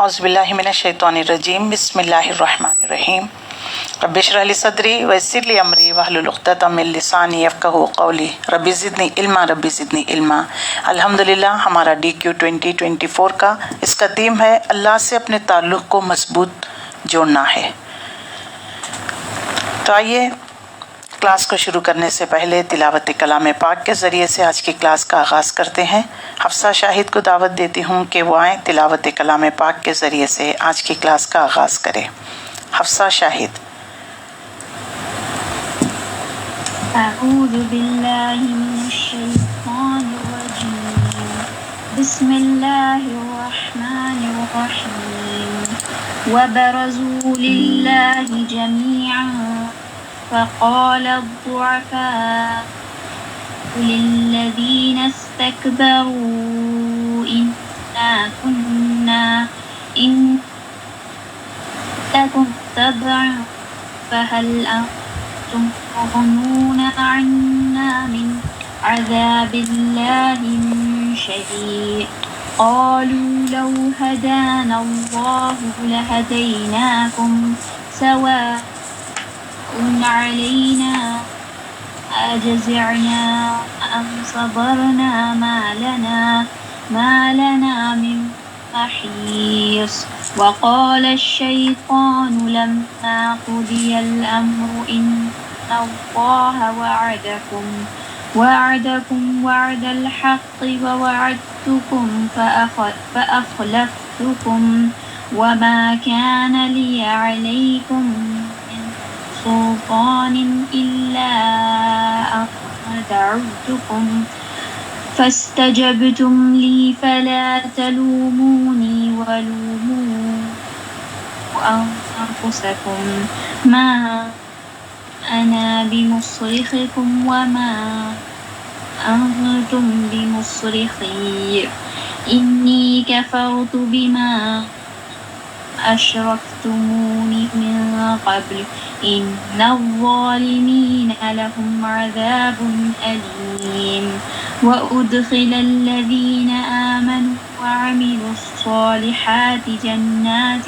اعوذ باللہ من الشیطان الرجیم بسم اللہ الرحمن الرحیم رب اشرح لی صدری ویسر لی امری واحلل عقدۃ من لسانی یفقہوا قولی رب زدنی علما الحمدللہ ہمارا DQ 2024 کا اس کا تھیم ہے اللہ سے اپنے تعلق کو مضبوط جوڑنا ہے۔ تو آئیے کلاس کو شروع کرنے سے پہلے تلاوت کلام پاک کے ذریعے سے آج کی کلاس کا آغاز کرتے ہیں۔ حفصہ شاہد کو دعوت دیتی ہوں کہ وہ آئیں تلاوت کلام پاک کے ذریعے سے آج کی کلاس کا آغاز کریں۔ حفصہ شاہد۔ اعوذ باللہ من الشیطان الرجیم بسم اللہ الرحمن الرحیم وبرزوا للہ جمیعا فقال الضعفاء للذین استکبروا إنا كنا إن لكم تبعا فهل أنتم مغنون عنا من عذاب الله من شيء قالوا لو هدانا الله لهديناكم سواء علينا أجزعنا أم صبرنا ما لنا من محيص وقال الشيطان لما قضي الأمر إن الله وعدكم وعد الحق ووعدتكم فأخلفتكم وما كان لي عليكم من سلطان إلا أن دعوتكم فاستجبتم لي فلا تلوموني ولوموا أنفسكم ما أنا بمصرخكم وما أنتم بمصرخي إني كفرت بما أشركتموني من قبل إن الظالمين لهم عذاب أليم وأدخل الذين آمنوا وعملوا الصالحات جنات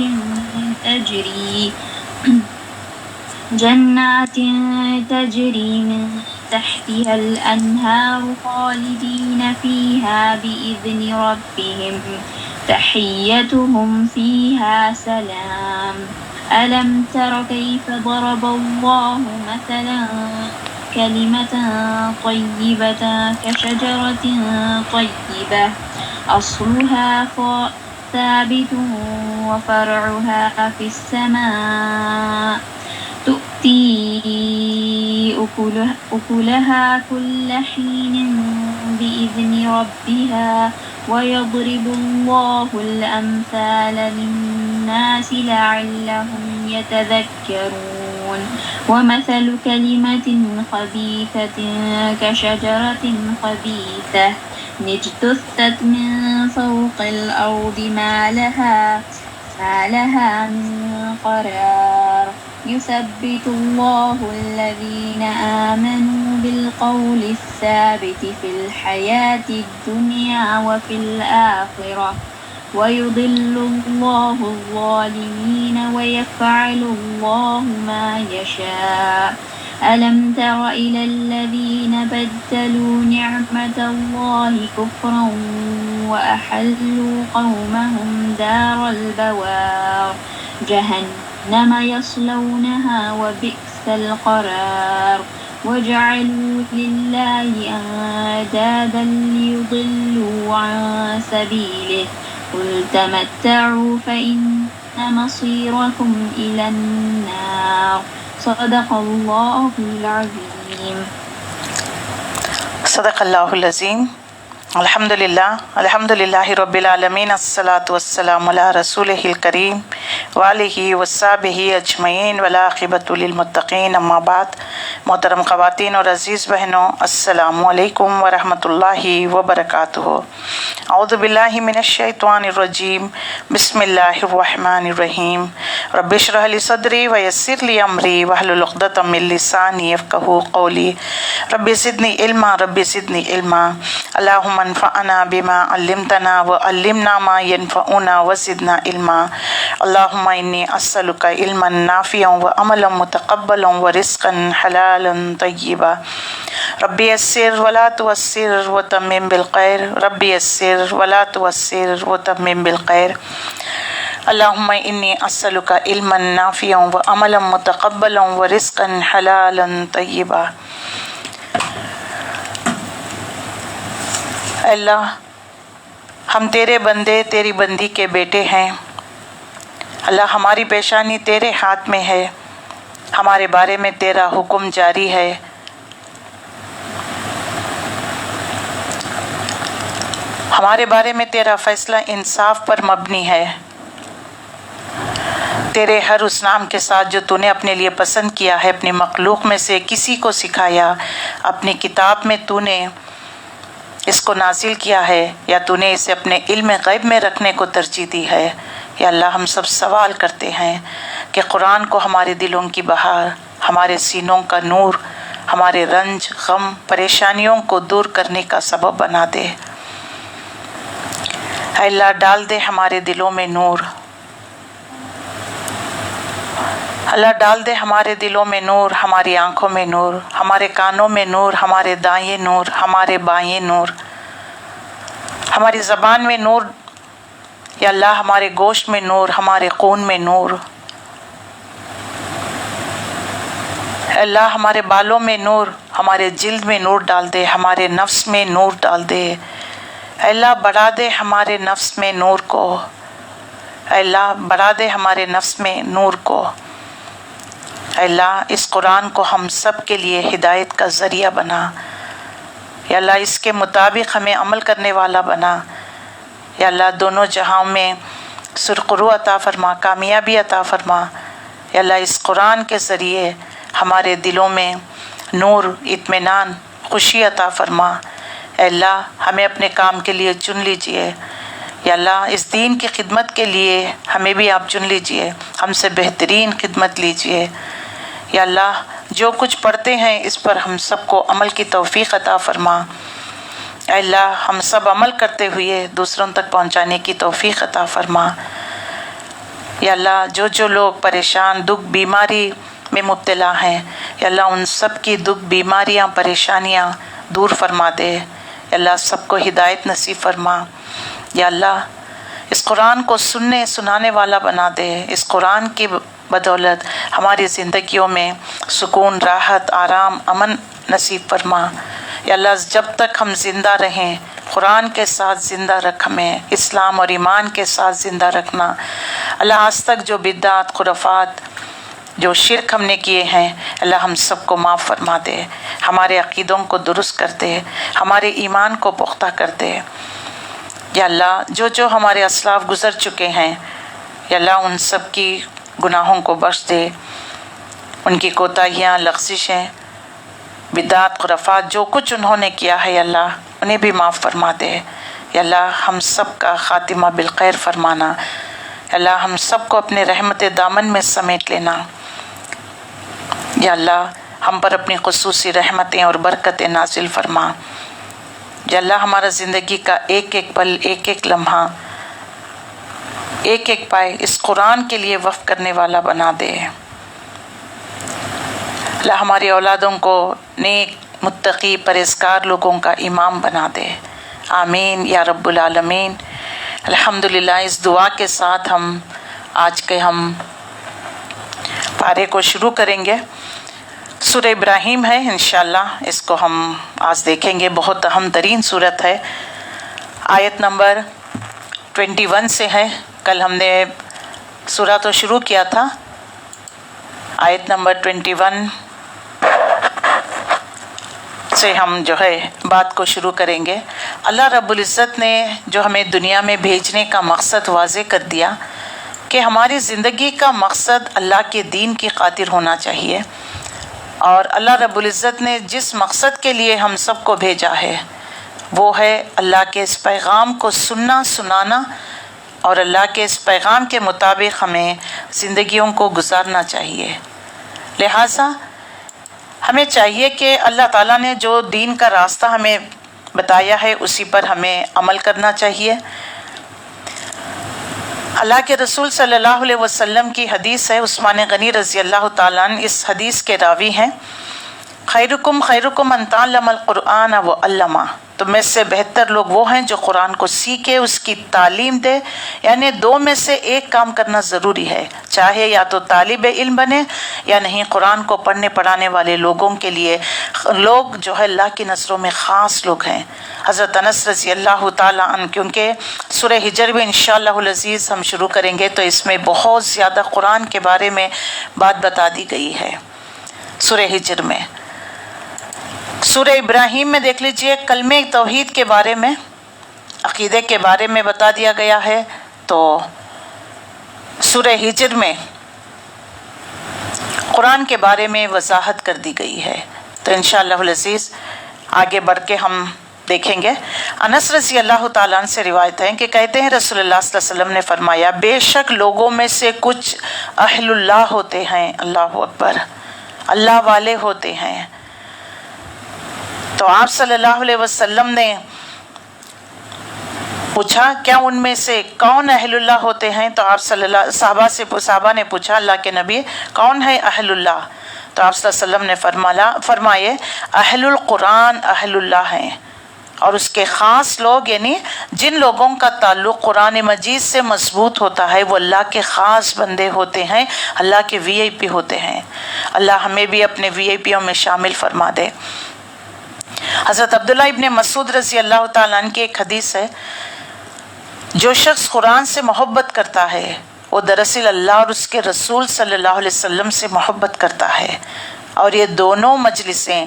تجري من تحتها الأنهار خالدين فيها بإذن ربهم تحيتهم فيها سلام ألم تر كيف ضرب الله مثلا كلمة طيبة كشجرة طيبة أصلها ثابت وفرعها في السماء تؤتي أكلها كل حين بإذن ربها ويضرب الله الأمثال للناس لعلهم يتذكرون ومثل كلمة خبيثة كشجرة خبيثة اجتثت من فوق الأرض ما لها من قرار يثبت الله الذين آمنوا بالقول الثابت في الحياة الدنيا وفي الآخرة ويضل الله الظالمين ويفعل الله ما يشاء ألم تر إلى الذين بدلوا نعمة الله كفرا وأحلوا قومهم دار البوار جهنم يصلونها وبئس القرار وجعلوا لله أندادا ليضلوا عن سبيله قل تمتعوا فإن مصيركم إلى النار صدق اللہ العظیم۔ صدق اللہ العظیم۔ الحمدللہ رب العالمین، الصلاۃ والسلام علی رسولہ الکریم وآلہ وصحبہ اجمعین والعاقبۃ للمتقین، اما بعد۔ محترم خواتین اور عزیز بہنوں، السلام علیکم ورحمۃ اللہ وبرکاتہ۔ اعوذ باللہ من الشیطان الرجیم بسم اللہ الرحمن الرحیم رب اشرح لی صدری ویسر لی امری واحلل عقدۃ من لسانی یفقہوا قولی رب زدنی علما اللہم انفعنا بما علمتنا وعلمنا ما ينفعنا وزدنا علما اللہم انی اسألک علما نافعا وعملا متقبلا ورزقا حلالا طیبا ربی یسر ولا تعسر وتمم بالخیر ربی یسر ولا تعسر وتمم بالخیر اللہم انی اسألک علما نافعا وعملا متقبلا ورزقا حلالا طیبا۔ اللہ ہم تیرے بندے تیری بندی کے بیٹے ہیں، اللہ ہماری پیشانی تیرے ہاتھ میں ہے، ہمارے بارے میں تیرا حکم جاری ہے، ہمارے بارے میں تیرا فیصلہ انصاف پر مبنی ہے، تیرے ہر اس نام کے ساتھ جو تو نے اپنے لیے پسند کیا ہے، اپنی مخلوق میں سے کسی کو سکھایا، اپنی کتاب میں تو نے اس کو نازل کیا ہے یا تو نے اسے اپنے علم غیب میں رکھنے کو ترجیح دی ہے۔ یا اللہ ہم سب سوال کرتے ہیں کہ قرآن کو ہمارے دلوں کی بہار، ہمارے سینوں کا نور، ہمارے رنج غم پریشانیوں کو دور کرنے کا سبب بنا دے۔ اے اللہ ڈال دے ہمارے دلوں میں نور، اللہ ڈال دے ہمارے دلوں میں نور، ہماری آنکھوں میں نور، ہمارے کانوں میں نور، ہمارے دائیں نور، ہمارے بائیں نور، ہماری زبان میں نور، یا اللہ ہمارے گوشت میں نور، ہمارے خون میں نور، اللہ ہمارے بالوں میں نور، ہمارے جلد میں نور ڈال دے، ہمارے نفس میں نور ڈال دے۔ اے اللہ بڑھا دے ہمارے نفس میں نور کو، اے اللہ بڑھا دے ہمارے نفس میں نور کو۔ اے اللہ اس قرآن کو ہم سب کے لیے ہدایت کا ذریعہ بنا، یا اللہ اس کے مطابق ہمیں عمل کرنے والا بنا، یا اللہ دونوں جہاں میں سرخرو عطا فرما، کامیابی عطا فرما، یا اللہ اس قرآن کے ذریعے ہمارے دلوں میں نور، اطمینان، خوشی عطا فرما۔ اے اللہ ہمیں اپنے کام کے لیے چن لیجئے، یا اللہ اس دین کی خدمت کے لیے ہمیں بھی آپ چن لیجئے، ہم سے بہترین خدمت لیجئے۔ یا اللہ جو کچھ پڑھتے ہیں اس پر ہم سب کو عمل کی توفیق عطا فرما۔ اے اللہ ہم سب عمل کرتے ہوئے دوسروں تک پہنچانے کی توفیق عطا فرما۔ یا اللہ جو لوگ پریشان دکھ بیماری میں مبتلا ہیں، یا اللہ ان سب کی دکھ بیماریاں پریشانیاں دور فرما دے، یا اللہ سب کو ہدایت نصیب فرما۔ یا اللہ اس قرآن کو سننے سنانے والا بنا دے، اس قرآن کی بدولت ہماری زندگیوں میں سکون، راحت، آرام، امن نصیب فرما۔ یا اللہ جب تک ہم زندہ رہیں قرآن کے ساتھ زندہ رکھ، ہمیں اسلام اور ایمان کے ساتھ زندہ رکھنا۔ اللہ آج تک جو بدعات، خرافات، جو شرک ہم نے کیے ہیں، اللہ ہم سب کو معاف فرما دے، ہمارے عقیدوں کو درست کر دے، ہمارے ایمان کو پختہ کر دے۔ یا اللہ جو ہمارے اسلاف گزر چکے ہیں، یا اللہ ان سب کی گناہوں کو بخش دے، ان کی کوتاہیاں، لغزشیں، بدعات، خرافات جو کچھ انہوں نے کیا ہے، یا اللہ انہیں بھی معاف فرما دے۔ یا اللہ ہم سب کا خاتمہ بالخیر فرمانا، یا اللہ ہم سب کو اپنے رحمت دامن میں سمیٹ لینا۔ یا اللہ ہم پر اپنی خصوصی رحمتیں اور برکتیں نازل فرما۔ یا اللہ ہمارا زندگی کا ایک ایک پل، ایک ایک لمحہ، ایک ایک پائے اس قرآن کے لیے وقف کرنے والا بنا دے۔ اللہ ہماری اولادوں کو نیک، متقی، پرہیزگار لوگوں کا امام بنا دے، آمین یا رب العالمین۔ الحمدللہ اس دعا کے ساتھ ہم آج کے پارے کو شروع کریں گے۔ سورہ ابراہیم ہے، انشاءاللہ اس کو ہم آج دیکھیں گے، بہت اہم ترین سورت ہے۔ آیت نمبر 21 سے ہے، کل ہم نے سورہ تو شروع کیا تھا، آیت نمبر 21 سے ہم بات کو شروع کریں گے۔ اللہ رب العزت نے جو ہمیں دنیا میں بھیجنے کا مقصد واضح کر دیا کہ ہماری زندگی کا مقصد اللہ کے دین کی خاطر ہونا چاہیے، اور اللہ رب العزت نے جس مقصد کے لیے ہم سب کو بھیجا ہے وہ ہے اللہ کے اس پیغام کو سننا، سنانا، اور اللہ کے اس پیغام کے مطابق ہمیں زندگیوں کو گزارنا چاہیے۔ لہٰذا ہمیں چاہیے کہ اللہ تعالیٰ نے جو دین کا راستہ ہمیں بتایا ہے اسی پر ہمیں عمل کرنا چاہیے۔ اللہ کے رسول صلی اللہ علیہ وسلم کی حدیث ہے، عثمان غنی رضی اللہ تعالیٰ عنہ اس حدیث کے راوی ہیں، خیرکم خیرکم من تعلم القرآن وعلمہ، تم میں سے بہتر لوگ وہ ہیں جو قرآن کو سیکھے، اس کی تعلیم دے۔ یعنی دو میں سے ایک کام کرنا ضروری ہے، چاہے یا تو طالب علم بنے یا نہیں، قرآن کو پڑھنے پڑھانے والے لوگوں کے لیے لوگ جو ہے اللہ کی نظروں میں خاص لوگ ہیں۔ حضرت انس رضی اللہ تعالیٰ عنہ، کیونکہ سورہ ہجر بھی انشاءاللہ العزیز ہم شروع کریں گے تو اس میں بہت زیادہ قرآن کے بارے میں بات بتا دی گئی ہے۔ سورہ ہجر میں، سورہ ابراہیم میں دیکھ لیجئے کلمہ توحید کے بارے میں، عقیدے کے بارے میں بتا دیا گیا ہے، تو سورہ ہجر میں قرآن کے بارے میں وضاحت کر دی گئی ہے۔ تو انشاءاللہ العزیز آگے بڑھ کے ہم دیکھیں گے۔ انس رضی اللہ تعالیٰ عنہ سے روایت ہے کہ کہتے ہیں رسول اللہ صلی اللہ علیہ وسلم نے فرمایا، بے شک لوگوں میں سے کچھ اہل اللہ ہوتے ہیں، اللہ اکبر، اللہ والے ہوتے ہیں۔ تو آپ صلی اللہ علیہ وسلم نے پوچھا کیا ان میں سے کون اہل اللہ ہوتے ہیں؟ تو آپ صحابہ نے پوچھا اللہ کے نبی کون ہے اہل اللہ؟ تو آپ صلی اللہ علیہ وسلم نے فرمائے اہل القرآن اہل اللہ ہیں، اور اس کے خاص لوگ یعنی جن لوگوں کا تعلق قرآن مجید سے مضبوط ہوتا ہے وہ اللہ کے خاص بندے ہوتے ہیں، اللہ کے وی آئی پی ہوتے ہیں۔ اللہ ہمیں بھی اپنے وی آئی پیوں میں شامل فرما دے۔ حضرت عبداللہ ابن مسعود رضی اللہ تعالیٰ عنہ کی ایک حدیث ہے، جو شخص قرآن سے محبت کرتا ہے وہ دراصل اللہ اور اس کے رسول صلی اللہ علیہ وسلم سے محبت کرتا ہے، اور یہ دونوں مجلسیں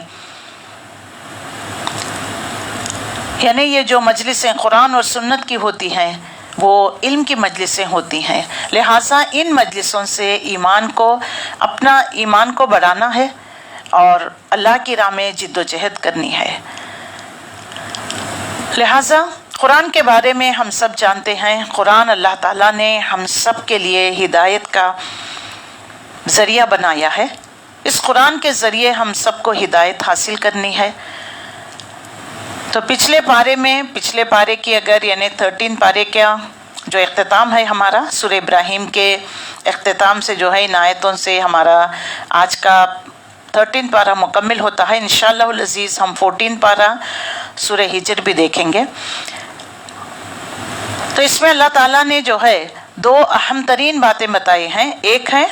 یعنی یہ جو مجلسیں قرآن اور سنت کی ہوتی ہیں وہ علم کی مجلسیں ہوتی ہیں، لہٰذا ان مجلسوں سے اپنا ایمان کو بڑھانا ہے اور اللہ کی راہ میں جد و جہد کرنی ہے۔ لہٰذا قرآن کے بارے میں ہم سب جانتے ہیں، قرآن اللہ تعالیٰ نے ہم سب کے لیے ہدایت کا ذریعہ بنایا ہے۔ اس قرآن کے ذریعے ہم سب کو ہدایت حاصل کرنی ہے۔ تو پچھلے پارے کی اگر یعنی 13 پارے کا جو اختتام ہے ہمارا سورہ ابراہیم کے اختتام سے جو ہے ان آیتوں سے ہمارا آج کا 13 پارہ مکمل ہوتا ہے۔ انشاءاللہ العزیز ہم 14 پارہ سورہ ہجر بھی دیکھیں گے۔ تو اس میں اللہ تعالیٰ نے جو ہے 2 اہم ترین باتیں بتائی ہیں۔ ایک ہے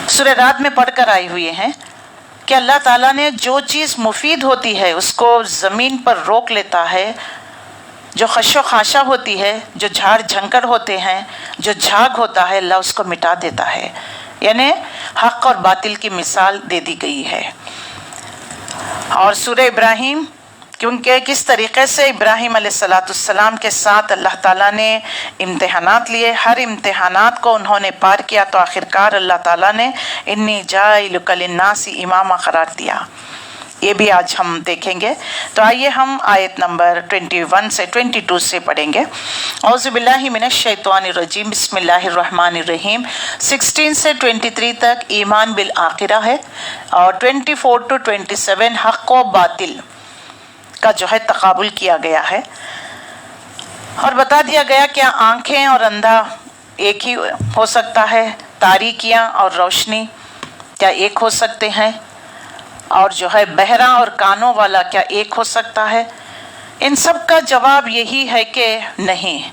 سورہ رات میں پڑھ کر آئی ہوئی ہیں کہ اللہ تعالیٰ نے جو چیز مفید ہوتی ہے اس کو زمین پر روک لیتا ہے، جو خش و خاشہ ہوتی ہے، جو جھاڑ جھنکڑ ہوتے ہیں، جو جھاگ ہوتا ہے، اللہ اس کو مٹا دیتا ہے۔ یعنی حق اور باطل کی مثال دے دی گئی ہے۔ اور سورہ ابراہیم، کیونکہ کس طریقے سے ابراہیم علیہ السلام کے ساتھ اللہ تعالیٰ نے امتحانات لیے، ہر امتحانات کو انہوں نے پار کیا، تو آخرکار اللہ تعالیٰ نے انی جاعلک للناس اماما قرار دیا۔ یہ بھی آج ہم دیکھیں گے۔ تو آئیے ہم آیت نمبر 21 سے 22 سے پڑھیں گے۔ اعوذ باللہ من الشیطان الرجیم، بسم اللہ الرحمن الرحیم۔ 16 سے 23 تک ایمان بالآخرہ ہے، اور 24 to 27 حق و باطل کا جو ہے تقابل کیا گیا ہے، اور بتا دیا گیا کہ آنکھیں اور اندھا ایک ہی ہو سکتا ہے، تاریکیاں اور روشنی کیا ایک ہو سکتے ہیں، اور جو ہے بہرا اور کانوں والا کیا ایک ہو سکتا ہے؟ ان سب کا جواب یہی ہے کہ نہیں،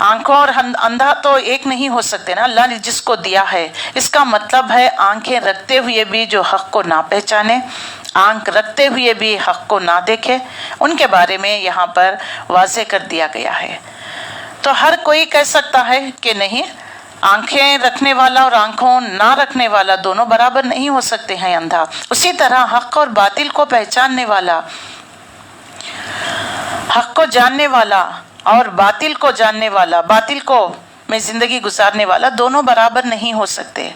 آنکھوں اور اندھا تو ایک نہیں ہو سکتے نا، اللہ نے جس کو دیا ہے۔ اس کا مطلب ہے آنکھیں رکھتے ہوئے بھی جو حق کو نہ پہچانے، آنکھ رکھتے ہوئے بھی حق کو نہ دیکھے، ان کے بارے میں یہاں پر واضح کر دیا گیا ہے۔ تو ہر کوئی کہہ سکتا ہے کہ نہیں، آنکھیں رکھنے والا اور آنکھوں نہ رکھنے والا دونوں برابر نہیں ہو سکتے ہیں اندھا۔ اسی طرح حق اور باطل کو پہچاننے والا، حق کو جاننے والا اور باطل کو جاننے والا، باطل کو میں زندگی گزارنے والا، دونوں برابر نہیں ہو سکتے۔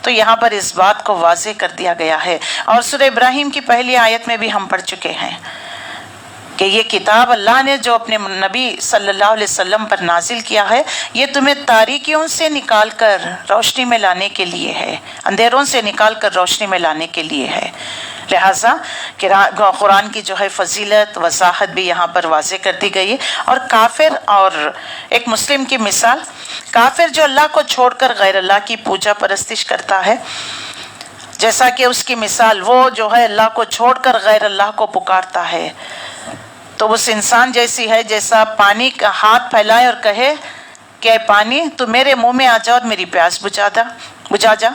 تو یہاں پر اس بات کو واضح کر دیا گیا ہے، اور سورہ ابراہیم کی پہلی آیت میں بھی ہم پڑھ چکے ہیں کہ یہ کتاب اللہ نے جو اپنے نبی صلی اللہ علیہ وسلم پر نازل کیا ہے، یہ تمہیں تاریکیوں سے نکال کر روشنی میں لانے کے لیے ہے، اندھیروں سے نکال کر روشنی میں لانے کے لیے ہے۔ لہٰذا قرآن کی جو ہے فضیلت وضاحت بھی یہاں پر واضح کر دی گئی ہے۔ اور کافر اور ایک مسلم کی مثال، کافر جو اللہ کو چھوڑ کر غیر اللہ کی پوجا پرستش کرتا ہے، جیسا کہ اس کی مثال وہ جو ہے اللہ کو چھوڑ کر غیر اللہ کو پکارتا ہے، تو اس انسان جیسی ہے جیسا پانی کا ہاتھ پھیلائے اور کہے کہ اے پانی تو میرے منہ میں آ جا اور میری پیاس بجھا جا،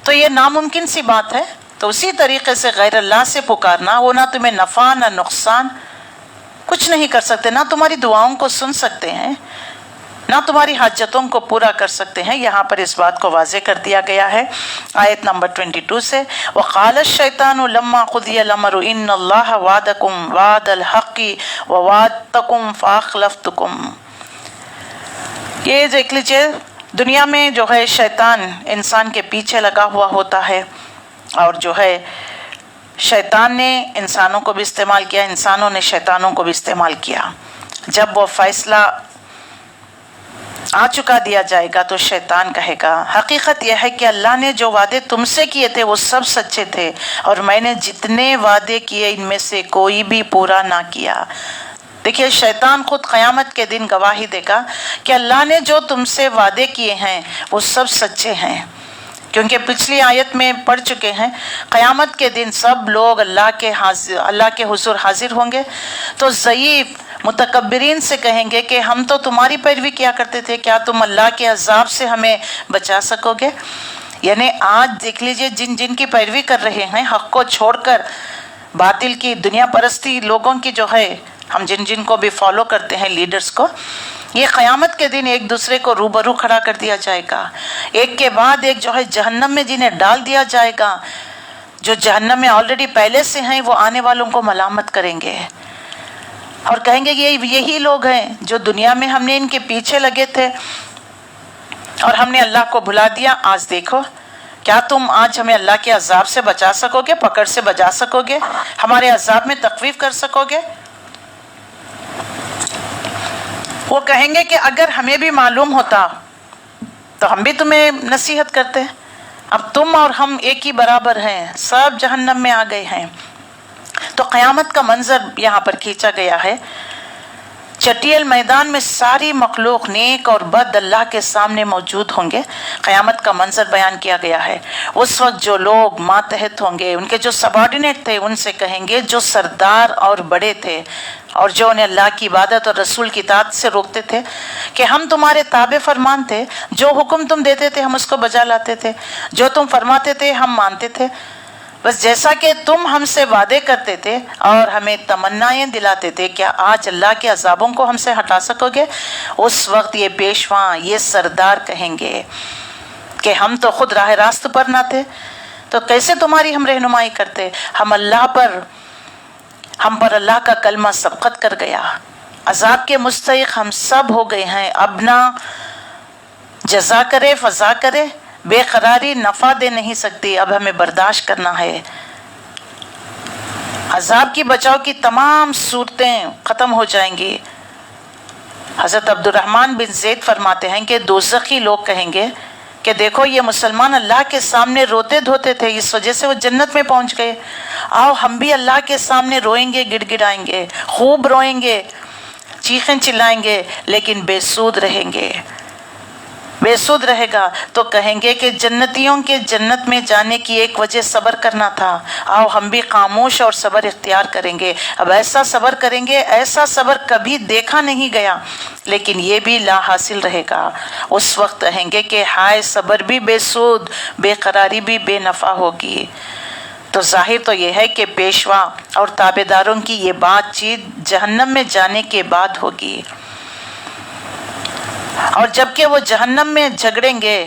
تو یہ ناممکن سی بات ہے۔ تو اسی طریقے سے غیر اللہ سے پکارنا، وہ نہ تمہیں نفع نہ نقصان کچھ نہیں کر سکتے، نہ تمہاری دعاؤں کو سن سکتے ہیں، نہ تمہاری حاجتوں کو پورا کر سکتے ہیں۔ یہاں پر اس بات کو واضح کر دیا گیا ہے آیت نمبر 22 سے، وَقَالَ الشَّيْطَانُ لَمَّا قُضِيَ الْأَمْرُ إِنَّ اللَّهَ وَعَدَكُمْ وَعْدَ الْحَقِّ وَوَعَدتُّكُمْ فَأَخْلَفْتُكُمْ۔ یہ دیکھ لیجئے، دنیا میں جو ہے شیطان انسان کے پیچھے لگا ہوا ہوتا ہے، اور جو ہے شیطان نے انسانوں کو بھی استعمال کیا، انسانوں نے شیطانوں کو بھی استعمال کیا۔ جب وہ فیصلہ آ چکا دیا جائے گا تو شیطان کہے گا حقیقت یہ ہے کہ اللہ نے جو وعدے تم سے کیے تھے وہ سب سچے تھے، اور میں نے جتنے وعدے کیے ان میں سے کوئی بھی پورا نہ کیا۔ دیکھیے شیطان خود قیامت کے دن گواہی دے گا کہ اللہ نے جو تم سے وعدے کیے ہیں وہ سب سچے ہیں، کیونکہ پچھلی آیت میں پڑھ چکے ہیں قیامت کے دن سب لوگ اللہ کے حضور حاضر ہوں گے، تو ضعیف متکبرین سے کہیں گے کہ ہم تو تمہاری پیروی کیا کرتے تھے، کیا تم اللہ کے عذاب سے ہمیں بچا سکو گے؟ یعنی آج دیکھ لیجئے جن کی پیروی کر رہے ہیں، حق کو چھوڑ کر باطل کی دنیا پرستی لوگوں کی جو ہے، ہم جن کو بھی فالو کرتے ہیں لیڈرز کو، یہ قیامت کے دن ایک دوسرے کو روبرو کھڑا کر دیا جائے گا، ایک کے بعد ایک جو ہے جہنم میں جنہیں ڈال دیا جائے گا، جو جہنم میں آلریڈی پہلے سے ہیں وہ آنے والوں کو ملامت کریں گے اور کہیں گے یہی لوگ ہیں جو دنیا میں ہم نے ان کے پیچھے لگے تھے اور ہم نے اللہ کو بھلا دیا، آج دیکھو کیا تم آج ہمیں اللہ کے عذاب سے بچا سکو گے، پکڑ سے بچا سکو گے، ہمارے عذاب میں تخفیف کر سکو گے؟ وہ کہیں گے کہ اگر ہمیں بھی معلوم ہوتا تو ہم بھی تمہیں نصیحت کرتے، اب تم اور ہم ایک ہی برابر ہیں، سب جہنم میں آ گئے ہیں۔ تو قیامت کا منظر یہاں پر کھینچا گیا ہے، چٹیل میدان میں ساری مخلوق نیک اور بد اللہ کے سامنے موجود ہوں گے، قیامت کا منظر بیان کیا گیا ہے۔ اس وقت جو لوگ ماتحت ہوں گے، ان کے جو سبارڈینیٹ تھے ان سے کہیں گے جو سردار اور بڑے تھے اور جو انہیں اللہ کی عبادت اور رسول کی اطاعت سے روکتے تھے کہ ہم تمہارے تابع فرمان تھے، جو حکم تم دیتے تھے ہم اس کو بجا لاتے تھے، جو تم فرماتے تھے ہم مانتے تھے، بس جیسا کہ تم ہم سے وعدے کرتے تھے اور ہمیں تمنائیں دلاتے تھے، کیا آج اللہ کے عذابوں کو ہم سے ہٹا سکو گے؟ اس وقت یہ پیشواں، یہ سردار کہیں گے کہ ہم تو خود راہ راست پر نہ تھے، تو کیسے تمہاری ہم رہنمائی کرتے؟ ہم پر اللہ کا کلمہ سبقت کر گیا، عذاب کے مستحق ہم سب ہو گئے ہیں، اب نہ جزا کرے فضا کرے، بے قراری نفع دے نہیں سکتی، اب ہمیں برداشت کرنا ہے۔ عذاب کی بچاؤ کی تمام صورتیں ختم ہو جائیں گی۔ حضرت عبد الرحمن بن زید فرماتے ہیں کہ دوزخی لوگ کہیں گے کہ دیکھو یہ مسلمان اللہ کے سامنے روتے دھوتے تھے، اس وجہ سے وہ جنت میں پہنچ گئے، آؤ ہم بھی اللہ کے سامنے روئیں گے، گڑ گڑائیں گے، خوب روئیں گے، چیخیں چلائیں گے، لیکن بے سود رہیں گے، بے سود رہے گا۔ تو کہیں گے کہ جنتیوں کے جنت میں جانے کی ایک وجہ صبر کرنا تھا، آؤ ہم بھی خاموش اور صبر اختیار کریں گے، اب ایسا صبر کریں گے، ایسا صبر کبھی دیکھا نہیں گیا، لیکن یہ بھی لا حاصل رہے گا۔ اس وقت کہیں گے کہ ہائے صبر بھی بے سود، بے قراری بھی بے نفع ہوگی۔ تو ظاہر تو یہ ہے کہ پیشوا اور تابع داروں کی یہ بات چیت جہنم میں جانے کے بعد ہوگی، اور جبکہ وہ جہنم میں جھگڑیں گے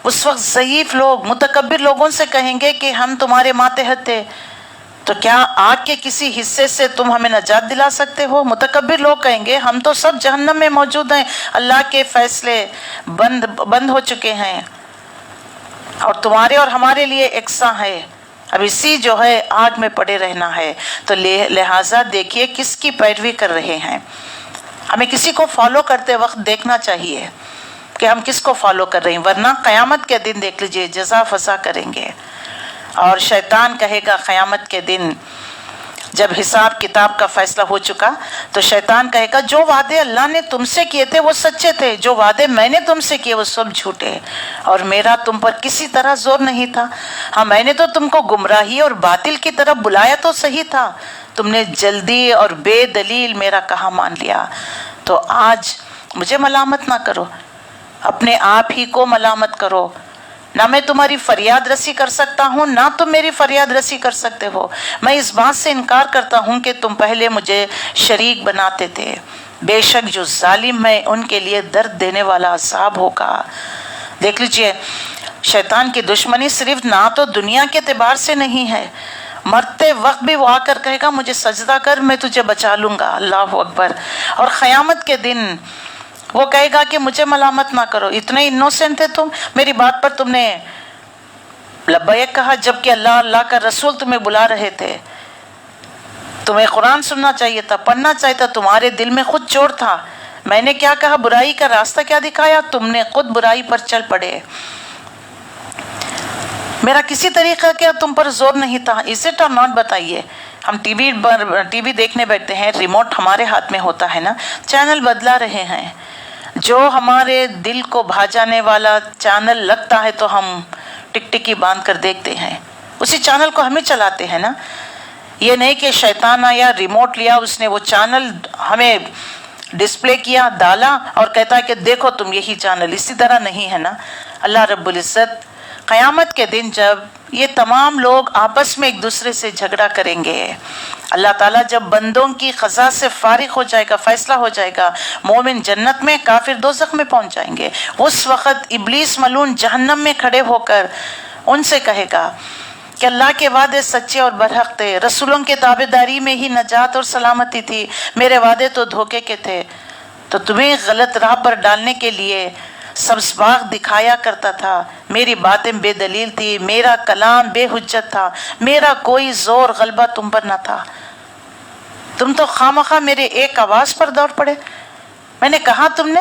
اس وقت ضعیف لوگ متکبر لوگوں سے کہیں گے کہ ہم تمہارے ماتحت تھے، تو کیا آگ کے کسی حصے سے تم ہمیں نجات دلا سکتے ہو؟ متکبر لوگ کہیں گے ہم تو سب جہنم میں موجود ہیں، اللہ کے فیصلے بند ہو چکے ہیں اور تمہارے اور ہمارے لیے یکساں ہے، اب اسی جو ہے آگ میں پڑے رہنا ہے۔ تو لہٰذا دیکھیے کس کی پیروی کر رہے ہیں، ہمیں کسی کو فالو کرتے وقت دیکھنا چاہیے کہ ہم کس کو فالو کر رہے ہیں، ورنہ قیامت کے دن دیکھ لیجئے جزا فضا کریں گے، اور شیطان کہے گا قیامت کے دن جب حساب کتاب کا فیصلہ ہو چکا تو شیطان کہے گا جو وعدے اللہ نے تم سے کیے تھے وہ سچے تھے، جو وعدے میں نے تم سے کیے وہ سب جھوٹے، اور میرا تم پر کسی طرح زور نہیں تھا۔ ہاں میں نے تو تم کو گمراہی اور باطل کی طرف بلایا تو صحیح تھا، تم نے جلدی اور بے دلیل میرا کہا مان لیا۔ تو آج مجھے ملامت نہ کرو، اپنے آپ ہی کو ملامت کرو۔ نہ میں تمہاری فریاد رسی کر سکتا ہوں، نہ تم میری فریاد رسی کر سکتے ہو۔ میں اس بات سے انکار کرتا ہوں کہ تم پہلے مجھے شریک بناتے تھے۔ بے شک جو ظالم ہے ان کے لیے درد دینے والا عذاب ہوگا۔ دیکھ لیجئے، شیطان کی دشمنی صرف نہ تو دنیا کے اعتبار سے نہیں ہے، مرتے وقت بھی وہ آ کر کہے گا مجھے سجدہ کر، میں تجھے بچا لوں گا، اللہ اکبر۔ اور قیامت کے دن وہ کہے گا کہ مجھے ملامت نہ کرو، اتنے انوسنٹ تھے تم، میری بات پر تم نے لبیک کہا جبکہ اللہ کا رسول تمہیں بلا رہے تھے، تمہیں قرآن سننا چاہیے تھا، پڑھنا چاہیے تھا، تمہارے دل میں خود چور تھا، میں نے کیا کہا، برائی کا راستہ کیا دکھایا، تم نے خود برائی پر چل پڑے، میرا کسی طریقہ کیا تم پر زور نہیں تھا، از اٹ اور ناٹ؟ بتائیے، ہم ٹی وی دیکھنے بیٹھتے ہیں، ریموٹ ہمارے ہاتھ میں ہوتا ہے نا، چینل بدلا رہے ہیں، جو ہمارے دل کو بھا جانے والا چینل لگتا ہے تو ہم ٹک ٹکی باندھ کر دیکھتے ہیں، اسی چینل کو ہمیں چلاتے ہیں نا۔ یہ نہیں کہ شیطان آیا، ریموٹ لیا، اس نے وہ چینل ہمیں ڈسپلے کیا، ڈالا اور کہتا ہے کہ دیکھو تم یہی چینل، اسی طرح نہیں ہے نا۔ اللہ رب العزت قیامت کے دن جب یہ تمام لوگ آپس میں ایک دوسرے سے جھگڑا کریں گے، اللہ تعالیٰ جب بندوں کی قضا سے فارغ ہو جائے گا، فیصلہ ہو جائے گا، مومن جنت میں، کافر دوزخ میں پہنچ جائیں گے، اس وقت ابلیس ملعون جہنم میں کھڑے ہو کر ان سے کہے گا کہ اللہ کے وعدے سچے اور برحق تھے، رسولوں کے تابعداری میں ہی نجات اور سلامتی تھی، میرے وعدے تو دھوکے کے تھے، تو تمہیں غلط راہ پر ڈالنے کے لیے سبز باغ دکھایا کرتا تھا، میری باتیں بے دلیل تھی، میرا کلام بے حجت تھا، میرا کوئی زور غلبہ تم پر نہ تھا، تم تو خامخواہ میرے ایک آواز پر دوڑ پڑے۔ میں نے کہا تم نے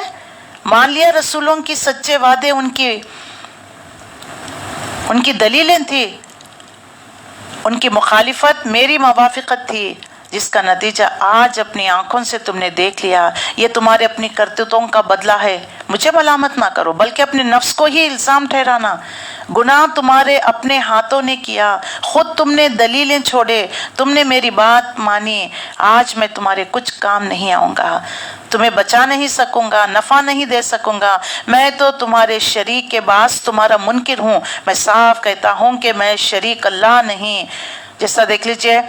مان لیا رسولوں کی سچے وعدے، ان کی دلیلیں تھی، ان کی مخالفت میری موافقت تھی، جس کا نتیجہ آج اپنی آنکھوں سے تم نے دیکھ لیا۔ یہ تمہارے اپنی کرتوتوں کا بدلہ ہے، مجھے ملامت نہ کرو بلکہ اپنے نفس کو ہی الزام ٹھہرانا۔ گناہ تمہارے اپنے ہاتھوں نے کیا، خود تم نے دلیلیں چھوڑے، تم نے میری بات مانی، آج میں تمہارے کچھ کام نہیں آؤں گا، تمہیں بچا نہیں سکوں گا، نفع نہیں دے سکوں گا، میں تو تمہارے شریک کے باعث تمہارا منکر ہوں، میں صاف کہتا ہوں کہ میں شریک اللہ نہیں۔ جیسا دیکھ لیجئے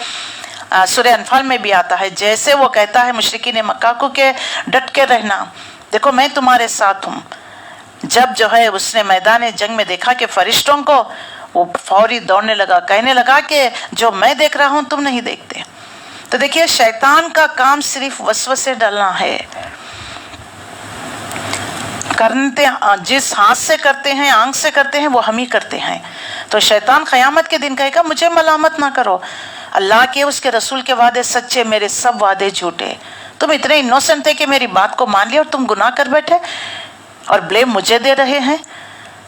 سورہ انفال میں بھی آتا ہے، جیسے وہ کہتا ہے مشرکین مکہ کو کہ ڈٹ کے رہنا، دیکھو میں تمہارے ساتھ ہوں۔ جب جو ہے اس نے میدان جنگ میں دیکھا کہ فرشتوں کو، وہ فوری دوڑنے لگا، کہنے لگا کہ جو میں دیکھ رہا ہوں تم نہیں دیکھتے۔ تو دیکھیے شیطان کا کام صرف وسوسے ڈالنا ہے، کرتے جس ہاتھ سے کرتے ہیں، آنکھ سے کرتے ہیں، وہ ہم ہی کرتے ہیں۔ تو شیطان قیامت کے دن کہے گا مجھے ملامت نہ کرو، اللہ کے اس کے رسول کے وعدے سچے، میرے سب وعدے جھوٹے، تم اتنے انوسنٹ تھے کہ میری بات کو مان لیا اور تم گناہ کر بیٹھے اور بلیم مجھے دے رہے ہیں۔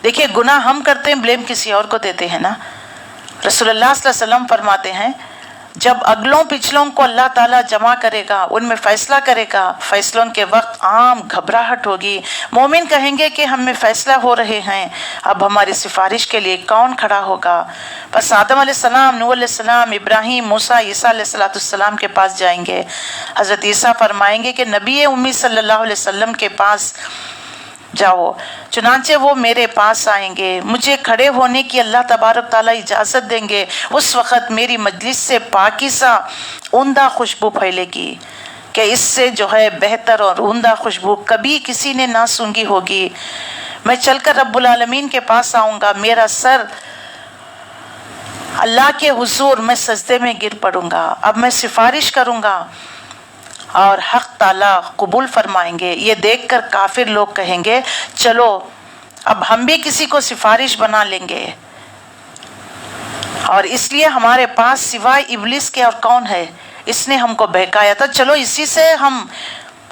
دیکھیے گناہ ہم کرتے ہیں، بلیم کسی اور کو دیتے ہیں نا۔ رسول اللہ صلی اللہ علیہ وسلم فرماتے ہیں جب اگلوں پچھلوں کو اللہ تعالیٰ جمع کرے گا، ان میں فیصلہ کرے گا، فیصلوں کے وقت عام گھبراہٹ ہوگی، مومن کہیں گے کہ ہم میں فیصلہ ہو رہے ہیں، اب ہماری سفارش کے لیے کون کھڑا ہوگا؟ بس آدم علیہ السلام، نوح علیہ السلام، ابراہیم، موسیٰ، عیسیٰ علیہ السلام کے پاس جائیں گے۔ حضرت عیسیٰ فرمائیں گے کہ نبی امی صلی اللہ علیہ وسلم کے پاس جاؤ، چنانچہ وہ میرے پاس آئیں گے، مجھے کھڑے ہونے کی اللہ تبارک تعالیٰ اجازت دیں گے، اس وقت میری مجلس سے پاکیزہ عمدہ خوشبو پھیلے گی کہ اس سے جو ہے بہتر اور عمدہ خوشبو کبھی کسی نے نہ سونگھی ہوگی۔ میں چل کر رب العالمین کے پاس آؤں گا، میرا سر اللہ کے حضور میں سجدے میں گر پڑوں گا، اب میں سفارش کروں گا اور حق تعالیٰ قبول فرمائیں گے۔ یہ دیکھ کر کافر لوگ کہیں گے چلو اب ہم بھی کسی کو سفارش بنا لیں گے، اور اس لیے ہمارے پاس سوائے ابلیس کے اور کون ہے، اس نے ہم کو بہکایا تھا، چلو اسی سے ہم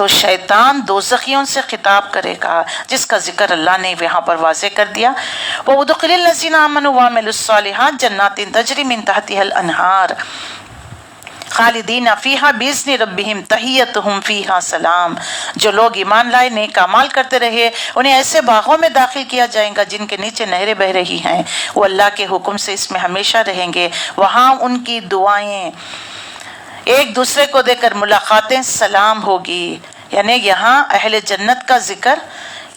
تو شیطان دوزخیوں سے خطاب کرے گا، جس کا ذکر اللہ نے یہاں پر واضح کر دیا۔ وَأُدْخِلِ الَّذِينَ آمَنُوا وَعَمِلُوا الصَّالِحَاتِ جَنَّاتٍ تَجْرِي مِن تَحْتِهَا الْأَنْهَارُ خالدین فیہا بِإِذْنِ ربہم تحیتہم فیہا سلام۔ جو لوگ ایمان لائے، نیک اعمال کرتے رہے، انہیں ایسے باغوں میں داخل کیا جائے گا جن کے نیچے نہریں بہہ رہی ہیں، وہ اللہ کے حکم سے اس میں ہمیشہ رہیں گے۔ وہاں ان کی دعائیں ایک دوسرے کو دے کر ملاقاتیں سلام ہوگی۔ یعنی یہاں اہل جنت کا ذکر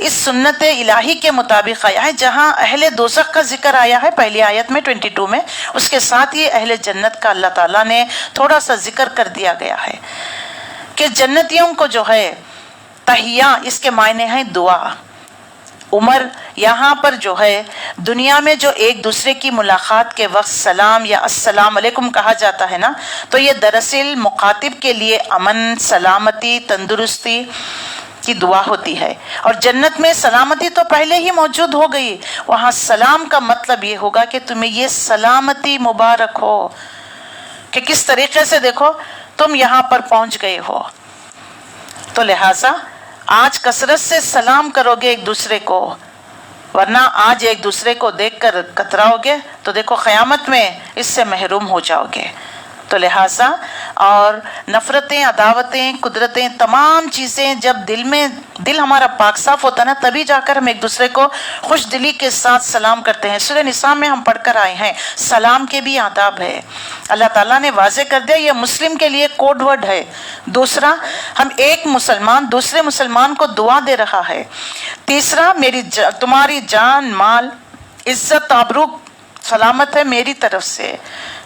اس سنت الہی کے مطابق آیا ہے، جہاں اہل دوزخ کا ذکر آیا ہے پہلی آیت میں 22 میں، اس کے ساتھ یہ اہل جنت کا اللہ تعالیٰ نے تھوڑا سا ذکر کر دیا گیا ہے کہ جنتیوں کو جو ہے تحیہ، اس کے معنی ہیں دعا۔ عمر یہاں پر جو ہے دنیا میں جو ایک دوسرے کی ملاقات کے وقت سلام یا السلام علیکم کہا جاتا ہے نا، تو یہ دراصل مخاطب کے لیے امن، سلامتی، تندرستی کی دعا ہوتی ہے۔ اور جنت میں سلامتی تو پہلے ہی موجود ہو گئی، وہاں سلام کا مطلب یہ ہوگا کہ تمہیں یہ سلامتی مبارک ہو، کہ کس طریقے سے دیکھو تم یہاں پر پہنچ گئے ہو۔ تو لہٰذا آج کثرت سے سلام کرو گے ایک دوسرے کو، ورنہ آج ایک دوسرے کو دیکھ کر کتراؤ گے تو دیکھو قیامت میں اس سے محروم ہو جاؤ گے۔ تو لہٰذا اور نفرتیں، عداوتیں، قدرتیں، تمام چیزیں جب دل ہمارا پاک صاف ہوتا ہے نا، تبھی جا کر ہم ایک دوسرے کو خوش دلی کے ساتھ سلام کرتے ہیں۔ سورہ نساء میں ہم پڑھ کر آئے ہیں، سلام کے بھی آداب ہے، اللہ تعالیٰ نے واضح کر دیا، یہ مسلم کے لیے کوڈ ورڈ ہے۔ دوسرا، ہم ایک مسلمان دوسرے مسلمان کو دعا دے رہا ہے۔ تیسرا، تمہاری جان، مال، عزت، آبرو سلامت ہے میری طرف سے،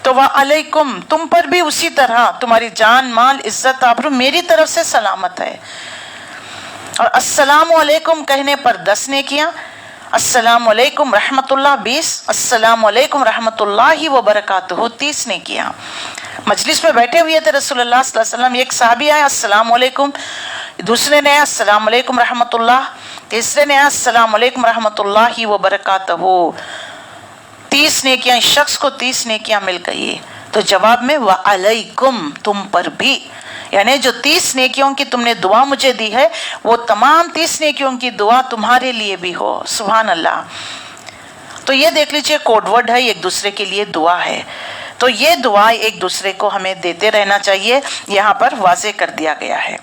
تو وعلیکم، تم پر بھی اسی طرح تمہاری جان، مال، عزت، آبرو میری طرف سے سلامت ہے۔ اور السلام علیکم کہنے پر 10 نیکیاں، السلام علیکم رحمت اللہ 20، السلام علیکم رحمت اللہ وبرکاتہ 30 نیکیاں۔ مجلس میں بیٹھے ہوئے تھے رسول اللہ صلی اللہ علیہ وسلم، ایک صحابی آئے السلام علیکم، دوسرے نے السلام علیکم رحمت اللہ، تیسرے نے السلام علیکم رحمت اللہ وبرکاتہ، 30 نیکیاں، اس شخص کو 30 نیکیاں مل گئی۔ تو جواب میں وعلیکم، تم پر بھی، یعنی جو 30 نیکیوں کی تم نے دعا مجھے دی ہے، وہ تمام 30 نیکیوں کی دعا تمہارے لیے بھی ہو۔ سبحان اللہ۔ تو یہ دیکھ لیجئے کوڈ ورڈ ہے، ایک دوسرے کے لیے دعا ہے، تو یہ دعا ایک دوسرے کو ہمیں دیتے رہنا چاہیے، یہاں پر واضح کر دیا گیا ہے۔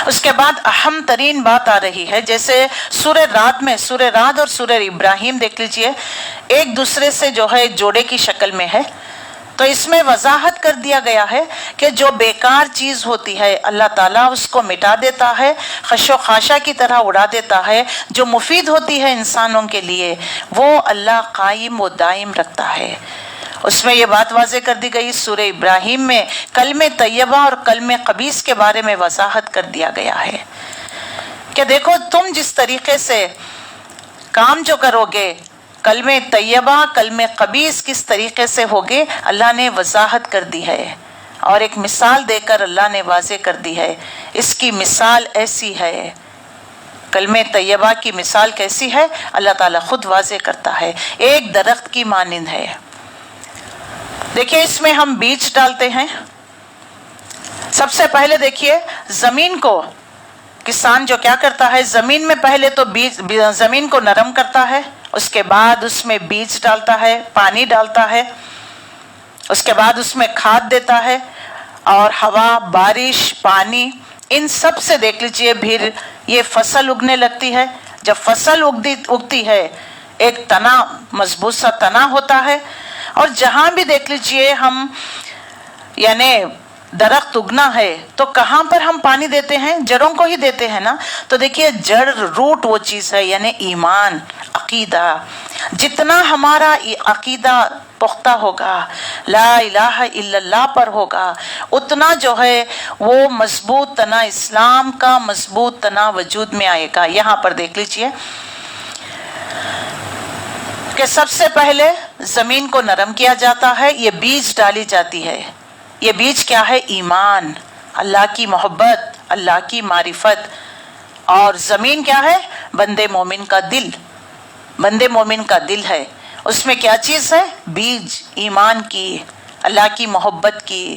اس کے بعد اہم ترین بات آ رہی ہے، جیسے سورہ رعد اور سورہ ابراہیم دیکھ لیجئے، ایک دوسرے سے جو ہے ایک جوڑے کی شکل میں ہے، تو اس میں وضاحت کر دیا گیا ہے کہ جو بیکار چیز ہوتی ہے اللہ تعالیٰ اس کو مٹا دیتا ہے، خش و خاشہ کی طرح اڑا دیتا ہے، جو مفید ہوتی ہے انسانوں کے لیے وہ اللہ قائم و دائم رکھتا ہے۔ اس میں یہ بات واضح کر دی گئی، سورہ ابراہیم میں کلمہ طیبہ اور کلمہ خبیث کے بارے میں وضاحت کر دیا گیا ہے کہ دیکھو تم جس طریقے سے کام جو کرو گے، کلمہ طیبہ، کلمہ خبیث کس طریقے سے ہوگے، اللہ نے وضاحت کر دی ہے، اور ایک مثال دے کر اللہ نے واضح کر دی ہے۔ اس کی مثال ایسی ہے، کلمہ طیبہ کی مثال کیسی ہے، اللہ تعالیٰ خود واضح کرتا ہے، ایک درخت کی مانند ہے۔ دیکھیے اس میں ہم بیج ڈالتے ہیں، سب سے پہلے دیکھیے زمین کو کسان جو کیا کرتا ہے، زمین میں پہلے تو زمین کو نرم کرتا ہے، اس کے بعد اس میں بیج ڈالتا ہے، پانی ڈالتا ہے، اس کے بعد اس میں کھاد دیتا ہے، اور ہوا، بارش، پانی، ان سب سے دیکھ لیجئے پھر یہ فصل اگنے لگتی ہے۔ جب فصل اگتی ہے، ایک تنا، مضبوط سا تنا ہوتا ہے، اور جہاں بھی دیکھ لیجئے ہم یعنی درخت اگنا ہے تو کہاں پر ہم پانی دیتے ہیں، جڑوں کو ہی دیتے ہیں نا، تو دیکھیے جڑ، روٹ وہ چیز ہے، یعنی ایمان، عقیدہ، جتنا ہمارا عقیدہ پختہ ہوگا، لا الہ الا اللہ پر ہوگا، اتنا جو ہے وہ مضبوط تنا، اسلام کا مضبوط تنا وجود میں آئے گا۔ یہاں پر دیکھ لیجئے کہ سب سے پہلے زمین کو نرم کیا جاتا ہے، یہ بیج ڈالی جاتی ہے۔ یہ بیج کیا ہے؟ ایمان، اللہ کی محبت، اللہ کی معرفت، اور زمین کیا ہے؟ بندے مومن کا دل، بندے مومن کا دل ہے۔ اس میں کیا چیز ہے؟ بیج، ایمان کی، اللہ کی محبت کی۔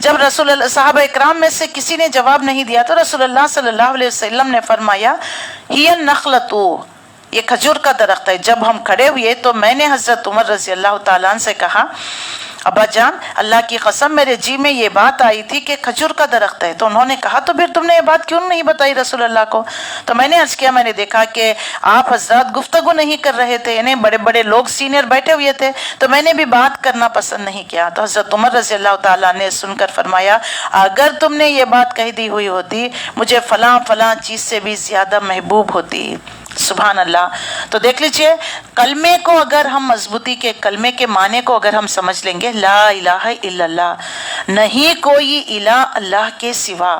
جب رسول اللہ صحابہ اکرام میں سے کسی نے جواب نہیں دیا تو رسول اللہ صلی اللہ علیہ وسلم نے فرمایا ہی النخلۃ، یہ کھجور کا درخت ہے۔ جب ہم کھڑے ہوئے تو میں نے حضرت عمر رضی اللہ تعالیٰ عنہ سے کہا ابا جان اللہ کی قسم میرے جی میں یہ بات آئی تھی کہ کھجور کا درخت ہے۔ تو انہوں نے کہا تو پھر تم نے یہ بات کیوں نہیں بتائی رسول اللہ کو؟ تو میں نے عرض کیا میں نے دیکھا کہ آپ حضرات گفتگو نہیں کر رہے تھے، یعنی بڑے بڑے لوگ سینئر بیٹھے ہوئے تھے، تو میں نے بھی بات کرنا پسند نہیں کیا۔ تو حضرت عمر رضی اللہ تعالیٰ نے سن کر فرمایا اگر تم نے یہ بات کہہ دی ہوئی ہوتی مجھے فلاں فلاں چیز سے بھی زیادہ محبوب ہوتی۔ سبحان اللہ۔ تو دیکھ لیجئے کلمے کو اگر ہم مضبوطی کے کلمے کے معنی کو اگر ہم سمجھ لیں گے، لا الہ الا اللہ، نہیں کوئی الہ اللہ کے سوا،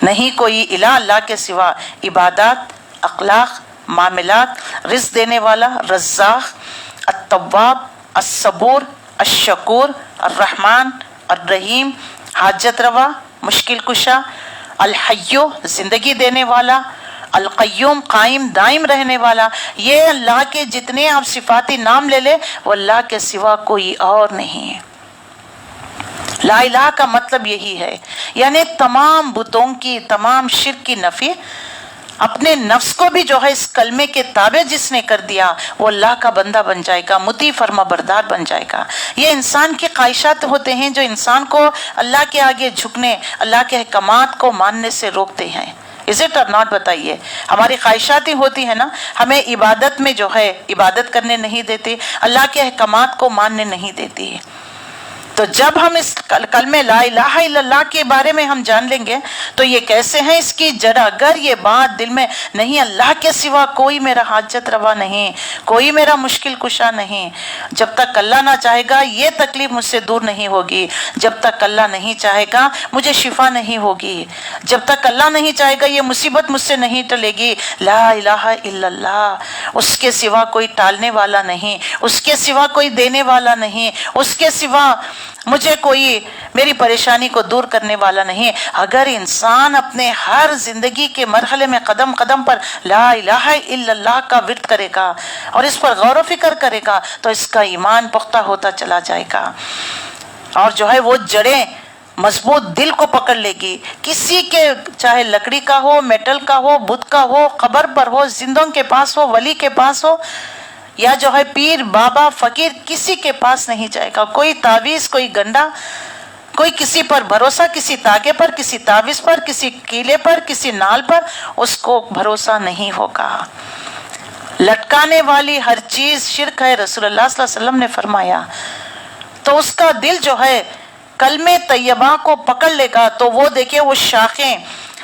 نہیں کوئی الہ اللہ کے سوا، عبادات، اخلاق، معاملات، رزق دینے والا، رزاق، التواب، الصبور، الشکور، الرحمن، الرحیم، حاجت روا، مشکل کشا، الحیو، زندگی دینے والا، القیوم، قائم دائم رہنے والا، یہ اللہ کے جتنے آپ صفاتی نام لے لے وہ اللہ کے سوا کوئی اور نہیں ہے۔ لا الہ کا مطلب یہی ہے، یعنی تمام بتوں کی، تمام شرک کی نفی، اپنے نفس کو بھی جو ہے اس کلمے کے تابع جس نے کر دیا وہ اللہ کا بندہ بن جائے گا، مطیع فرما بردار بن جائے گا۔ یہ انسان کی خواہشات ہوتے ہیں جو انسان کو اللہ کے آگے جھکنے، اللہ کے احکامات کو ماننے سے روکتے ہیں۔ Is it or not بتائیے، ہماری خواہشات ہی ہوتی ہیں نا، ہمیں عبادت میں جو ہے عبادت کرنے نہیں دیتی، اللہ کے احکامات کو ماننے نہیں دیتی۔ تو جب ہم اس کلمے لا الہ الا اللہ کے بارے میں ہم جان لیں گے تو یہ کیسے ہیں اس کی جڑ، اگر یہ بات دل میں نہیں اللہ کے سوا کوئی میرا حاجت روا نہیں، کوئی میرا مشکل کشا نہیں، جب تک اللہ نہ چاہے گا یہ تکلیف مجھ سے دور نہیں ہوگی، جب تک اللہ نہیں چاہے گا مجھے شفا نہیں ہوگی، جب تک اللہ نہیں چاہے گا یہ مصیبت مجھ سے نہیں ٹلے گی۔ لا الہ الا اللہ، اس کے سوا کوئی ٹالنے والا نہیں، اس کے سوا کوئی دینے والا نہیں، اس کے سوا مجھے کوئی میری پریشانی کو دور کرنے والا نہیں۔ اگر انسان اپنے ہر زندگی کے مرحلے میں قدم قدم پر لا الہ الا اللہ کا ورد کرے گا اور اس پر غور و فکر کرے گا تو اس کا ایمان پختہ ہوتا چلا جائے گا، اور جو ہے وہ جڑیں مضبوط دل کو پکڑ لے گی۔ کسی کے چاہے لکڑی کا ہو، میٹل کا ہو، بت کا ہو، قبر پر ہو، زندوں کے پاس ہو، ولی کے پاس ہو، یا جو ہے پیر بابا فقیر، کسی کے پاس نہیں جائے گا۔ کوئی تعویذ، کوئی گنڈا، کوئی کسی پر بھروسہ، کسی تاگے پر، کسی تعویذ پر، کسی کیلے پر، کسی نال پر اس کو بھروسہ نہیں ہوگا۔ لٹکانے والی ہر چیز شرک ہے، رسول اللہ صلی اللہ علیہ وسلم نے فرمایا۔ تو اس کا دل جو ہے کلمے طیبہ کو پکڑ لے گا تو وہ دیکھیں وہ شاخیں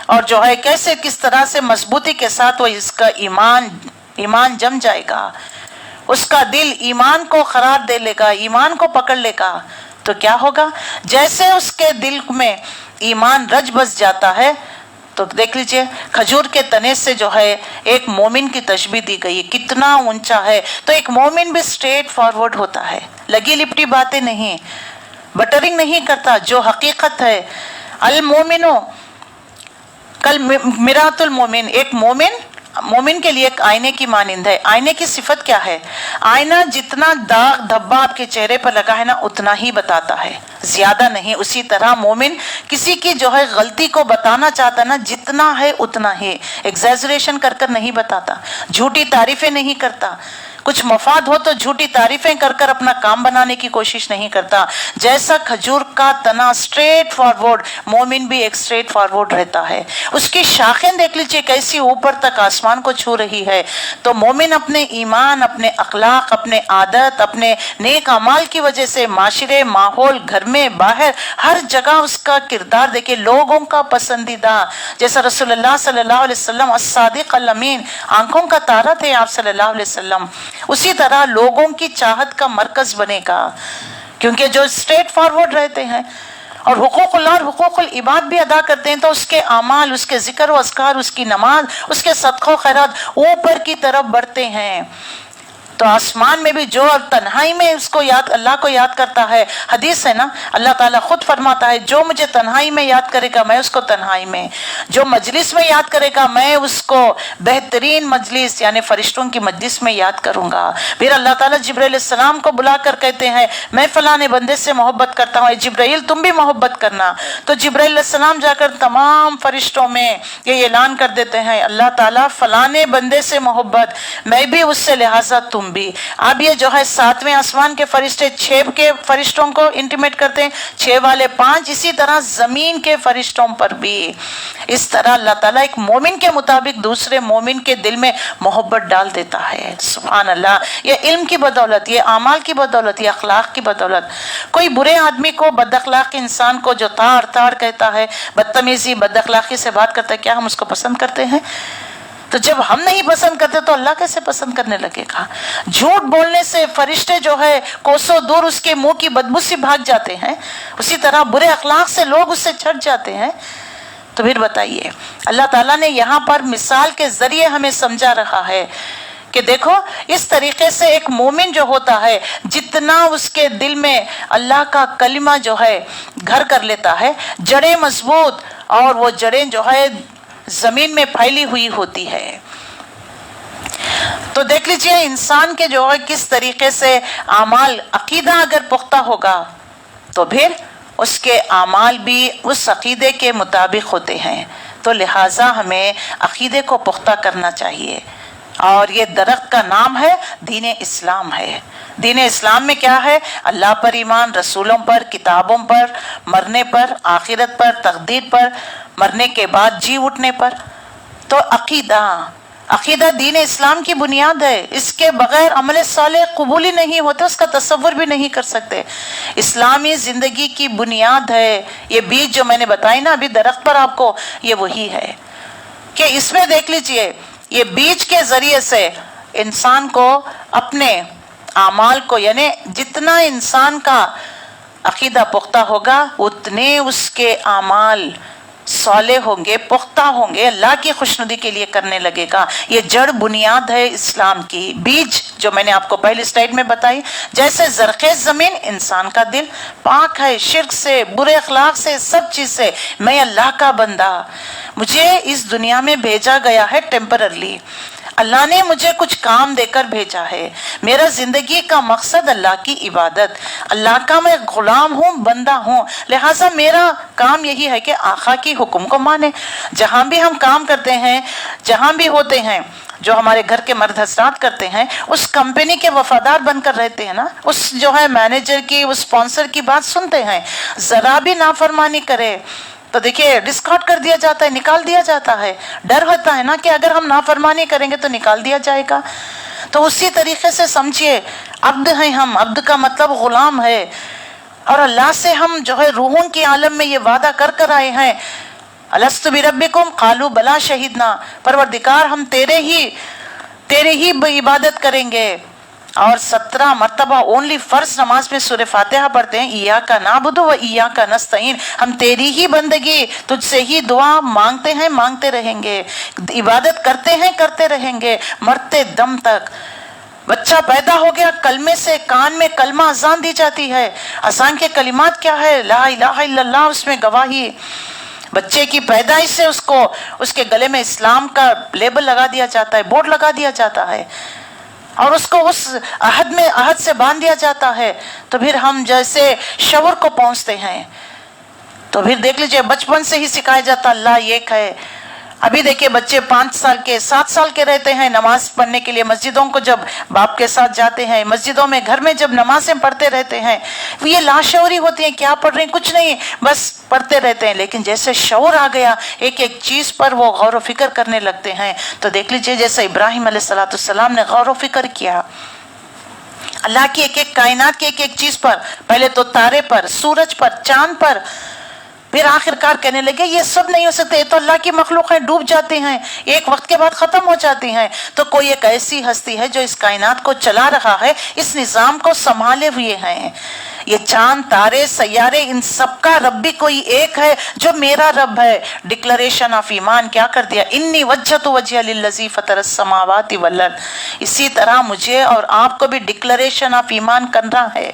اور جو ہے کیسے کس طرح سے مضبوطی کے ساتھ وہ اس کا ایمان جم جائے گا، اس کا دل ایمان کو قرار دے لے گا، ایمان کو پکڑ لے گا۔ تو کیا ہوگا؟ جیسے اس کے دل میں ایمان رچ بس جاتا ہے، تو دیکھ لیجئے کھجور کے تنے سے جو ہے ایک مومن کی تشبیہ دی گئی ہے، کتنا اونچا ہے۔ تو ایک مومن بھی اسٹریٹ فارورڈ ہوتا ہے، لگی لپٹی باتیں نہیں، بٹرنگ نہیں کرتا، جو حقیقت ہے۔ المومنو کل مرآت المومن، ایک مومن کے لیے ایک آئینے کی مانند ہے۔ آئینے کی صفت کیا ہے؟ آئینہ جتنا داغ دھبا آپ کے چہرے پر لگا ہے نا اتنا ہی بتاتا ہے، زیادہ نہیں۔ اسی طرح مومن کسی کی جو ہے غلطی کو بتانا چاہتا نا جتنا ہے اتنا ہی، ایگزیجریشن کر کر نہیں بتاتا، جھوٹی تعریفیں نہیں کرتا، کچھ مفاد ہو تو جھوٹی تعریفیں کر کر اپنا کام بنانے کی کوشش نہیں کرتا۔ جیسا کھجور کا تنا اسٹریٹ فارورڈ، مومن بھی ایک اسٹریٹ فارورڈ رہتا ہے۔ اس کی شاخیں دیکھ لیجئے کیسی اوپر تک آسمان کو چھو رہی ہے۔ تو مومن اپنے ایمان، اپنے اخلاق، اپنے عادت، اپنے نیک اعمال کی وجہ سے معاشرے، ماحول، گھر میں، باہر، ہر جگہ اس کا کردار دیکھے، لوگوں کا پسندیدہ، جیسا رسول اللہ صلی اللہ علیہ وسلم الصادق الامین، آنکھوں کا تارا تھے آپ صلی اللہ علیہ وسلم، اسی طرح لوگوں کی چاہت کا مرکز بنے گا، کیونکہ جو اسٹریٹ فارورڈ رہتے ہیں اور حقوق اللہ اور حقوق العباد بھی ادا کرتے ہیں تو اس کے اعمال، اس کے ذکر و اذکار، اس کی نماز، اس کے صدقہ و خیرات اوپر کی طرف بڑھتے ہیں۔ تو آسمان میں بھی جو تنہائی میں اس کو یاد اللہ کو یاد کرتا ہے، حدیث ہے نا، اللہ تعالیٰ خود فرماتا ہے جو مجھے تنہائی میں یاد کرے گا میں اس کو تنہائی میں، جو مجلس میں یاد کرے گا میں اس کو بہترین مجلس یعنی فرشتوں کی مجلس میں یاد کروں گا۔ پھر اللہ تعالیٰ جبرائیل علیہ السلام کو بلا کر کہتے ہیں میں فلاں بندے سے محبت کرتا ہوں، اے جبرائیل تم بھی محبت کرنا۔ تو جبرائیل علیہ السلام جا کر تمام فرشتوں میں یہ اعلان کر دیتے ہیں اللہ تعالیٰ فلاں بندے سے محبت، میں بھی اس سے، لہٰذا تم بھی۔ اب یہ جو ہے 7ویں آسمان کے فرشتے 6 کے فرشتوں کو انٹیمیٹ کرتے ہیں، 6 والے 5، اسی طرح زمین کے فرشتوں پر بھی۔ اس طرح اللہ تعالیٰ ایک مومن کے مطابق دوسرے مومن کے دل میں محبت ڈال دیتا ہے۔ سبحان اللہ، یہ علم کی بدولت، یہ اعمال کی بدولت، یہ اخلاق کی بدولت۔ کوئی برے آدمی کو، بد اخلاق انسان کو جو تاڑ تاڑ کہتا ہے، بدتمیزی بد اخلاقی سے بات کرتا ہے، کیا ہم اس کو پسند کرتے ہیں؟ تو جب ہم نہیں پسند کرتے تو اللہ کیسے پسند کرنے لگے گا؟ جھوٹ بولنے سے فرشتے جو ہے کوسوں دور اس کے منہ کی بدبو سے بھاگ جاتے ہیں، اسی طرح برے اخلاق سے لوگ اس سے چھٹ جاتے ہیں۔ تو پھر بتائیے، اللہ تعالیٰ نے یہاں پر مثال کے ذریعے ہمیں سمجھا رہا ہے کہ دیکھو اس طریقے سے ایک مومن جو ہوتا ہے جتنا اس کے دل میں اللہ کا کلمہ جو ہے گھر کر لیتا ہے، جڑیں مضبوط اور وہ جڑیں جو ہے زمین میں پھیلی ہوئی ہوتی ہے۔ تو دیکھ لیجئے انسان کے جو ہے کس طریقے سے اعمال، عقیدہ اگر پختہ ہوگا تو پھر اس کے اعمال بھی اس عقیدے کے مطابق ہوتے ہیں۔ تو لہٰذا ہمیں عقیدے کو پختہ کرنا چاہیے، اور یہ درخت کا نام ہے دین اسلام ہے۔ دین اسلام میں کیا ہے؟ اللہ پر ایمان، رسولوں پر، کتابوں پر، مرنے پر، آخرت پر، تقدیر پر، مرنے کے بعد جی اٹھنے پر۔ تو عقیدہ دین اسلام کی بنیاد ہے، اس کے بغیر عمل صالح قبول ہی نہیں ہوتا، اس کا تصور بھی نہیں کر سکتے۔ اسلامی زندگی کی بنیاد ہے یہ بیج جو میں نے بتائی نا ابھی درخت پر آپ کو، یہ وہی ہے کہ اس میں دیکھ لیجئے یہ بیج کے ذریعے سے انسان کو اپنے اعمال کو، یعنی جتنا انسان کا عقیدہ پختہ ہوگا اتنے اس کے اعمال صالح ہوں گے، پختہ ہوں گے، اللہ کی خوشنودی کے لیے کرنے لگے گا۔ یہ جڑ بنیاد ہے اسلام کی۔ بیج جو میں نے آپ کو پہلی سلائیڈ میں بتائی، جیسے زرخیز زمین انسان کا دل پاک ہے شرک سے، برے اخلاق سے، سب چیز سے۔ میں اللہ کا بندہ، مجھے اس دنیا میں بھیجا گیا ہے ٹیمپررلی، اللہ نے مجھے کچھ کام دے کر بھیجا ہے، میرا زندگی کا مقصد اللہ کی عبادت، اللہ کا میں غلام ہوں، بندہ ہوں، لہٰذا میرا کام یہی ہے کہ آقا کی حکم کو مانے۔ جہاں بھی ہم کام کرتے ہیں، جہاں بھی ہوتے ہیں، جو ہمارے گھر کے مرد حضرات کرتے ہیں، اس کمپنی کے وفادار بن کر رہتے ہیں نا، اس جو ہے مینیجر کی، اس اسپانسر کی بات سنتے ہیں، ذرا بھی نافرمانی کرے تو دیکھیے ڈسکارڈ کر دیا جاتا ہے، نکال دیا جاتا ہے۔ ڈر ہوتا ہے نا کہ اگر ہم نافرمانی کریں گے تو نکال دیا جائے گا۔ تو اسی طریقے سے سمجھیے عبد ہیں ہم، عبد کا مطلب غلام ہے، اور اللہ سے ہم جو ہے روحوں کی عالم میں یہ وعدہ کر کر آئے ہیں، الست بربکم قالوا بلا شہیدنا، پروردگار ہم تیرے ہی عبادت کریں گے۔ اور 17 مرتبہ اونلی فرض نماز میں سورہ فاتحہ پڑھتے ہیں، ایاک نعبد و ایاک نستعین، ہم تیری ہی بندگی، تجھ سے ہی دعا مانگتے ہیں، مانگتے رہیں گے، عبادت کرتے ہیں، کرتے رہیں گے مرتے دم تک۔ بچہ پیدا ہو گیا، کلمے سے کان میں کلمہ اذان دی جاتی ہے۔ اذان کے کلمات کیا ہے؟ لا الہ الا اللہ، اس میں گواہی۔ بچے کی پیدائش سے اس کے گلے میں اسلام کا لیبل لگا دیا جاتا ہے، بورڈ لگا دیا جاتا ہے، اور اس کو اس عہد سے باندھ دیا جاتا ہے۔ تو پھر ہم جیسے شعور کو پہنچتے ہیں تو پھر دیکھ لیجئے بچپن سے ہی سکھایا جاتا اللہ ایک ہے۔ ابھی دیکھیے بچے 5 سال کے 7 سال کے رہتے ہیں، نماز پڑھنے کے لیے مسجدوں کو جب باپ کے ساتھ جاتے ہیں، مسجدوں میں گھر میں جب نمازیں پڑھتے رہتے ہیں، یہ لاشعوری ہوتی ہیں، کیا پڑھ رہے ہیں کچھ نہیں، بس پڑھتے رہتے ہیں۔ لیکن جیسے شعور آ گیا ایک ایک چیز پر وہ غور و فکر کرنے لگتے ہیں۔ تو دیکھ لیجئے جیسے ابراہیم علیہ السلام نے غور و فکر کیا اللہ کی ایک ایک کائنات کی ایک ایک چیز پر، پہلے تو تارے پر، سورج پر، چاند پر، پھر آخرکار کہنے لگے یہ سب نہیں ہو سکتے، یہ تو اللہ کی مخلوق ہیں، ڈوب جاتے ہیں، ایک وقت کے بعد ختم ہو جاتی ہیں۔ تو کوئی ایک ایسی ہستی ہے جو اس کائنات کو چلا رہا ہے، اس نظام کو سنبھالے ہوئے ہیں، یہ چاند تارے سیارے ان سب کا رب بھی کوئی ایک ہے جو میرا رب ہے. ڈکلریشن آف ایمان کیا کر دیا؟ انی وجہت وجہ للذی فطر السماوات والارض. اسی طرح مجھے اور آپ کو بھی ڈکلریشن آف ایمان کرنا ہے.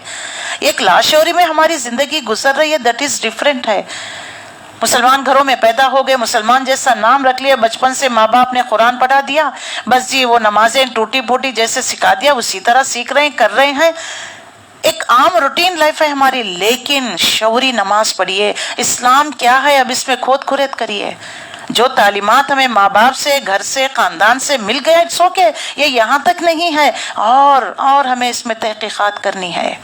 ایک لاشعوری میں ہماری زندگی گزر رہی ہے، دیٹ از ڈیفرنٹ ہے. مسلمان گھروں میں پیدا ہو گئے، مسلمان جیسا نام رکھ لیا، بچپن سے ماں باپ نے قرآن پڑھا دیا، بس جی وہ نمازیں ٹوٹی پھوٹی جیسے سکھا دیا اسی طرح سیکھ رہے ہیں، کر رہے ہیں. ایک عام روٹین لائف ہے ہماری، لیکن شعوری نماز پڑھیے. اسلام کیا ہے اب اس میں کھود کھرید کریے. جو تعلیمات ہمیں ماں باپ سے، گھر سے، خاندان سے مل گیا، اٹس اوکے، یہ یہاں تک نہیں ہے، اور ہمیں اس میں تحقیقات کرنی ہے.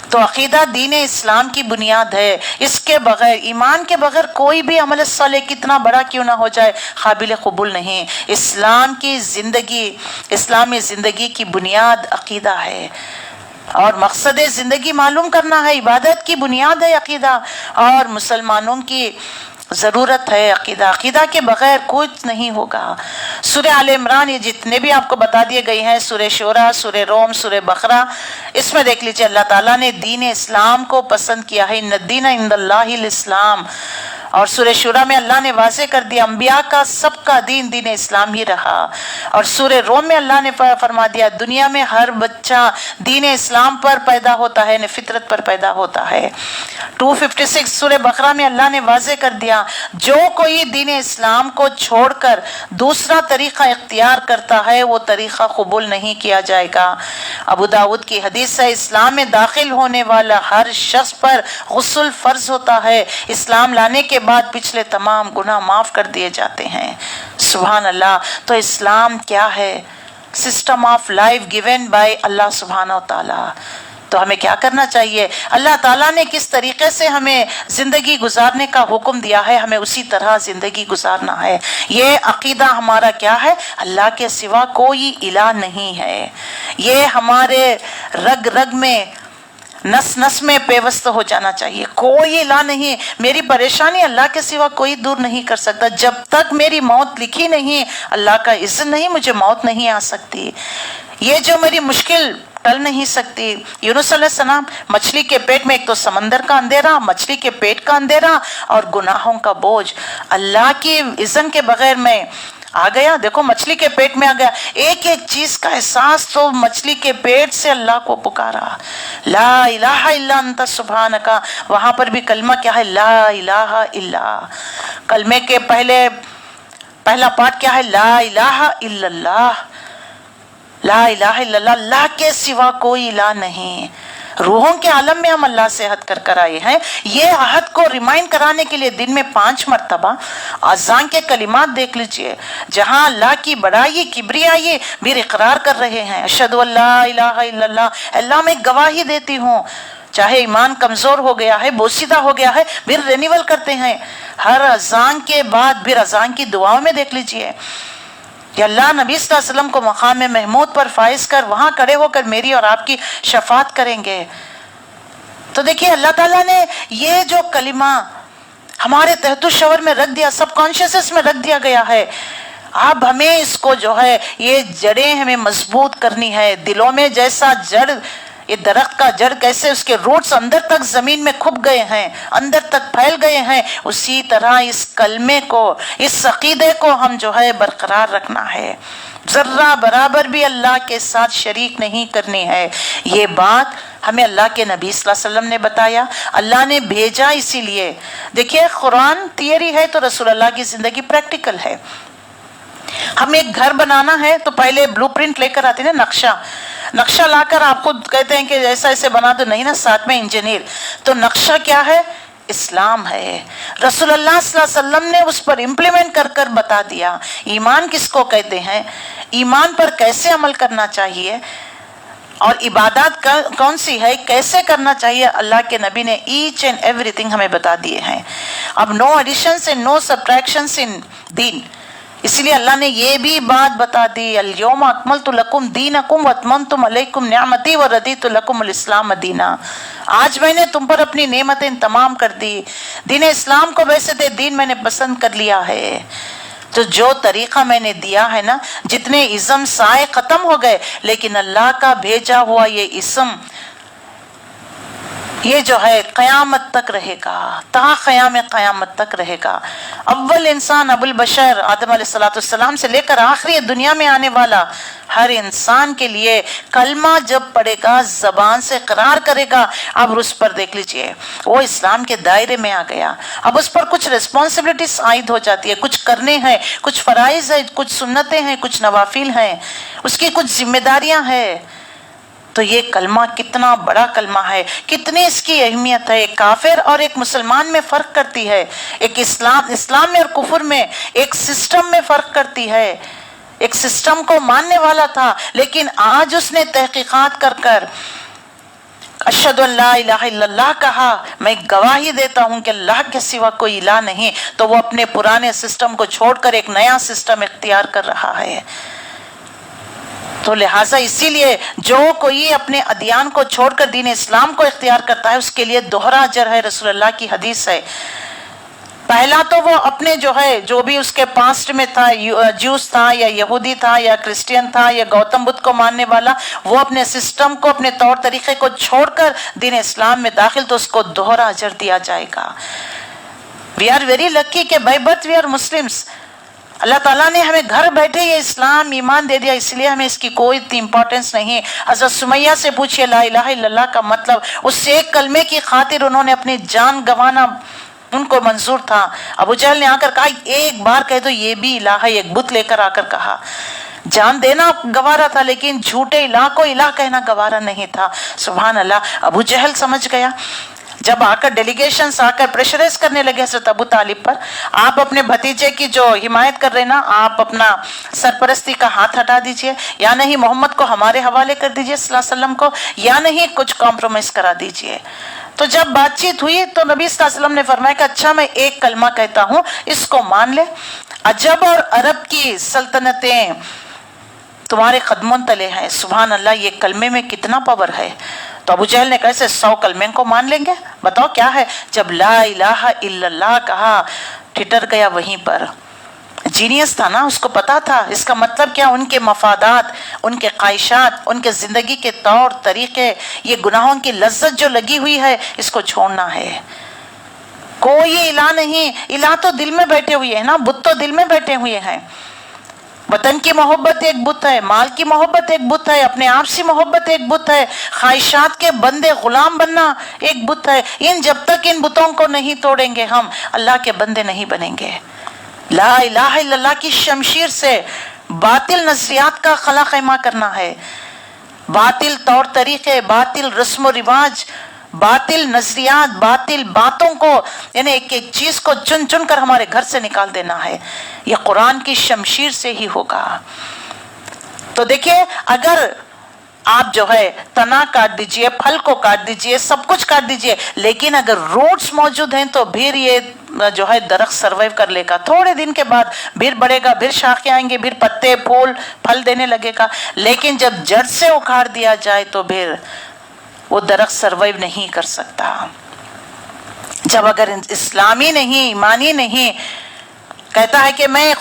تو عقیدہ دین اسلام کی بنیاد ہے. اس کے بغیر، ایمان کے بغیر کوئی بھی عمل صالح کتنا بڑا کیوں نہ ہو جائے قابل قبول نہیں. اسلامی زندگی کی بنیاد عقیدہ ہے، اور مقصد زندگی معلوم کرنا ہے. عبادت کی بنیاد ہے عقیدہ، اور مسلمانوں کی ضرورت ہے عقیدہ. عقیدہ کے بغیر کچھ نہیں ہوگا. سورہ آل عمران یہ جتنے بھی آپ کو بتا دیے گئے ہیں، سورہ شورى، سورہ روم، سورہ بقرہ، اس میں دیکھ لیجئے اللہ تعالیٰ نے دین اسلام کو پسند کیا ہے. ان الدین عند اللہ الاسلام. اور سورہ شورى میں اللہ نے واضح کر دیا انبیاء کا سب کا دین اسلام ہی رہا. اور سورہ روم میں اللہ نے فرما دیا دنیا میں ہر بچہ دین اسلام پر پیدا ہوتا ہے، فطرت پر پیدا ہوتا ہے. 256 سورہ بقرہ میں اللہ نے واضح کر دیا جو کوئی دین اسلام کو چھوڑ کر دوسرا طریقہ اختیار کرتا ہے وہ طریقہ قبول نہیں کیا جائے گا. ابو داؤد کی حدیث ہے اسلام میں داخل ہونے والا ہر شخص پر غسل فرض ہوتا ہے. اسلام لانے کے بعد پچھلے تمام گناہ معاف کر دیے جاتے ہیں. سبحان اللہ. تو اسلام کیا ہے؟ System of life given by اللہ سبحانہ و تعالی. تو ہمیں کیا کرنا چاہیے؟ اللہ تعالیٰ نے کس طریقے سے ہمیں زندگی گزارنے کا حکم دیا ہے، ہمیں اسی طرح زندگی گزارنا ہے. یہ عقیدہ ہمارا کیا ہے؟ اللہ کے سوا کوئی الہ نہیں ہے. یہ ہمارے رگ رگ میں، نس نس میں پیوست ہو جانا چاہیے. کوئی الہ نہیں، میری پریشانی اللہ کے سوا کوئی دور نہیں کر سکتا. جب تک میری موت لکھی نہیں، اللہ کا اذن نہیں، مجھے موت نہیں آ سکتی. یہ جو میری مشکل ٹل نہیں سکتی. یونس علیہ السلام مچھلی کے پیٹ میں، ایک تو سمندر کا اندھیرا، مچھلی کے پیٹ کا اندھیرا اور گناہوں کا بوجھ، اللہ کی اذن کے بغیر میں آ گیا. دیکھو مچھلی کے پیٹ میں آ گیا، ایک ایک چیز کا احساس. تو مچھلی کے پیٹ سے اللہ کو پکارا، لا الہ الا انت سبحانک. وہاں پر بھی کلمہ کیا ہے؟ لا الہ الا. کلمے کے پہلا پارٹ کیا ہے؟ لا الہ الا اللہ. لا الہ الا اللہ، اللہ کے سوا کوئی الہ نہیں. روحوں کے عالم میں ہم اللہ سے عہد کر آئے ہیں. یہ عہد کو ریمائنڈ کرانے کے لیے دن میں 5 مرتبہ اذان کے کلمات دیکھ لیجئے، جہاں اللہ کی بڑائی، کبریائی بھی اقرار کر رہے ہیں. اشہد ان لا الہ الا اللہ، اللہ میں گواہی دیتی ہوں. چاہے ایمان کمزور ہو گیا ہے، بوسیدہ ہو گیا ہے، پھر رینیول کرتے ہیں ہر اذان کے بعد. پھر اذان کی دعاؤں میں دیکھ لیجئے کہ اللہ نبی صلی اللہ علیہ وسلم کو مقام محمود پر فائز کر وہاں کھڑے ہو کر میری اور آپ کی شفاعت کریں گے. تو دیکھیے اللہ تعالیٰ نے یہ جو کلمہ ہمارے تحت الشعور میں رکھ دیا، سب کانشیسنس میں رکھ دیا گیا ہے. اب ہمیں اس کو جو ہے یہ جڑیں ہمیں مضبوط کرنی ہے. دلوں میں جیسا جڑ، یہ درخت کا جڑ کیسے اس کے روٹس اندر تک زمین میں کھپ گئے ہیں، اندر تک پھیل گئے ہیں، اسی طرح اس کلمے کو، اس عقیدے کو ہم جو ہے برقرار رکھنا ہے. ذرہ برابر بھی اللہ کے ساتھ شریک نہیں کرنی ہے. یہ بات ہمیں اللہ کے نبی صلی اللہ علیہ وسلم نے بتایا، اللہ نے بھیجا. اسی لیے دیکھیے قرآن تھیوری ہے تو رسول اللہ کی زندگی پریکٹیکل ہے. ہم ایک گھر بنانا ہے تو پہلے بلو پرنٹ لے کر آتے ہیں، نقشہ لا کر آپ خود کہتے ہیں کہ ایسا ایسے بنا دو، نہیں نا، ساتھ میں انجینئر. تو نقشہ کیا ہے؟ اسلام ہے. رسول اللہ صلی اللہ علیہ وسلم نے اس پر امپلیمنٹ کر بتا دیا. ایمان کس کو کہتے ہیں، ایمان پر کیسے عمل کرنا چاہیے، اور عبادات کون سی ہے، کیسے کرنا چاہیے، اللہ کے نبی نے ایچ اینڈ ایوری تھنگ ہمیں بتا دیے ہیں. اب نو ایڈیشنز اینڈ نو سبٹریکشنز ان دین. اس لیے اللہ نے یہ بھی بات بتا دی، الیوم اکملت لکم دینکم واتممت علیکم نعمتی ورضیت لکم الاسلام دینا. آج میں نے تم پر اپنی نعمتیں تمام کر دی. دین اسلام کو ویسے دے دین میں نے پسند کر لیا ہے. تو جو طریقہ میں نے دیا ہے نا، جتنے اسم سائے ختم ہو گئے، لیکن اللہ کا بھیجا ہوا یہ اسم یہ جو ہے قیامت تک رہے گا، تا قیام قیامت تک رہے گا۔ اول انسان ابو البشر آدم علیہ السلام سے لے کر آخری دنیا میں آنے والا ہر انسان کے لیے کلمہ جب پڑھے گا، زبان سے اقرار کرے گا، اب اس پر دیکھ لیجئے وہ اسلام کے دائرے میں آ گیا۔ اب اس پر کچھ ریسپانسبلٹیز عائد ہو جاتی ہے، کچھ کرنے ہیں، کچھ فرائض ہیں، کچھ سنتیں ہیں، کچھ نوافل ہیں، اس کی کچھ ذمہ داریاں ہیں۔ تو یہ کلمہ کتنا بڑا کلمہ ہے، کتنی اس کی اہمیت ہے، ایک کافر اور ایک مسلمان میں فرق کرتی ہے، ایک اسلام میں اور کفر میں، ایک سسٹم میں فرق کرتی ہے۔ ایک سسٹم کو ماننے والا تھا لیکن آج اس نے تحقیقات کر کر اشہد ان لا الہ الا اللہ کہا، میں گواہی دیتا ہوں کہ اللہ کے سوا کوئی الہ نہیں، تو وہ اپنے پرانے سسٹم کو چھوڑ کر ایک نیا سسٹم اختیار کر رہا ہے۔ تو لہٰذا اسی لیے جو کوئی اپنے ادیان کو چھوڑ کر دین اسلام کو اختیار کرتا ہے اس کے لیے دوہرا اجر ہے، رسول اللہ کی حدیث ہے۔ پہلا تو وہ اپنے جو ہے جو بھی اس کے پاسٹ میں تھا، جوس تھا یا یہودی تھا یا کرسچین تھا یا گوتم بدھ کو ماننے والا، وہ اپنے سسٹم کو، اپنے طور طریقے کو چھوڑ کر دین اسلام میں داخل، تو اس کو دوہرا اجر دیا جائے گا۔ وی آر ویری لکی کہ by birth we are Muslims. اللہ تعالیٰ نے ہمیں گھر بیٹھے یہ اسلام ایمان دے دیا، اس لیے ہمیں اس کی کوئی امپورٹنس نہیں۔ حضرت سمیہ سے پوچھئے لا الہ الا اللہ کا مطلب، اس سے ایک کلمے کی خاطر انہوں نے اپنی جان گنوانا ان کو منظور تھا۔ ابو جہل نے آ کر کہا ایک بار کہہ دو یہ بھی الہ ہے، ایک بت لے کر آ کر کہا۔ جان دینا گوارا تھا لیکن جھوٹے الہ کو الہ کہنا گوارا نہیں تھا۔ سبحان اللہ، ابو جہل سمجھ گیا۔ جب آ کر ڈیلیگیشنز آ کر پریشرائز کرنے لگے حضرت ابو طالب پر، آپ اپنے بھتیجے کی جو حمایت کر رہے نا، آپ اپنا سرپرستی کا ہاتھ ہٹا دیجئے، یا نہیں محمد کو ہمارے حوالے کر دیجئے صلی اللہ علیہ وسلم کو، یا نہیں کچھ کمپرومائز کرا دیجئے۔ تو جب بات چیت ہوئی تو نبی صلی اللہ علیہ وسلم نے فرمایا کہ اچھا میں ایک کلمہ کہتا ہوں، اس کو مان لے۔ عجب اور عرب کی سلطنتیں تمہارے قدموں تلے ہیں۔ سبحان اللہ، یہ کلمے میں کتنا پاور ہے۔ تو ابو جہل نے کیسے 100 کلمے کو مان لیں گے؟ بتاؤ کیا ہے؟ جب لا الہ الا اللہ کہا ٹھٹر گیا وہیں پر۔ جینیس تھا نا، اس کو پتا تھا اس کا مطلب کیا، ان کے مفادات، ان کے خواہشات، ان کے زندگی کے طور طریقے، یہ گناہوں کی لذت جو لگی ہوئی ہے، اس کو چھوڑنا ہے۔ کوئی الہ نہیں، الہ تو دل میں بیٹھے ہوئے ہیں نا، بت تو دل میں بیٹھے ہوئے ہیں۔ وطن کی محبت ایک بت ہے، مال کی محبت ایک بت ہے، اپنے آپ سے محبت ایک بت ہے، خواہشات کے بندے غلام بننا ایک بت ہے۔ جب تک ان بتوں کو نہیں توڑیں گے ہم اللہ کے بندے نہیں بنیں گے۔ لا الہ الا اللہ کی شمشیر سے باطل نظریات کا خلا خیمہ کرنا ہے، باطل طور طریقے، باطل رسم و رواج، باطل نظریات، باطل باتوں کو، یعنی ایک ایک چیز کو چن چن کر ہمارے گھر سے نکال دینا ہے۔ یہ قرآن کی شمشیر سے ہی ہوگا۔ تو دیکھیے، اگر آپ جو ہے تنا کاٹ دیجئے، پھل کو کاٹ دیجئے، سب کچھ کاٹ دیجئے، لیکن اگر روٹس موجود ہیں تو پھر یہ جو ہے درخت سروائیو کر لے گا۔ تھوڑے دن کے بعد پھر بڑھے گا، پھر شاخیں آئیں گے، پھر پتے پھول پھل دینے لگے گا، لیکن جب جڑ سے اکھاڑ دیا جائے تو پھر وہ درخت سروائیو نہیں کر سکتا۔ جب اگر اسلامی نہیں، ایمانی نہیں، کہتا ہے کہ میں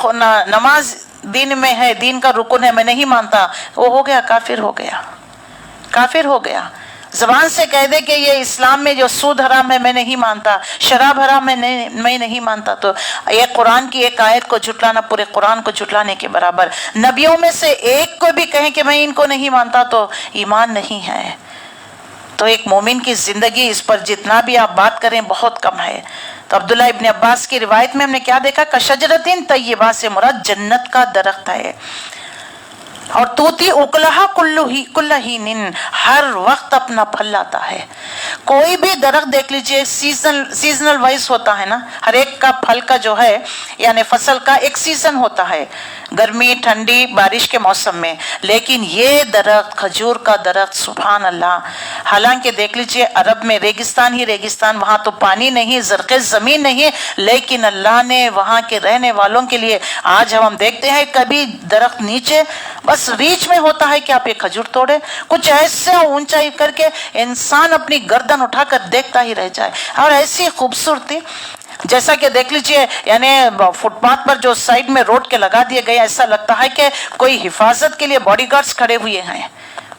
نماز دین میں ہے، دین کا رکن ہے، میں نہیں مانتا، وہ ہو گیا کافر، ہو گیا کافر ہو گیا۔ زبان سے کہہ دے کہ یہ اسلام میں جو سود حرام ہے میں نہیں مانتا، شراب حرام ہے میں نہیں مانتا، تو یہ قرآن کی ایک آیت کو جھٹلانا پورے قرآن کو جھٹلانے کے برابر۔ نبیوں میں سے ایک کو بھی کہیں کہ میں ان کو نہیں مانتا تو ایمان نہیں ہے۔ تو ایک مومن کی زندگی، اس پر جتنا بھی آپ بات کریں بہت کم ہے۔ تو عبداللہ ابن عباس کی روایت میں ہم نے کیا دیکھا؟ کشجرتن طیبہ سے مراد جنت کا درخت ہے، اور توتی اکلہا کل حین، ہر وقت اپنا پھل لاتا ہے۔ کوئی بھی درخت دیکھ لیجئے، سیزنل وائز ہوتا ہے نا، ہر ایک کا پھل کا جو ہے یعنی فصل کا ایک سیزن ہوتا ہے، گرمی، ٹھنڈی، بارش کے موسم میں، لیکن یہ درخت، کھجور کا درخت، سبحان اللہ، حالانکہ دیکھ لیجئے عرب میں ریگستان ہی ریگستان، وہاں تو پانی نہیں، زرخیز زمین نہیں، لیکن اللہ نے وہاں کے رہنے والوں کے لیے، آج ہم دیکھتے ہیں کبھی درخت نیچے بس ریچ میں ہوتا ہے کہ آپ یہ کھجور توڑے، کچھ ایسا اونچائی کر کے انسان اپنی گردن اٹھا کر دیکھتا ہی رہ جائے، اور ایسی خوبصورتی، جیسا کہ دیکھ لیجئے یعنی فٹ پاتھ پر جو سائڈ میں روڈ کے لگا دیے گئے، ایسا لگتا ہے کہ کوئی حفاظت کے لیے باڈی گارڈز کھڑے ہوئے ہیں،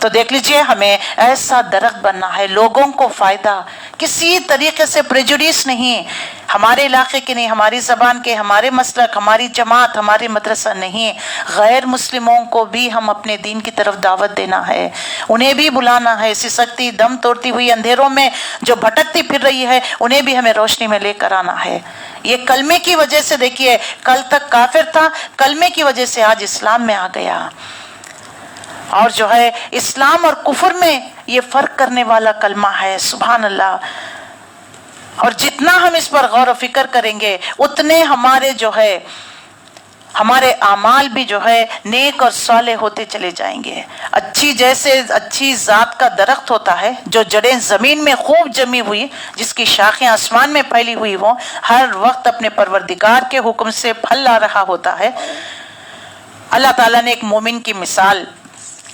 تو دیکھ لیجئے ہمیں ایسا درخت بننا ہے، لوگوں کو فائدہ، کسی طریقے سے پریجوڈیس نہیں، ہمارے علاقے کے نہیں، ہماری زبان کے، ہمارے مسلک، ہماری جماعت، ہمارے مدرسہ نہیں، غیر مسلموں کو بھی ہم اپنے دین کی طرف دعوت دینا ہے، انہیں بھی بلانا ہے، سسکتی دم توڑتی ہوئی اندھیروں میں جو بھٹکتی پھر رہی ہے انہیں بھی ہمیں روشنی میں لے کر آنا ہے۔ یہ کلمے کی وجہ سے، دیکھیے کل تک کافر تھا، کلمے کی وجہ سے آج اسلام میں آ گیا، اور جو ہے اسلام اور کفر میں یہ فرق کرنے والا کلمہ ہے، سبحان اللہ۔ اور جتنا ہم اس پر غور و فکر کریں گے اتنے ہمارے جو ہے ہمارے اعمال بھی جو ہے نیک اور صالح ہوتے چلے جائیں گے۔ اچھی جیسے اچھی ذات کا درخت ہوتا ہے جو جڑیں زمین میں خوب جمی ہوئی، جس کی شاخیں آسمان میں پھیلی ہوئی ہوں، ہر وقت اپنے پروردگار کے حکم سے پھل لا رہا ہوتا ہے، اللہ تعالیٰ نے ایک مومن کی مثال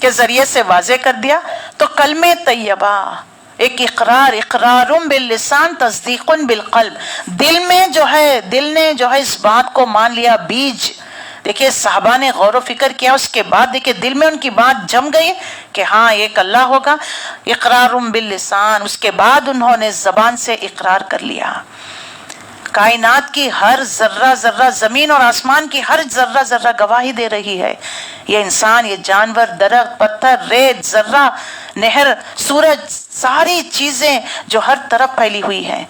کے ذریعے سے واضح کر دیا۔ تو کلمہ طیبہ ایک اقرار باللسان، تصدیق بالقلب، دل نے جو ہے اس بات کو مان لیا، بیج دیکھیے صحابہ نے غور و فکر کیا، اس کے بعد دیکھیے دل میں ان کی بات جم گئی کہ ہاں ایک اللہ ہوگا، اقرار باللسان، اس کے بعد انہوں نے زبان سے اقرار کر لیا۔ کائنات کی ہر ذرہ ذرہ، زمین اور آسمان کی ہر ذرہ ذرہ گواہی دے رہی ہے، یہ انسان، یہ جانور، درخت، پتھر، ریت، ذرہ، نہر، سورج، ساری چیزیں جو ہر طرف پھیلی ہوئی ہیں،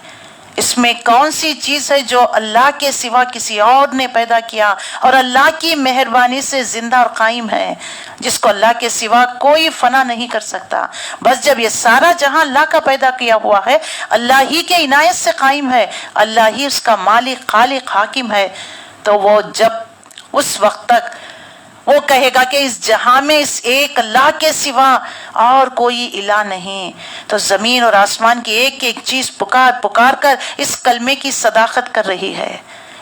اس میں کون سی چیز ہے جو اللہ کے سوا کسی اور نے پیدا کیا اور اللہ کی مہربانی سے زندہ اور قائم ہے، جس کو اللہ کے سوا کوئی فنا نہیں کر سکتا۔ بس جب یہ سارا جہاں اللہ کا پیدا کیا ہوا ہے، اللہ ہی کے عنایت سے قائم ہے، اللہ ہی اس کا مالک، خالق، حاکم ہے، تو وہ جب اس وقت تک وہ کہے گا کہ اس جہاں میں اس ایک اللہ کے سوا اور کوئی الہ نہیں، تو زمین اور آسمان کی ایک ایک چیز پکار کر اس کلمے کی صداقت کر رہی ہے،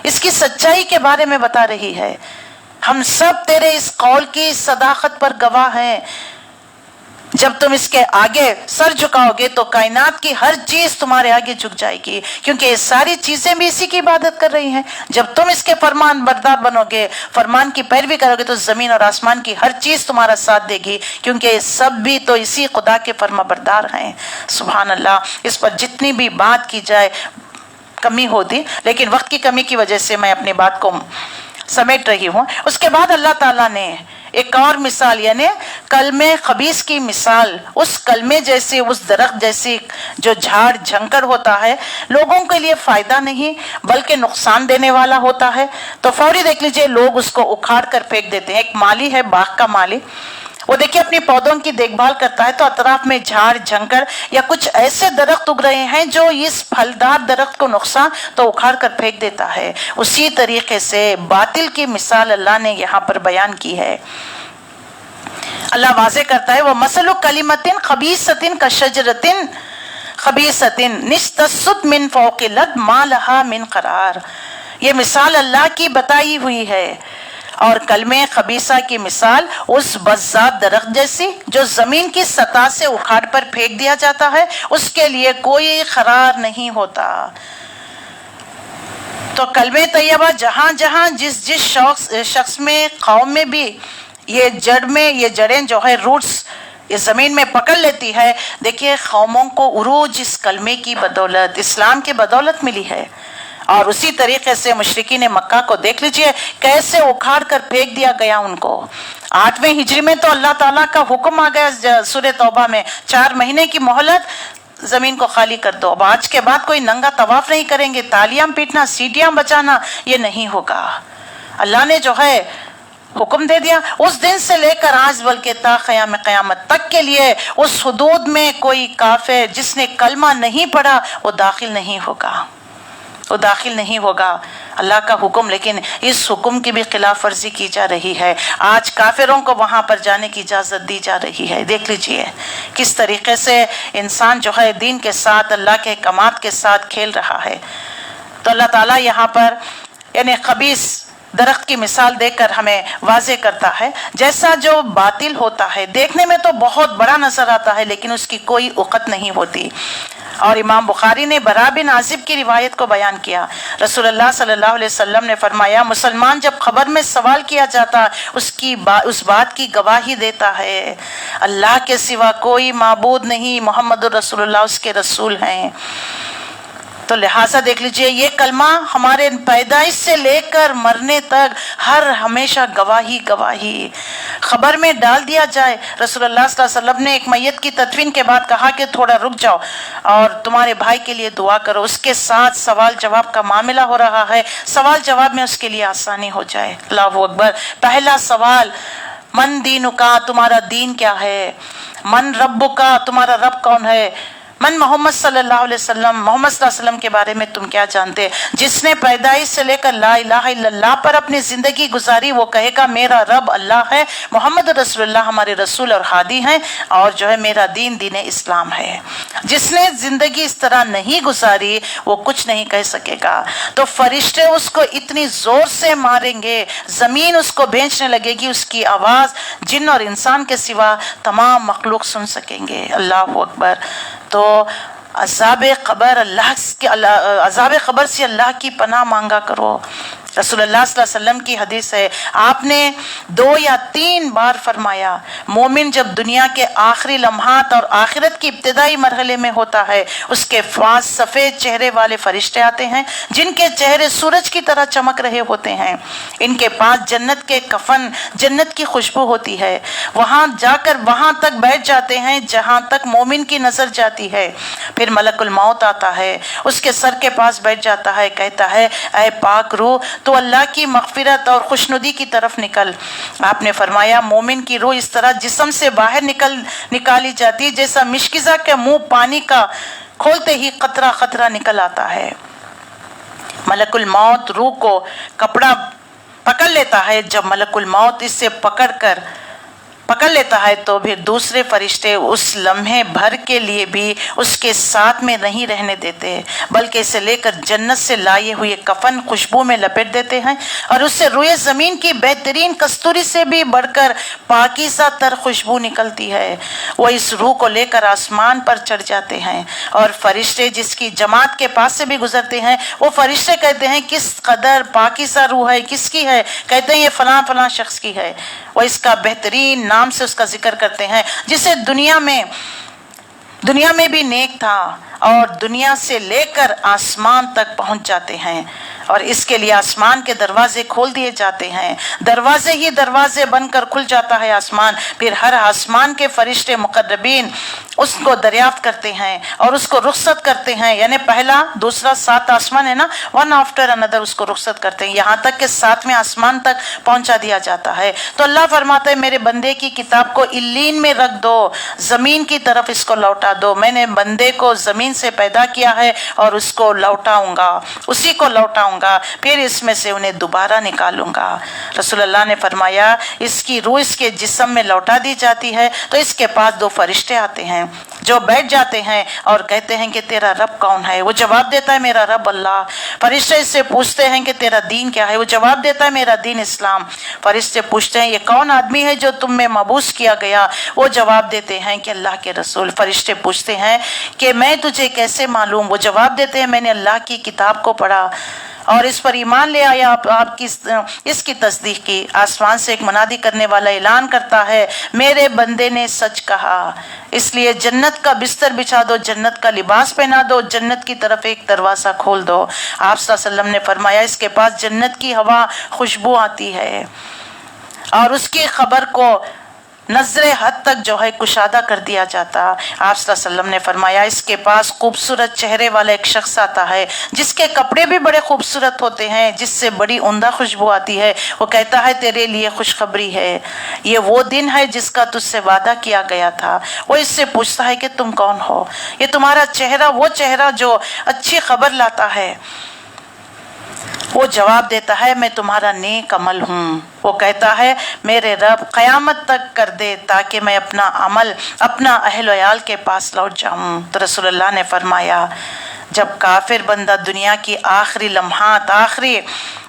اس کی سچائی کے بارے میں بتا رہی ہے۔ ہم سب تیرے اس قول کی صداقت پر گواہ ہیں۔ جب تم اس کے آگے سر جھکاؤ گے تو کائنات کی ہر چیز تمہارے آگے جھک جائے گی، کیونکہ یہ ساری چیزیں بھی اسی کی عبادت کر رہی ہیں۔ جب تم اس کے فرمان بردار بنو گے، فرمان کی پیروی کرو گے، تو زمین اور آسمان کی ہر چیز تمہارا ساتھ دے گی، کیونکہ یہ سب بھی تو اسی خدا کے فرما بردار ہیں۔ سبحان اللہ۔ اس پر جتنی بھی بات کی جائے کمی ہوتی، لیکن وقت کی کمی کی وجہ سے میں اپنی بات کو سمیٹ رہی ہوں۔ اس کے بعد اللہ تعالیٰ نے ایک اور مثال، یعنی کلمے خبیث کی مثال، اس کلمے جیسے، اس درخت جیسے جو جھاڑ جھنکڑ ہوتا ہے، لوگوں کے لیے فائدہ نہیں بلکہ نقصان دینے والا ہوتا ہے، تو فوری دیکھ لیجئے لوگ اس کو اکھاڑ کر پھینک دیتے ہیں۔ ایک مالی ہے، باغ کا مالی، وہ دیکھیے اپنی پودوں کی دیکھ بھال کرتا ہے تو اطراف میں جھاڑ جھنکڑ یا کچھ ایسے درخت اگ رہے ہیں جو اس پھلدار درخت کو نقصان تو اکھاڑ کر پھینک دیتا ہے۔ اسی طریقے سے باطل کی مثال اللہ نے یہاں پر بیان کی ہے۔ اللہ واضح کرتا ہے، وَمَثَلُ كَلِمَةٍ خَبِيثَةٍ كَشَجَرَةٍ خَبِيثَةٍ اجْتَثَّتْ مِنْ فَوْقِ الْأَرْضِ مَا لَهَا مِنْ قَرَارٍ۔ یہ مثال اللہ کی بتائی ہوئی ہے، اور کلمہ خبیثہ کی مثال اس بذات درخت جیسی جو زمین کی سطح سے اکھاڑ پر پھینک دیا جاتا ہے، اس کے لیے کوئی قرار نہیں ہوتا۔ تو کلمہ طیبہ جہاں جہاں جس شخص میں، قوم میں بھی یہ جڑیں جو ہے، روٹس یہ زمین میں پکڑ لیتی ہے، دیکھیے قوموں کو عروج اس کلمے کی بدولت، اسلام کی بدولت ملی ہے۔ اور اسی طریقے سے مشرکین مکہ کو دیکھ لیجئے کیسے اکھاڑ کر پھینک دیا گیا ان کو۔ 8ویں ہجری میں تو اللہ تعالیٰ کا حکم آ گیا سورہ توبہ میں، 4 مہینے کی مہلت، زمین کو خالی کر دو۔ اب آج کے بعد کوئی ننگا طواف نہیں کریں گے، تالیاں پیٹنا، سیٹیاں بجانا یہ نہیں ہوگا۔ اللہ نے جو ہے حکم دے دیا، اس دن سے لے کر آج بلکہ تا قیام قیامت تک کے لیے اس حدود میں کوئی کافر جس نے کلمہ نہیں پڑھا وہ داخل نہیں ہوگا، وہ داخل نہیں ہوگا۔ اللہ کا حکم، لیکن اس حکم کی بھی خلاف ورزی کی جا رہی ہے۔ آج کافروں کو وہاں پر جانے کی اجازت دی جا رہی ہے۔ دیکھ لیجئے کس طریقے سے انسان جو ہے دین کے ساتھ، اللہ کے احکامات کے ساتھ کھیل رہا ہے۔ تو اللہ تعالیٰ یہاں پر یعنی خبیث درخت کی مثال دے کر ہمیں واضح کرتا ہے، جیسا جو باطل ہوتا ہے دیکھنے میں تو بہت بڑا نظر آتا ہے لیکن اس کی کوئی عقد نہیں ہوتی۔ اور امام بخاری نے برا بن عازب کی روایت کو بیان کیا، رسول اللہ صلی اللہ علیہ وسلم نے فرمایا مسلمان جب خبر میں سوال کیا جاتا اس بات کی گواہی دیتا ہے اللہ کے سوا کوئی معبود نہیں، محمد رسول اللہ اس کے رسول ہیں۔ تو لہٰذا دیکھ لیجئے یہ کلمہ ہمارے پیدائش سے لے کر مرنے تک ہمیشہ گواہی خبر میں ڈال دیا جائے۔ رسول اللہ صلی اللہ علیہ وسلم نے ایک میت کی تدفین کے بعد کہا کہ تھوڑا رک جاؤ اور تمہارے بھائی کے لیے دعا کرو، اس کے ساتھ سوال جواب کا معاملہ ہو رہا ہے، سوال جواب میں اس کے لیے آسانی ہو جائے۔ اللہ اکبر۔ پہلا سوال من دینکا، تمہارا دین کیا ہے؟ من ربکا، تمہارا رب کون ہے؟ من محمد صلی اللہ علیہ وسلم، محمد صلی اللہ علیہ وسلم کے بارے میں تم کیا جانتے؟ جس نے پیدائش سے لے کر لا الہ الا اللہ پر اپنی زندگی گزاری وہ کہے گا میرا رب اللہ ہے، محمد رسول اللہ ہمارے رسول اور ہادی ہیں، اور جو ہے میرا دین دین اسلام ہے۔ جس نے زندگی اس طرح نہیں گزاری وہ کچھ نہیں کہہ سکے گا۔ تو فرشتے اس کو اتنی زور سے ماریں گے، زمین اس کو بھینچنے لگے گی، اس کی آواز جن اور انسان کے سوا تمام مخلوق سن سکیں گے۔ اللہ اکبر۔ تو عذاب قبر سے اللہ کی پناہ مانگا کرو۔ رسول اللہ صلی اللہ علیہ وسلم کی حدیث ہے، آپ نے 2 یا 3 بار فرمایا مومن جب دنیا کے آخری لمحات اور آخرت کی ابتدائی مرحلے میں ہوتا ہے اس کے پاس سفید چہرے والے فرشتے آتے ہیں جن کے چہرے سورج کی طرح چمک رہے ہوتے ہیں، ان کے پاس جنت کے کفن، جنت کی خوشبو ہوتی ہے، وہاں جا کر وہاں تک بیٹھ جاتے ہیں جہاں تک مومن کی نظر جاتی ہے۔ پھر ملک الموت آتا ہے، اس کے سر کے پاس بیٹھ جاتا ہے، کہتا ہے اے پاک روح تو اللہ کی مغفرت اور خوشنودی کی طرف نکل۔ آپ نے فرمایا مومن کی روح اس طرح جسم سے باہر نکالی جاتی جیسا مشکزہ کے منہ پانی کا کھولتے ہی قطرہ قطرہ نکل آتا ہے۔ ملک الموت روح کو کپڑا پکڑ لیتا ہے، جب ملک الموت اس سے پکڑ لیتا ہے تو پھر دوسرے فرشتے اس لمحے بھر کے لیے بھی اس کے ساتھ میں نہیں رہنے دیتے بلکہ اسے لے کر جنت سے لائے ہوئے کفن خوشبو میں لپیٹ دیتے ہیں، اور اس سے روئے زمین کی بہترین کستوری سے بھی بڑھ کر پاکیزہ تر خوشبو نکلتی ہے۔ وہ اس روح کو لے کر آسمان پر چڑھ جاتے ہیں اور فرشتے جس کی جماعت کے پاس سے بھی گزرتے ہیں وہ فرشتے کہتے ہیں کس قدر پاکیزہ روح ہے، کس کی ہے؟ کہتے ہیں یہ فلاں فلاں شخص کی ہے۔ وہ اس کا بہترین نام سے اس کا ذکر کرتے ہیں جسے دنیا میں بھی نیک تھا، اور دنیا سے لے کر آسمان تک پہنچ جاتے ہیں، اور اس کے لیے آسمان کے دروازے کھول دیے جاتے ہیں، دروازے ہی دروازے بن کر کھل جاتا ہے آسمان۔ پھر ہر آسمان کے فرشتے مقربین اس کو دریافت کرتے ہیں اور اس کو رخصت کرتے ہیں، یعنی پہلا دوسرا 7 آسمان ہے نا، ون آفٹر اندر اس کو رخصت کرتے ہیں یہاں تک کہ 7ویں آسمان تک پہنچا دیا جاتا ہے۔ تو اللہ فرماتا ہے میرے بندے کی کتاب کو علین میں رکھ دو، زمین کی طرف اس کو لوٹا دو، میں نے بندے کو زمین سے پیدا کیا ہے اور اس کو لوٹاؤں گا، اسی کو لوٹاؤں گا، پھر اس میں سے انہیں دوبارہ نکالوں گا۔ رسول اللہ نے فرمایا اس کی روح اس کے جسم میں لوٹا دی جاتی ہے تو اس کے پاس 2 فرشتے آتے ہیں جو بیٹھ جاتے ہیں اور کہتے ہیں کہ تیرا رب کون ہے؟ وہ جواب دیتا ہے میرا رب اللہ۔ فرشتے اس سے پوچھتے ہیں کہ تیرا دین کیا ہے؟ وہ جواب دیتا ہے میرا دین اسلام۔ فرشتے پوچھتے ہیں یہ کون آدمی ہے جو تم میں مبعوث کیا گیا؟ وہ جواب دیتے ہیں کہ اللہ کے رسول۔ فرشتے پوچھتے ہیں کہ میں تجھے کیسے معلوم؟ وہ جواب دیتے ہیں میں نے اللہ کی کتاب کو پڑھا اور اس پر ایمان لے آیا، آپ کی اس کی تصدیق کی۔ آسمان سے ایک منادی کرنے والا اعلان کرتا ہے میرے بندے نے سچ کہا، اس لیے جنت کا بستر بچھا دو، جنت کا لباس پہنا دو، جنت کی طرف ایک دروازہ کھول دو۔ آپ صلی اللہ علیہ وسلم نے فرمایا اس کے پاس جنت کی ہوا خوشبو آتی ہے اور اس کی خبر کو نظر حد تک جو ہے کشادہ کر دیا جاتا۔ آپ صلی اللہ علیہ وسلم نے فرمایا اس کے پاس خوبصورت چہرے والا ایک شخص آتا ہے جس کے کپڑے بھی بڑے خوبصورت ہوتے ہیں، جس سے بڑی عمدہ خوشبو آتی ہے۔ وہ کہتا ہے تیرے لیے خوشخبری ہے، یہ وہ دن ہے جس کا تجھ سے وعدہ کیا گیا تھا۔ وہ اس سے پوچھتا ہے کہ تم کون ہو؟ یہ تمہارا چہرہ وہ چہرہ جو اچھی خبر لاتا ہے۔ وہ جواب دیتا ہے میں تمہارا نیک عمل ہوں۔ وہ کہتا ہے میرے رب قیامت تک کر دے تاکہ میں اپنا عمل اپنا اہل و عیال کے پاس لوٹ جاؤں۔ تو رسول اللہ نے فرمایا جب کافر بندہ دنیا کی آخری لمحات، آخری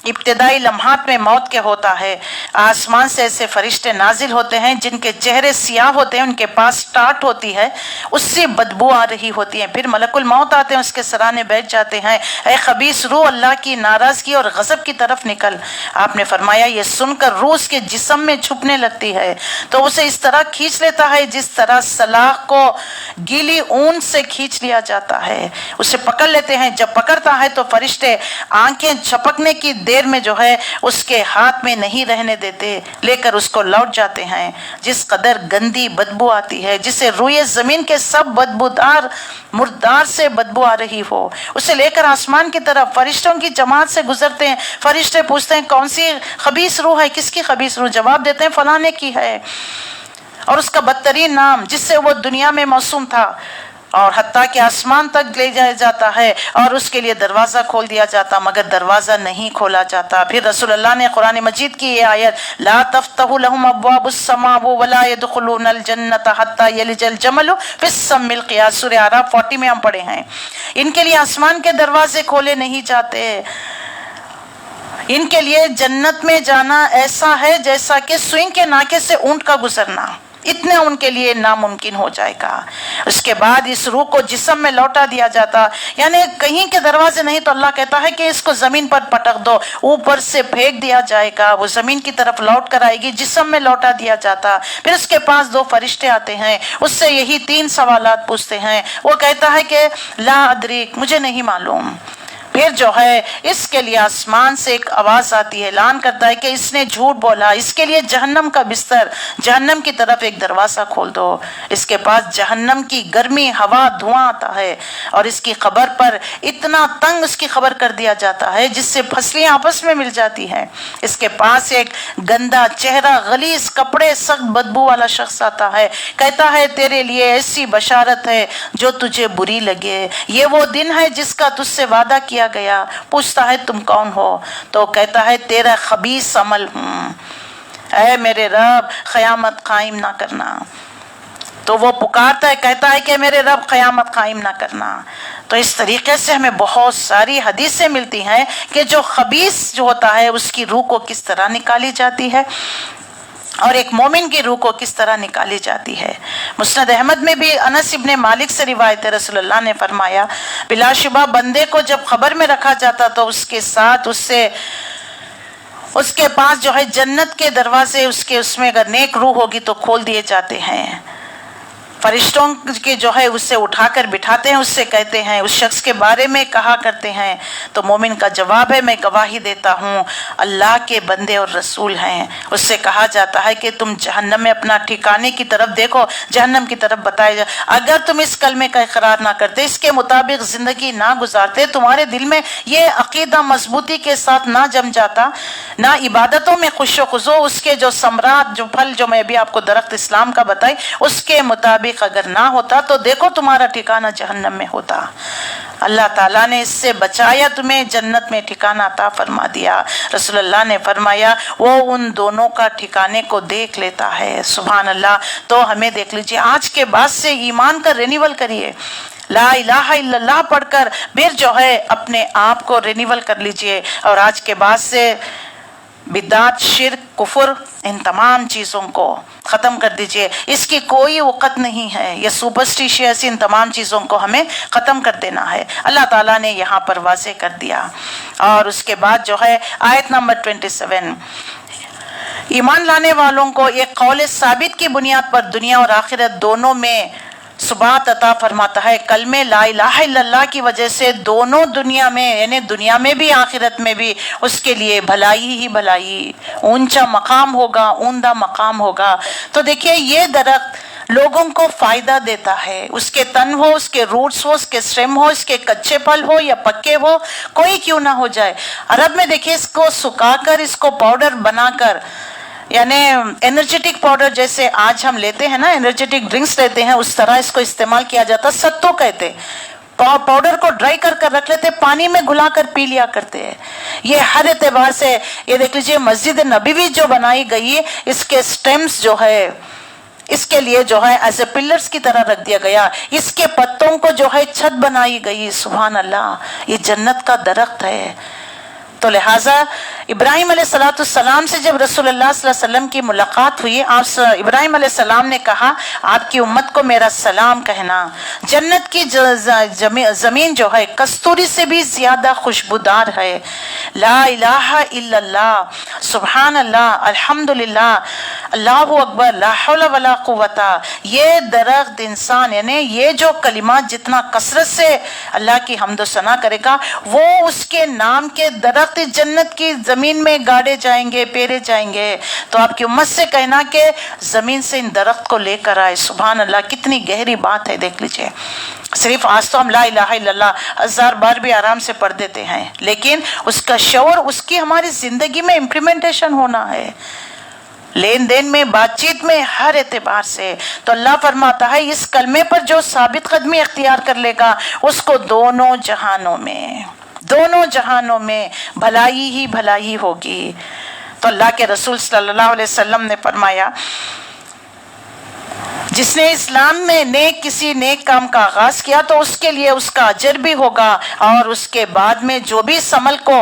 ابتدائی لمحات میں موت کے ہوتا ہے، آسمان سے ایسے فرشتے نازل ہوتے ہیں جن کے چہرے سیاہ ہوتے ہیں، ان کے پاس ٹاٹ ہوتی ہے، اس سے بدبو آ رہی ہوتی ہے، پھر ملک الموت آتے ہیں، اس کے سرانے بیٹھ جاتے ہیں، اے خبیث روح، اللہ کی ناراضگی اور غضب کی طرف نکل۔ آپ نے فرمایا یہ سن کر روح اس کے جسم میں چھپنے لگتی ہے تو اسے اس طرح کھینچ لیتا ہے جس طرح سلاخ کو گیلی اون سے کھینچ لیا جاتا ہے، اسے پکڑ لیتے ہیں۔ جب پکڑتا ہے تو فرشتے آنکھیں جھپکنے کی دیر میں جو ہے اس کے ہاتھ میں نہیں رہنے دیتے، لے کر اس کو لوٹ جاتے ہیں۔ جس قدر گندی بدبو آتی ہے، جسے روئے زمین کے سب بدبودار مردار سے بدبو آ رہی ہو، اسے لے کر آسمان کی طرف فرشتوں کی جماعت سے گزرتے ہیں۔ فرشتے پوچھتے ہیں کون سی خبیث روح ہے، کس کی خبیث روح؟ جواب دیتے ہیں فلانے کی ہے، اور اس کا بدترین نام جس سے وہ دنیا میں موسوم تھا، اور حتیٰ کہ آسمان تک لے جایا جاتا ہے اور اس کے لیے دروازہ کھول دیا جاتا، مگر دروازہ نہیں کھولا جاتا۔ پھر رسول اللہ نے قرآن مجید کی یہ آیت لا تفتح لهم ابواب السماء ولا يدخلون الجنة حتى يلج الجمل في السم الخياط، سورہ اعراف 40 میں ہم پڑھے ہیں۔ ان کے لیے آسمان کے دروازے کھولے نہیں جاتے، ان کے لیے جنت میں جانا ایسا ہے جیسا کہ سوئنگ کے ناکے سے اونٹ کا گزرنا، اتنا ان کے لیے ناممکن ہو جائے گا۔ اس کے بعد اس روح کو جسم میں لوٹا دیا جاتا، یعنی کہیں کے دروازے نہیں تو اللہ کہتا ہے کہ اس کو زمین پر پٹک دو، اوپر سے پھینک دیا جائے گا، وہ زمین کی طرف لوٹ کر آئے گی، جسم میں لوٹا دیا جاتا۔ پھر اس کے پاس 2 فرشتے آتے ہیں، اس سے یہی 3 سوالات پوچھتے ہیں۔ وہ کہتا ہے کہ لا ادریک، مجھے نہیں معلوم۔ پھر جو ہے اس کے لیے آسمان سے ایک آواز آتی ہے، اعلان کرتا ہے کہ اس نے جھوٹ بولا، اس کے لیے جہنم کا بستر، جہنم کی طرف ایک دروازہ کھول دو۔ اس کے پاس جہنم کی گرمی، ہوا، دھواں آتا ہے، اور اس کی خبر پر اتنا تنگ اس کی خبر کر دیا جاتا ہے جس سے پھسلیاں آپس میں مل جاتی ہیں۔ اس کے پاس ایک گندا چہرہ، غلیظ کپڑے، سخت بدبو والا شخص آتا ہے، کہتا ہے تیرے لیے ایسی بشارت ہے جو تجھے بری لگے، یہ وہ دن ہے جس کا تجھ سے وعدہ کیا گیا۔ پوچھتا ہے تم کون ہو؟ تو کہتا ہے تیرا خبیث عمل ہوں، اے میرے رب قیامت قائم نہ کرنا۔ تو وہ پکارتا ہے، کہتا ہے کہ میرے رب قیامت قائم نہ کرنا۔ تو اس طریقے سے ہمیں بہت ساری حدیثیں ملتی ہیں کہ جو خبیث جو ہوتا ہے اس کی روح کو کس طرح نکالی جاتی ہے اور ایک مومن کی روح کو کس طرح نکالی جاتی ہے۔ مسند احمد میں بھی انس ابن مالک سے روایت ہے، رسول اللہ نے فرمایا بلا شبہ بندے کو جب خبر میں رکھا جاتا تو اس کے ساتھ اس کے پاس جو ہے جنت کے دروازے اس میں اگر نیک روح ہوگی تو کھول دیے جاتے ہیں۔ فرشتوں کے جو ہے اسے اٹھا کر بٹھاتے ہیں، اس سے کہتے ہیں، اس شخص کے بارے میں کہا کرتے ہیں تو مومن کا جواب ہے میں گواہی دیتا ہوں اللہ کے بندے اور رسول ہیں۔ اس سے کہا جاتا ہے کہ تم جہنم میں اپنا ٹھکانے کی طرف دیکھو، جہنم کی طرف بتایا جائے، اگر تم اس کلمے کا اقرار نہ کرتے، اس کے مطابق زندگی نہ گزارتے، تمہارے دل میں یہ عقیدہ مضبوطی کے ساتھ نہ جم جاتا، نہ عبادتوں میں خوش و خضوع، اس کے جو ثمرات، جو پھل جو میں ابھی آپ کو درخت اسلام کا بتائی اس کے مطابق اگر نہ ہوتا تو دیکھو تمہارا ٹھکانہ جہنم میں ہوتا۔ اللہ تعالیٰ نے اس سے بچایا، تمہیں جنت میں ٹھکانہ عطا فرما دیا۔ رسول اللہ نے فرمایا وہ ان دونوں کا ٹھکانے کو دیکھ لیتا ہے۔ سبحان اللہ۔ تو ہمیں دیکھ لیجیے، آج کے بعد سے ایمان کا رینیول کریے، لا الہ الا اللہ پڑھ کر پھر جو ہے اپنے آپ کو رینیول کر لیجیے، اور آج کے بعد سے بدعت، شرک، کفر، ان تمام چیزوں کو ختم کر دیجئے، اس کی کوئی وقت نہیں ہے، یہ سپرسٹیشیس ان تمام چیزوں کو ہمیں ختم کر دینا ہے۔ اللہ تعالیٰ نے یہاں پر واضح کر دیا۔ اور اس کے بعد جو ہے آیت نمبر 27، ایمان لانے والوں کو ایک قول ثابت کی بنیاد پر دنیا اور آخرت دونوں میں ثبات عطا فرماتا ہے۔ کلمہ لا الہ الا اللہ کی وجہ سے دونوں دنیا میں، یعنی دنیا میں بھی آخرت میں بھی اس کے لیے بھلائی ہی بھلائی، اونچا مقام ہوگا، عمدہ مقام ہوگا۔ تو دیکھیے یہ درخت لوگوں کو فائدہ دیتا ہے، اس کے تن ہو، اس کے روٹس ہو، اس کے سٹیم ہو، اس کے کچے پھل ہو یا پکے ہو، کوئی کیوں نہ ہو جائے۔ عرب میں دیکھیے اس کو سکھا کر، اس کو پاؤڈر بنا کر، یعنی انرجیٹک پاؤڈر جیسے آج ہم لیتے ہیں نا، انرجیٹک ڈرنکس لیتے ہیں، اس طرح اس کو استعمال کیا جاتا۔ ستو کہتے، پاؤڈر کو ڈرائی کر رکھ لیتے، پانی میں گھلا کر پی لیا کرتے ہیں۔ یہ ہر اعتبار سے، یہ دیکھ لیجیے مسجد نبوی جو بنائی گئی، اس کے سٹیمز جو ہے اس کے لیے جو ہے ایز اے پلرز کی طرح رکھ دیا گیا، اس کے پتوں کو جو ہے چھت بنائی گئی. سبحان اللہ، یہ جنت کا درخت ہے. تو لہٰذا ابراہیم علیہ السلام سے جب رسول اللہ صلی اللہ علیہ وسلم کی ملاقات ہوئی، ابراہیم علیہ السلام نے کہا آپ کی امت کو میرا سلام کہنا. جنت کی زمین جو ہے کستوری سے بھی زیادہ خوشبودار ہے. لا الہ الا اللہ، سبحان اللہ، الحمدللہ، اللہ اکبر، لا حول ولا قوت. یہ درخت انسان یعنی یہ جو کلمات جتنا کثرت سے اللہ کی حمد و ثنا کرے گا، وہ اس کے نام کے درخت جنت کی زمین میں گاڑے جائیں گے، پیرے جائیں گے. تو آپ کی امت سے کہنا کہ زمین سے ان درخت کو لے کر آئے. سبحان اللہ، کتنی گہری بات ہے. دیکھ لیجئے، صرف آج تو ہم لا الہ الا اللہ 1000 بار بھی آرام سے پڑھ دیتے ہیں، لیکن اس کا شعور، اس کی ہماری زندگی میں امپلیمنٹیشن ہونا ہے، لین دین میں، بات چیت میں، ہر اعتبار سے. تو اللہ فرماتا ہے اس کلمے پر جو ثابت قدمی اختیار کر لے گا، اس کو دونوں جہانوں میں بھلائی ہی بھلائی ہوگی. تو اللہ کے رسول صلی اللہ علیہ وسلم نے فرمایا جس نے اسلام میں کسی نیک کام کا آغاز کیا تو اس کے لیے اس کا اجر بھی ہوگا، اور اس کے بعد میں جو بھی اس عمل کو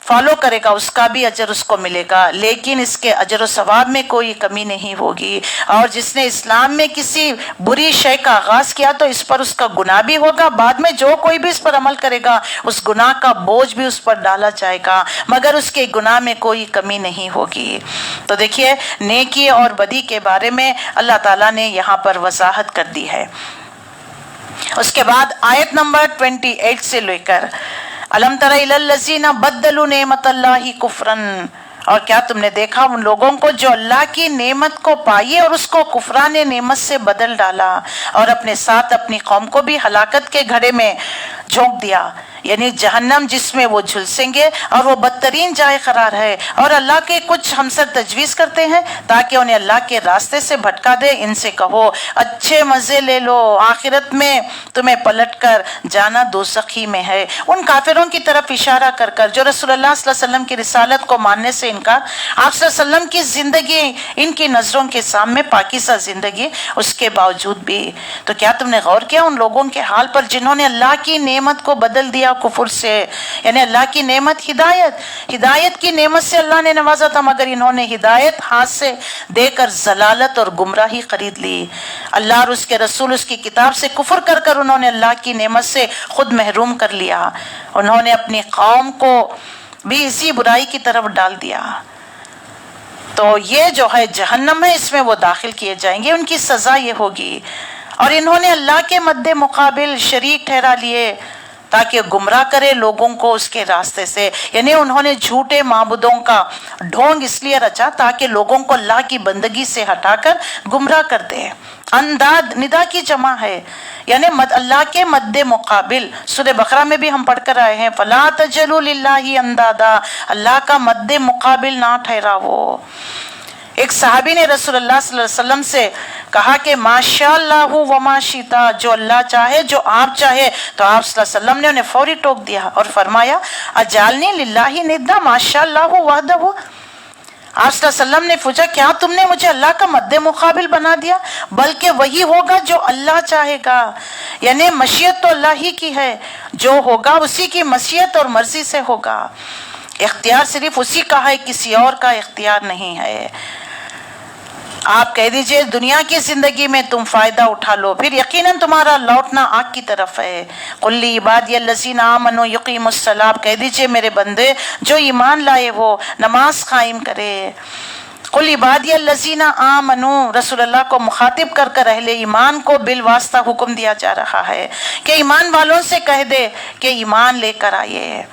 فالو کرے گا اس کا بھی اجر اس کو ملے گا، لیکن اس کے اجر و ثواب میں کوئی کمی نہیں ہوگی. اور جس نے اسلام میں کسی بری شے کا آغاز کیا تو اس پر اس کا گناہ بھی ہوگا، بعد میں جو کوئی بھی اس پر عمل کرے گا اس گناہ کا بوجھ بھی اس پر ڈالا جائے گا، مگر اس کے گناہ میں کوئی کمی نہیں ہوگی. تو دیکھیے نیکی اور بدی کے بارے میں اللہ تعالیٰ نے یہاں پر وضاحت کر دی ہے. اس کے بعد آیت نمبر 28 سے لے کر الم تر الی الذین بدلوا نعمت اللہ کفرا، اور کیا تم نے دیکھا ان لوگوں کو جو اللہ کی نعمت کو پائی اور اس کو کفران نعمت سے بدل ڈالا، اور اپنے ساتھ اپنی قوم کو بھی ہلاکت کے گھڑے میں جھونک دیا، یعنی جہنم جس میں وہ جھلسیں گے اور وہ بدترین جائے قرار ہے. اور اللہ کے کچھ ہمسر تجویز کرتے ہیں تاکہ انہیں اللہ کے راستے سے بھٹکا دے. ان سے کہو اچھے مزے لے لو، آخرت میں تمہیں پلٹ کر جانا دوزخی میں ہے. ان کافروں کی طرف اشارہ کر کر جو رسول اللہ صلی اللہ علیہ وسلم کی رسالت کو ماننے سے انکار، آپ صلی اللہ علیہ وسلم کی زندگی ان کی نظروں کے سامنے پاکیزہ زندگی، اس کے باوجود بھی. تو کیا تم نے غور کیا ان لوگوں کے حال پر جنہوں نے اللہ کی نعمت کو بدل دیا کفر سے؟ یعنی اللہ کی نعمت ہدایت کی نعمت سے اللہ نے نوازا تھا، مگر انہوں نے ہدایت ہاتھ سے دے کر ضلالت اور گمراہی خرید لی. اللہ اور اس کے رسول اس کی کتاب سے کفر کر کر انہوں نے اللہ کی نعمت سے خود محروم کر لیا. انہوں نے اپنی قوم کو بھی اسی برائی کی طرف ڈال دیا. تو یہ جو ہے جہنم ہے، اس میں وہ داخل کیے جائیں گے، ان کی سزا یہ ہوگی. اور انہوں نے اللہ کے مد مقابل شریک ٹھہرا لیے تاکہ گمراہ کرے لوگوں کو اس کے راستے سے. یعنی انہوں نے جھوٹے معبودوں کا ڈھونگ اس لیے رچا تاکہ لوگوں کو اللہ کی بندگی سے ہٹا کر گمراہ کر دے. انداد ندا کی جمع ہے، یعنی اللہ کے مد مقابل. سورہ بقرہ میں بھی ہم پڑھ کر آئے ہیں فَلَا تَجْعَلُوا لِلَّهِ اندادا، اللہ کا مد مقابل نہ ٹھہراؤ. ایک صحابی نے رسول اللہ صلی اللہ علیہ وسلم سے کہا کہ ماشاء اللہ وما شئتا، جو اللہ چاہے جو آپ چاہے. تو آپ صلی اللہ علیہ وسلم نے انہیں فوری ٹوک دیا اور فرمایا اجعلنی للہ ندا ماشاء اللہ وحدہ. آپ صلی اللہ علیہ وسلم نے پوچھا کیا تم نے مجھے اللہ کا مد مقابل بنا دیا؟ بلکہ وہی ہوگا جو اللہ چاہے گا. یعنی مشیت تو اللہ ہی کی ہے، جو ہوگا اسی کی مشیت اور مرضی سے ہوگا. اختیار صرف اسی کا ہے، کسی اور کا اختیار نہیں ہے. آپ کہہ دیجئے دنیا کی زندگی میں تم فائدہ اٹھا لو، پھر یقیناً تمہارا لوٹنا آگ کی طرف ہے. قل لعبادی الذین آمنوا یقیموا الصلاۃ، کہہ دیجئے میرے بندے جو ایمان لائے وہ نماز قائم کرے. قل عبادی الذین آمنوا، رسول اللہ کو مخاطب کر کر اہل ایمان کو بالواسطہ حکم دیا جا رہا ہے کہ ایمان والوں سے کہہ دے کہ ایمان لے کر آئیے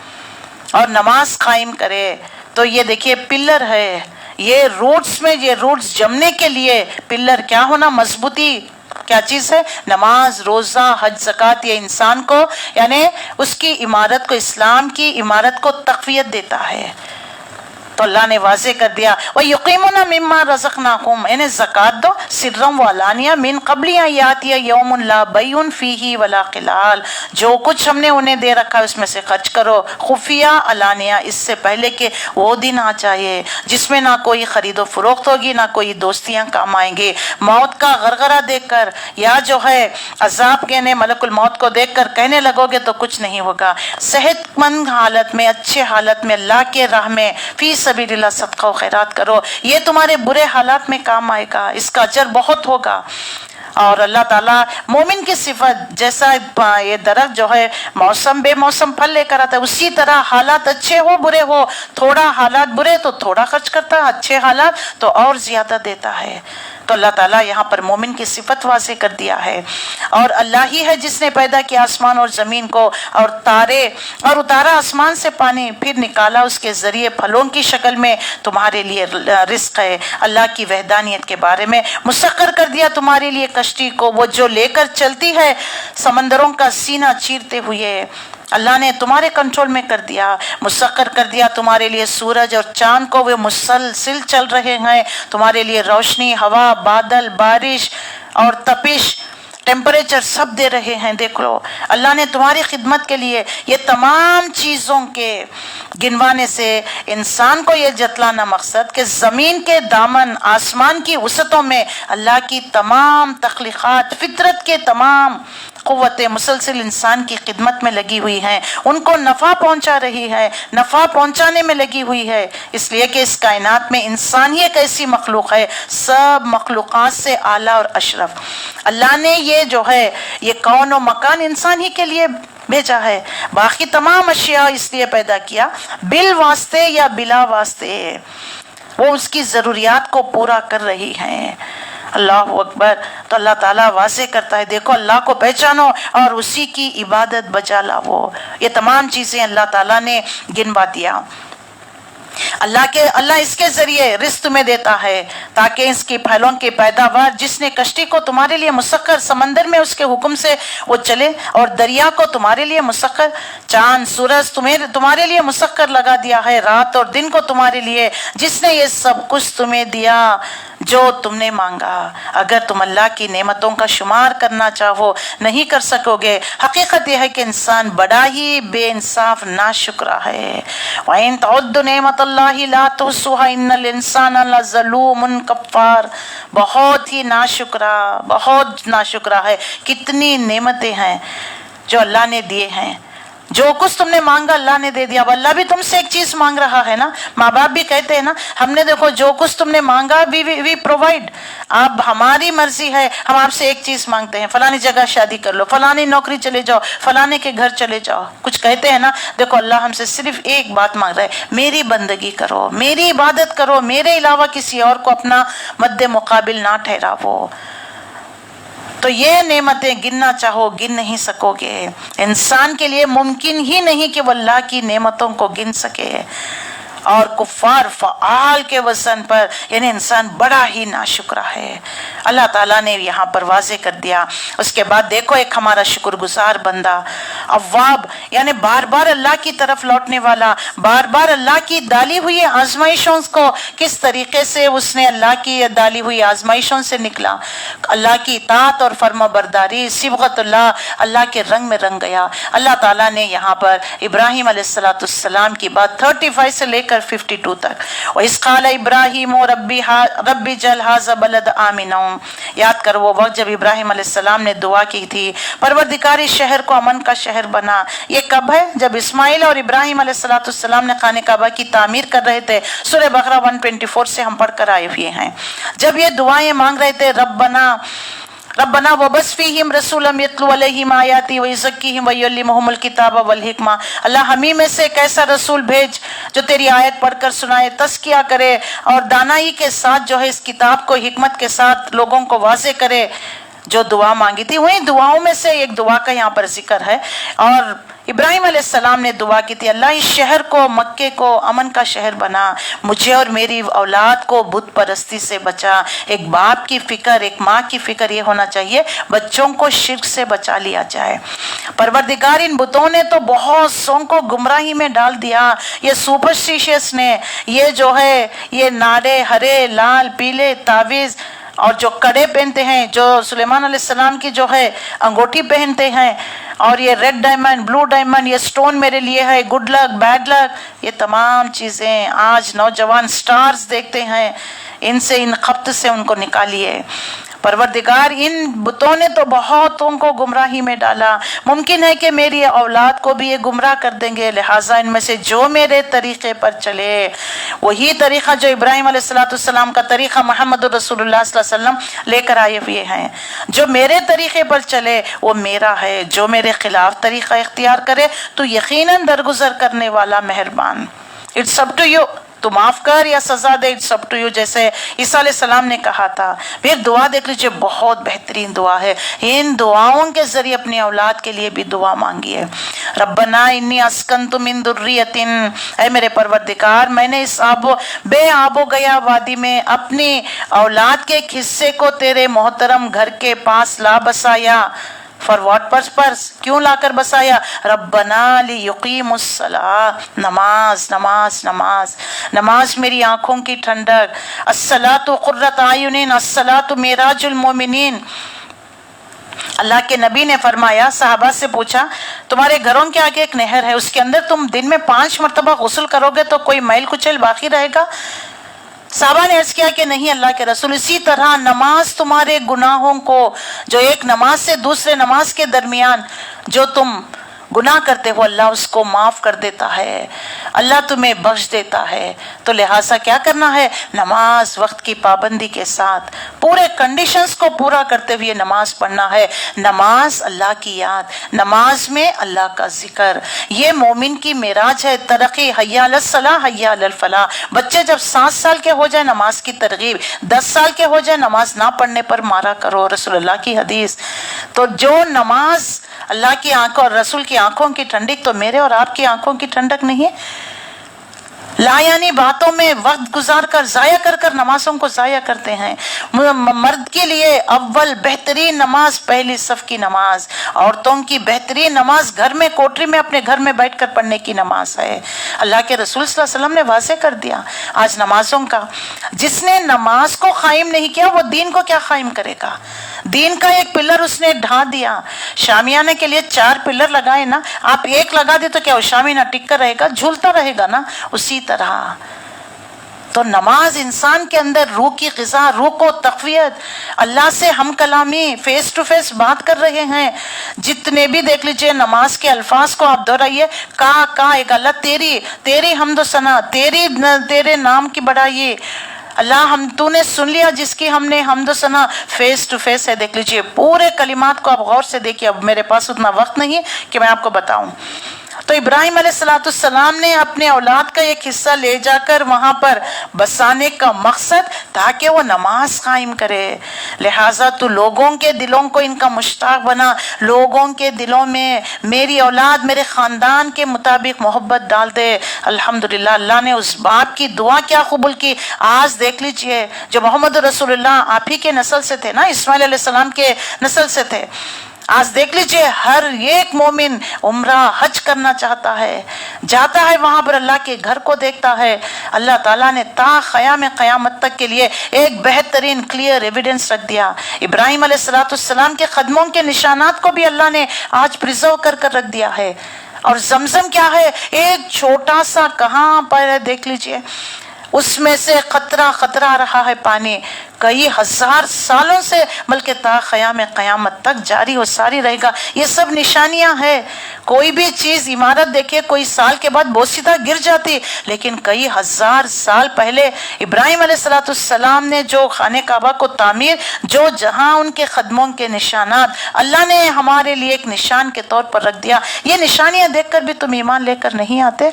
اور نماز قائم کرے. تو یہ دیکھیے پلر ہے، یہ روٹس میں، یہ روٹس جمنے کے لیے پلر کیا ہونا، مضبوطی کیا چیز ہے؟ نماز، روزہ، حج، زکوٰۃ. یہ انسان کو یعنی اس کی عمارت کو، اسلام کی عمارت کو تقویت دیتا ہے. تو اللہ نے واضح کر دیا وَيُقِيمُونَ مِمَّا رَزَقْنَاهُمْ، انہیں زکوٰۃ دو سرًا وعلانیہ من قبل ان یاتی یوم لا بیع فیہ ولا خلال، جو کچھ ہم نے انہیں دے رکھا ہے اس میں سے خرچ کرو خفیہ علانیہ، اس سے پہلے کہ وہ دن آ جائے جس میں نہ کوئی خرید و فروخت ہوگی نہ کوئی دوستیاں کام آئیں گے۔ موت کا غرغرہ دیکھ کر یا جو ہے عذاب کہنے ملک الموت کو دیکھ کر کہنے لگو گے تو کچھ نہیں ہوگا۔ صحت مند حالت میں اچھے حالت میں اللہ کے راہ میں فی سبیل اللہ صدقہ و خیرات کرو، یہ تمہارے برے حالات میں کام آئے گا، اس کا اجر بہت ہوگا۔ اور اللہ تعالیٰ مومن کی صفت جیسا یہ درخت جو ہے موسم بے موسم پھل لے کر آتا ہے، اسی طرح حالات اچھے ہو برے ہو، تھوڑا حالات برے تو تھوڑا خرچ کرتا ہے، اچھے حالات تو اور زیادہ دیتا ہے۔ تو اللہ تعالیٰ یہاں پر مومن کی صفت واضح کر دیا ہے۔ اور اللہ ہی ہے جس نے پیدا کیا آسمان اور زمین کو اور تارے، اور اتارا آسمان سے پانی، پھر نکالا اس کے ذریعے پھلوں کی شکل میں تمہارے لیے رزق ہے۔ اللہ کی وحدانیت کے بارے میں مسخر کر دیا تمہارے لیے کشتی کو، وہ جو لے کر چلتی ہے سمندروں کا سینہ چیرتے ہوئے، اللہ نے تمہارے کنٹرول میں کر دیا۔ مسخر کر دیا تمہارے لیے سورج اور چاند کو، وہ مسلسل چل رہے ہیں تمہارے لیے، روشنی، ہوا، بادل، بارش اور تپش، ٹیمپریچر سب دے رہے ہیں۔ دیکھ لو اللہ نے تمہاری خدمت کے لیے یہ تمام چیزوں کے گنوانے سے انسان کو یہ جتلانا مقصد کہ زمین کے دامن آسمان کی وسعتوں میں اللہ کی تمام تخلیقات، فطرت کے تمام قوتیں مسلسل انسان کی خدمت میں لگی ہوئی ہیں، ان کو نفع پہنچا رہی ہے، نفع پہنچانے میں لگی ہوئی ہے، اس لیے کہ اس کائنات میں انسان ہی ایک ایسی مخلوق ہے سب مخلوقات سے اعلیٰ اور اشرف۔ اللہ نے یہ جو ہے یہ کون و مکان انسان ہی کے لیے بھیجا ہے، باقی تمام اشیاء اس لیے پیدا کیا بال واسطے یا بلا واسطے، وہ اس کی ضروریات کو پورا کر رہی ہیں۔ اللہ اکبر۔ تو اللہ تعالیٰ واضح کرتا ہے دیکھو اللہ کو پہچانو اور اسی کی عبادت بجا لاؤ۔ یہ تمام چیزیں اللہ تعالیٰ نے گنوا دیا۔ اللہ اس کے ذریعے رزق تمہیں دیتا ہے تاکہ اس کی پھلوں کی پیداوار، جس نے کشتی کو تمہارے لیے مسخر سمندر میں اس کے حکم سے وہ چلے، اور دریا کو تمہارے لیے مسخر، چاند سورج تمہارے لیے مسخر لگا دیا ہے، رات اور دن کو تمہارے لیے، جس نے یہ سب کچھ تمہیں دیا جو تم نے مانگا۔ اگر تم اللہ کی نعمتوں کا شمار کرنا چاہو نہیں کر سکو گے۔ حقیقت یہ ہے کہ انسان بڑا ہی بے انصاف ناشکرا ہے۔ وَإِن تَعُدُّوا نِعْمَتَ اللَّهِ لَا تُحْصُوهَا إِنَّ الْإِنسَانَ لَظَلُومٌ کفار، بہت ہی ناشکرا ہے۔ کتنی نعمتیں ہیں جو اللہ نے دیے ہیں، جو کچھ تم نے مانگا اللہ نے دے دیا۔ اب اللہ بھی تم سے ایک چیز مانگ رہا ہے نا، ماں باپ بھی کہتے ہیں نا ہم نے دیکھو جو کچھ تم نے مانگا وی پرووائڈ، اب ہماری مرضی ہے، ہم آپ سے ایک چیز مانگتے ہیں فلانی جگہ شادی کر لو، فلانی نوکری چلے جاؤ، فلانے کے گھر چلے جاؤ، کچھ کہتے ہیں نا، دیکھو اللہ ہم سے صرف ایک بات مانگ رہا ہے، میری بندگی کرو، میری عبادت کرو، میرے علاوہ کسی اور کو اپنا مد مقابل نہ ٹھہراؤ۔ تو یہ نعمتیں گننا چاہو گن نہیں سکو گے۔ انسان کے لیے ممکن ہی نہیں کہ وہ اللہ کی نعمتوں کو گن سکے۔ اور کفار فعال کے وزن پر یعنی انسان بڑا ہی ناشکرا ہے۔ اللہ تعالیٰ نے یہاں پر واضح کر دیا۔ اس کے بعد دیکھو ایک ہمارا شکر گزار بندہ، اواب یعنی بار بار اللہ کی طرف لوٹنے والا، بار بار اللہ کی ڈالی ہوئی آزمائشوں کو کس طریقے سے اس نے اللہ کی ڈالی ہوئی آزمائشوں سے نکلا، اللہ کی اطاعت اور فرما برداری، صبغت اللہ کے رنگ میں رنگ گیا۔ اللہ تعالیٰ نے یہاں پر ابراہیم علیہ السلام کی بات 35 سے لے کر 52 تک، وَإِذْ قَالَ إِبْرَاهِيمُ رَبِّ اجْعَلْ هَٰذَا الْبَلَدَ آمِنًا، یاد کر وہ وقت جب ابراہیم علیہ السلام نے دعا کی تھی پروردگار اس شہر کو امن کا شہر بنا۔ یہ کب ہے؟ جب اسماعیل اور ابراہیم علیہ السلام نے خانہ کعبہ کی تعمیر کر رہے تھے، سورہ بقرہ 124 سے ہم پڑھ کر آئے ہوئے ہیں۔ جب یہ دعائیں مانگ رہے تھے ربنا وبس فیہم رسولا یتلو علیہم آیاتی ویزکیہم ویعلمہم الکتاب والحکمہ، اللہ ہمیں میں سے ایک ایسا رسول بھیج جو تیری آیت پڑھ کر سنائے، تزکیہ کرے اور دانائی کے ساتھ جو ہے اس کتاب کو حکمت کے ساتھ لوگوں کو واضح کرے، جو دعا مانگی تھی، وہی دعاؤں میں سے ایک دعا کا یہاں پر ذکر ہے۔ اور ابراہیم علیہ السلام نے دعا کی تھی، اللہ اس شہر کو، مکے کو امن کا شہر بنا، مجھے اور میری اولاد کو بت پرستی سے بچا۔ ایک باپ کی فکر، ایک ماں کی فکر یہ ہونا چاہیے بچوں کو شرک سے بچا لیا جائے۔ پروردگار ان بتوں نے تو بہت سوں کو گمراہی میں ڈال دیا، یہ سپرسٹیشیس نے، یہ جو ہے یہ نارے ہرے لال پیلے تعویذ اور جو کڑے پہنتے ہیں، جو سلیمان علیہ السلام کی جو ہے انگوٹھی پہنتے ہیں، اور یہ ریڈ ڈائمنڈ، بلو ڈائمنڈ، یہ سٹون میرے لیے ہے، گڈ لک بیڈ لک، یہ تمام چیزیں آج نوجوان سٹارز دیکھتے ہیں، ان سے، ان خبط سے ان کو نکالیے۔ پروردگار ان بتوں نے تو بہتوں کو گمراہی میں ڈالا، ممکن ہے کہ میری اولاد کو بھی یہ گمراہ کر دیں گے، لہٰذا ان میں سے جو میرے طریقے پر چلے، وہی طریقہ جو ابراہیم علیہ السلام کا طریقہ محمد رسول اللہ صلی اللہ علیہ وسلم لے کر آئے ہوئے ہیں، جو میرے طریقے پر چلے وہ میرا ہے، جو میرے خلاف طریقہ اختیار کرے تو یقیناً درگزر کرنے والا مہربان۔ اٹس اپ ٹو یو، تو معاف کر یا سزا دے، اٹس اپ ٹو یو، جیسے عیسیٰ علیہ السلام نے کہا تھا۔ پھر دعا دیکھ لیجئے، بہت بہترین دعا ہے، ان دعاؤں کے ذریعے اپنی اولاد کے لیے بھی دعا مانگیے۔ ربنا انی اسکنت من ذریۃ، اے میرے پروردگار میں نے اس بے آب و گیا وادی میں اپنی اولاد کے ایک حصے کو تیرے محترم گھر کے پاس لا بسایا۔ فار واٹ پرپس، کیوں لا کر بسایا؟ ربنا لیقیموا الصلاۃ، نماز نماز نماز، نماز میری آنکھوں کی ٹھنڈک، الصلاۃ قرۃ اعین، الصلاۃ معراج المومنین۔ اللہ کے نبی نے فرمایا، صحابہ سے پوچھا تمہارے گھروں کے آگے ایک نہر ہے، اس کے اندر تم دن میں 5 مرتبہ غسل کرو گے تو کوئی میل کچیل باقی رہے گا؟ صحابہ نے عرض کیا کہ نہیں اللہ کے رسول، اسی طرح نماز تمہارے گناہوں کو، جو ایک نماز سے دوسرے نماز کے درمیان جو تم گناہ کرتے ہو، اللہ اس کو معاف کر دیتا ہے، اللہ تمہیں بخش دیتا ہے۔ تو لہٰذا کیا کرنا ہے؟ نماز وقت کی پابندی کے ساتھ پورے کنڈیشنز کو پورا کرتے ہوئے نماز پڑھنا ہے۔ نماز اللہ کی یاد، نماز میں اللہ کا ذکر، یہ مومن کی معراج ہے، ترقی، حی علی الصلاح حی علی الفلاح۔ بچے جب 7 سال کے ہو جائے نماز کی ترغیب، 10 سال کے ہو جائے نماز نہ پڑھنے پر مارا کرو، رسول اللہ کی حدیث۔ تو جو نماز اللہ کی آنکھوں اور رسول کی آنکھوں کی ٹھنڈک، تو میرے اور آپ کی آنکھوں کی ٹھنڈک نہیں ہے؟ لا یعنی باتوں میں وقت گزار کر، ضائع کر نمازوں کو ضائع کرتے ہیں۔ مرد کے لیے اول بہترین نماز پہلی صف کی نماز، عورتوں کی بہترین نماز گھر میں، کوٹری میں، اپنے گھر میں بیٹھ کر پڑھنے کی نماز ہے۔ اللہ کے رسول صلی اللہ علیہ وسلم نے واضح کر دیا آج نمازوں کا۔ جس نے نماز کو قائم نہیں کیا وہ دین کو کیا قائم کرے گا؟ دین کا ایک پلر اس نے ڈھا دیا۔ شامیانے کے لیے 4 پلر لگائے نا، آپ ایک لگا دے تو کیا وہ شامیانہ ٹک کر رہے گا؟ جھولتا رہے گا نا۔ اسی طرح تو نماز انسان کے اندر روح کی غذا، روح کو تقویت، اللہ سے ہم کلامی، فیس ٹو فیس بات کر رہے ہیں۔ جتنے بھی دیکھ لیجئے نماز کے الفاظ کو آپ دہرائیے، کا ایک اللہ، تیری حمد و ثنا، تیرے نام کی بڑائی، اللہ تو نے سن لیا جس کی ہم نے حمد و ثنا، فیس ٹو فیس ہے۔ دیکھ لیجئے پورے کلمات کو آپ غور سے دیکھیے، اب میرے پاس اتنا وقت نہیں ہے کہ میں آپ کو بتاؤں۔ تو ابراہیم علیہ السلام نے اپنے اولاد کا ایک حصہ لے جا کر وہاں پر بسانے کا مقصد تاکہ وہ نماز قائم کرے۔ لہٰذا تو لوگوں کے دلوں کو ان کا مشتاق بنا، لوگوں کے دلوں میں میری اولاد میرے خاندان کے مطابق محبت ڈال دے۔ الحمدللہ اللہ نے اس باپ کی دعا کیا قبول کی۔ آج دیکھ لیجئے جو محمد رسول اللہ آپ ہی کے نسل سے تھے نا، اسماعیل علیہ السلام کے نسل سے تھے، آج دیکھ لیجئے ہر ایک مومن عمرہ حج کرنا چاہتا ہے، جاتا ہے وہاں پر اللہ کے گھر کو دیکھتا ہے۔ اللہ تعالیٰ نے تا قیام قیامت تک کے لیے ایک بہترین کلیئر ایویڈنس رکھ دیا۔ ابراہیم علیہ السلام کے قدموں کے نشانات کو بھی اللہ نے آج پرزرو کر رکھ دیا ہے۔ اور زمزم کیا ہے؟ ایک چھوٹا سا کہاں پر ہے دیکھ لیجئے، اس میں سے قطرہ قطرہ آ رہا ہے پانی، کئی ہزار سالوں سے بلکہ تا قیام قیامت تک جاری و ساری رہے گا۔ یہ سب نشانیاں ہیں۔ کوئی بھی چیز، عمارت دیکھیے، کوئی سال کے بعد بوسیدہ گر جاتی، لیکن کئی ہزار سال پہلے ابراہیم علیہ السلام نے جو خانہ کعبہ کو تعمیر، جو جہاں ان کے قدموں کے نشانات اللہ نے ہمارے لیے ایک نشان کے طور پر رکھ دیا، یہ نشانیاں دیکھ کر بھی تم ایمان لے کر نہیں آتے؟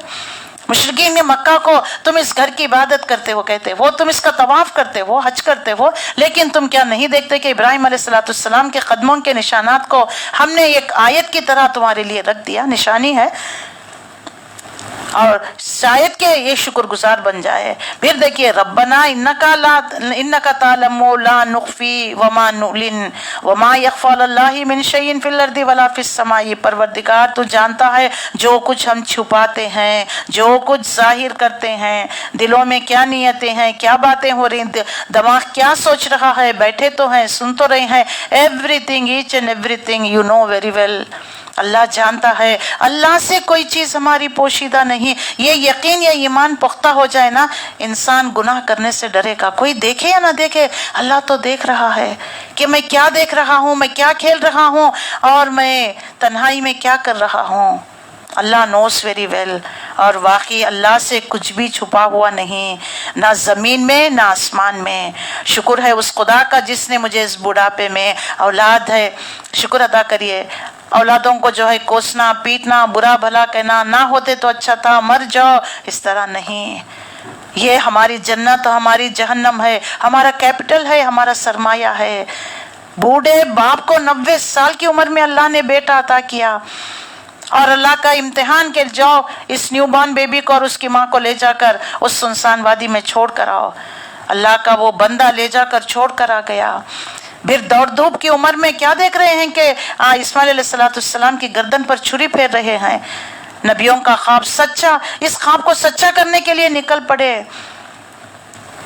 مشرکین نے مکہ کو تم اس گھر کی عبادت کرتے ہو کہتے ہو، تم اس کا طواف کرتے ہو، حج کرتے ہو، لیکن تم کیا نہیں دیکھتے کہ ابراہیم علیہ السلام کے قدموں کے نشانات کو ہم نے ایک آیت کی طرح تمہارے لیے رکھ دیا، نشانی ہے، اور شاید کہ یہ شکر گزار بن جائے۔ پھر دیکھیے ربنا انکا تعلم لا نخفی وما نعلن وما یخفی علی اللہ من شیء فی الارض ولا فی السماء، پروردگار تو جانتا ہے جو کچھ ہم چھپاتے ہیں، جو کچھ ظاہر کرتے ہیں، دلوں میں کیا نیتیں ہیں، کیا باتیں ہو رہی، دماغ کیا سوچ رہا ہے، بیٹھے تو ہیں، سن تو رہے ہیں، everything, each and everything you know very well, اللہ جانتا ہے۔ اللہ سے کوئی چیز ہماری پوشیدہ نہیں، یہ یقین یا ایمان پختہ ہو جائے نا، انسان گناہ کرنے سے ڈرے گا، کوئی دیکھے یا نہ دیکھے، اللہ تو دیکھ رہا ہے کہ میں کیا دیکھ رہا ہوں، میں کیا کھیل رہا ہوں، اور میں تنہائی میں کیا کر رہا ہوں، اللہ نوز ویری ویل۔ اور واقعی اللہ سے کچھ بھی چھپا ہوا نہیں، نہ زمین میں نہ آسمان میں۔ شکر ہے اس خدا کا جس نے مجھے اس بڑھاپے میں اولاد ہے، شکر ادا کریے۔ اولادوں کو جو ہے کوسنا، پیٹنا، برا بھلا کہنا، نہ ہوتے تو اچھا تھا، مر جاؤ، اس طرح نہیں، یہ ہماری جنت، ہماری جہنم ہے، ہمارا کیپٹل ہے، ہمارا سرمایہ ہے۔ بوڑھے باپ کو 90 سال کی عمر میں اللہ نے بیٹا عطا کیا، اور اللہ کا امتحان کہ جاؤ اس نیو بارن بیبی کو اور اس کی ماں کو لے جا کر اس سنسان وادی میں چھوڑ کر آؤ، اللہ کا وہ بندہ لے جا کر چھوڑ کر آ گیا۔ پھر دوڑ دھوپ کی عمر میں کیا دیکھ رہے ہیں کہ اسماعیل علیہ السلام کی گردن پر چھری پھیر رہے ہیں، نبیوں کا خواب سچا، اس خواب کو سچا کرنے کے لیے نکل پڑے۔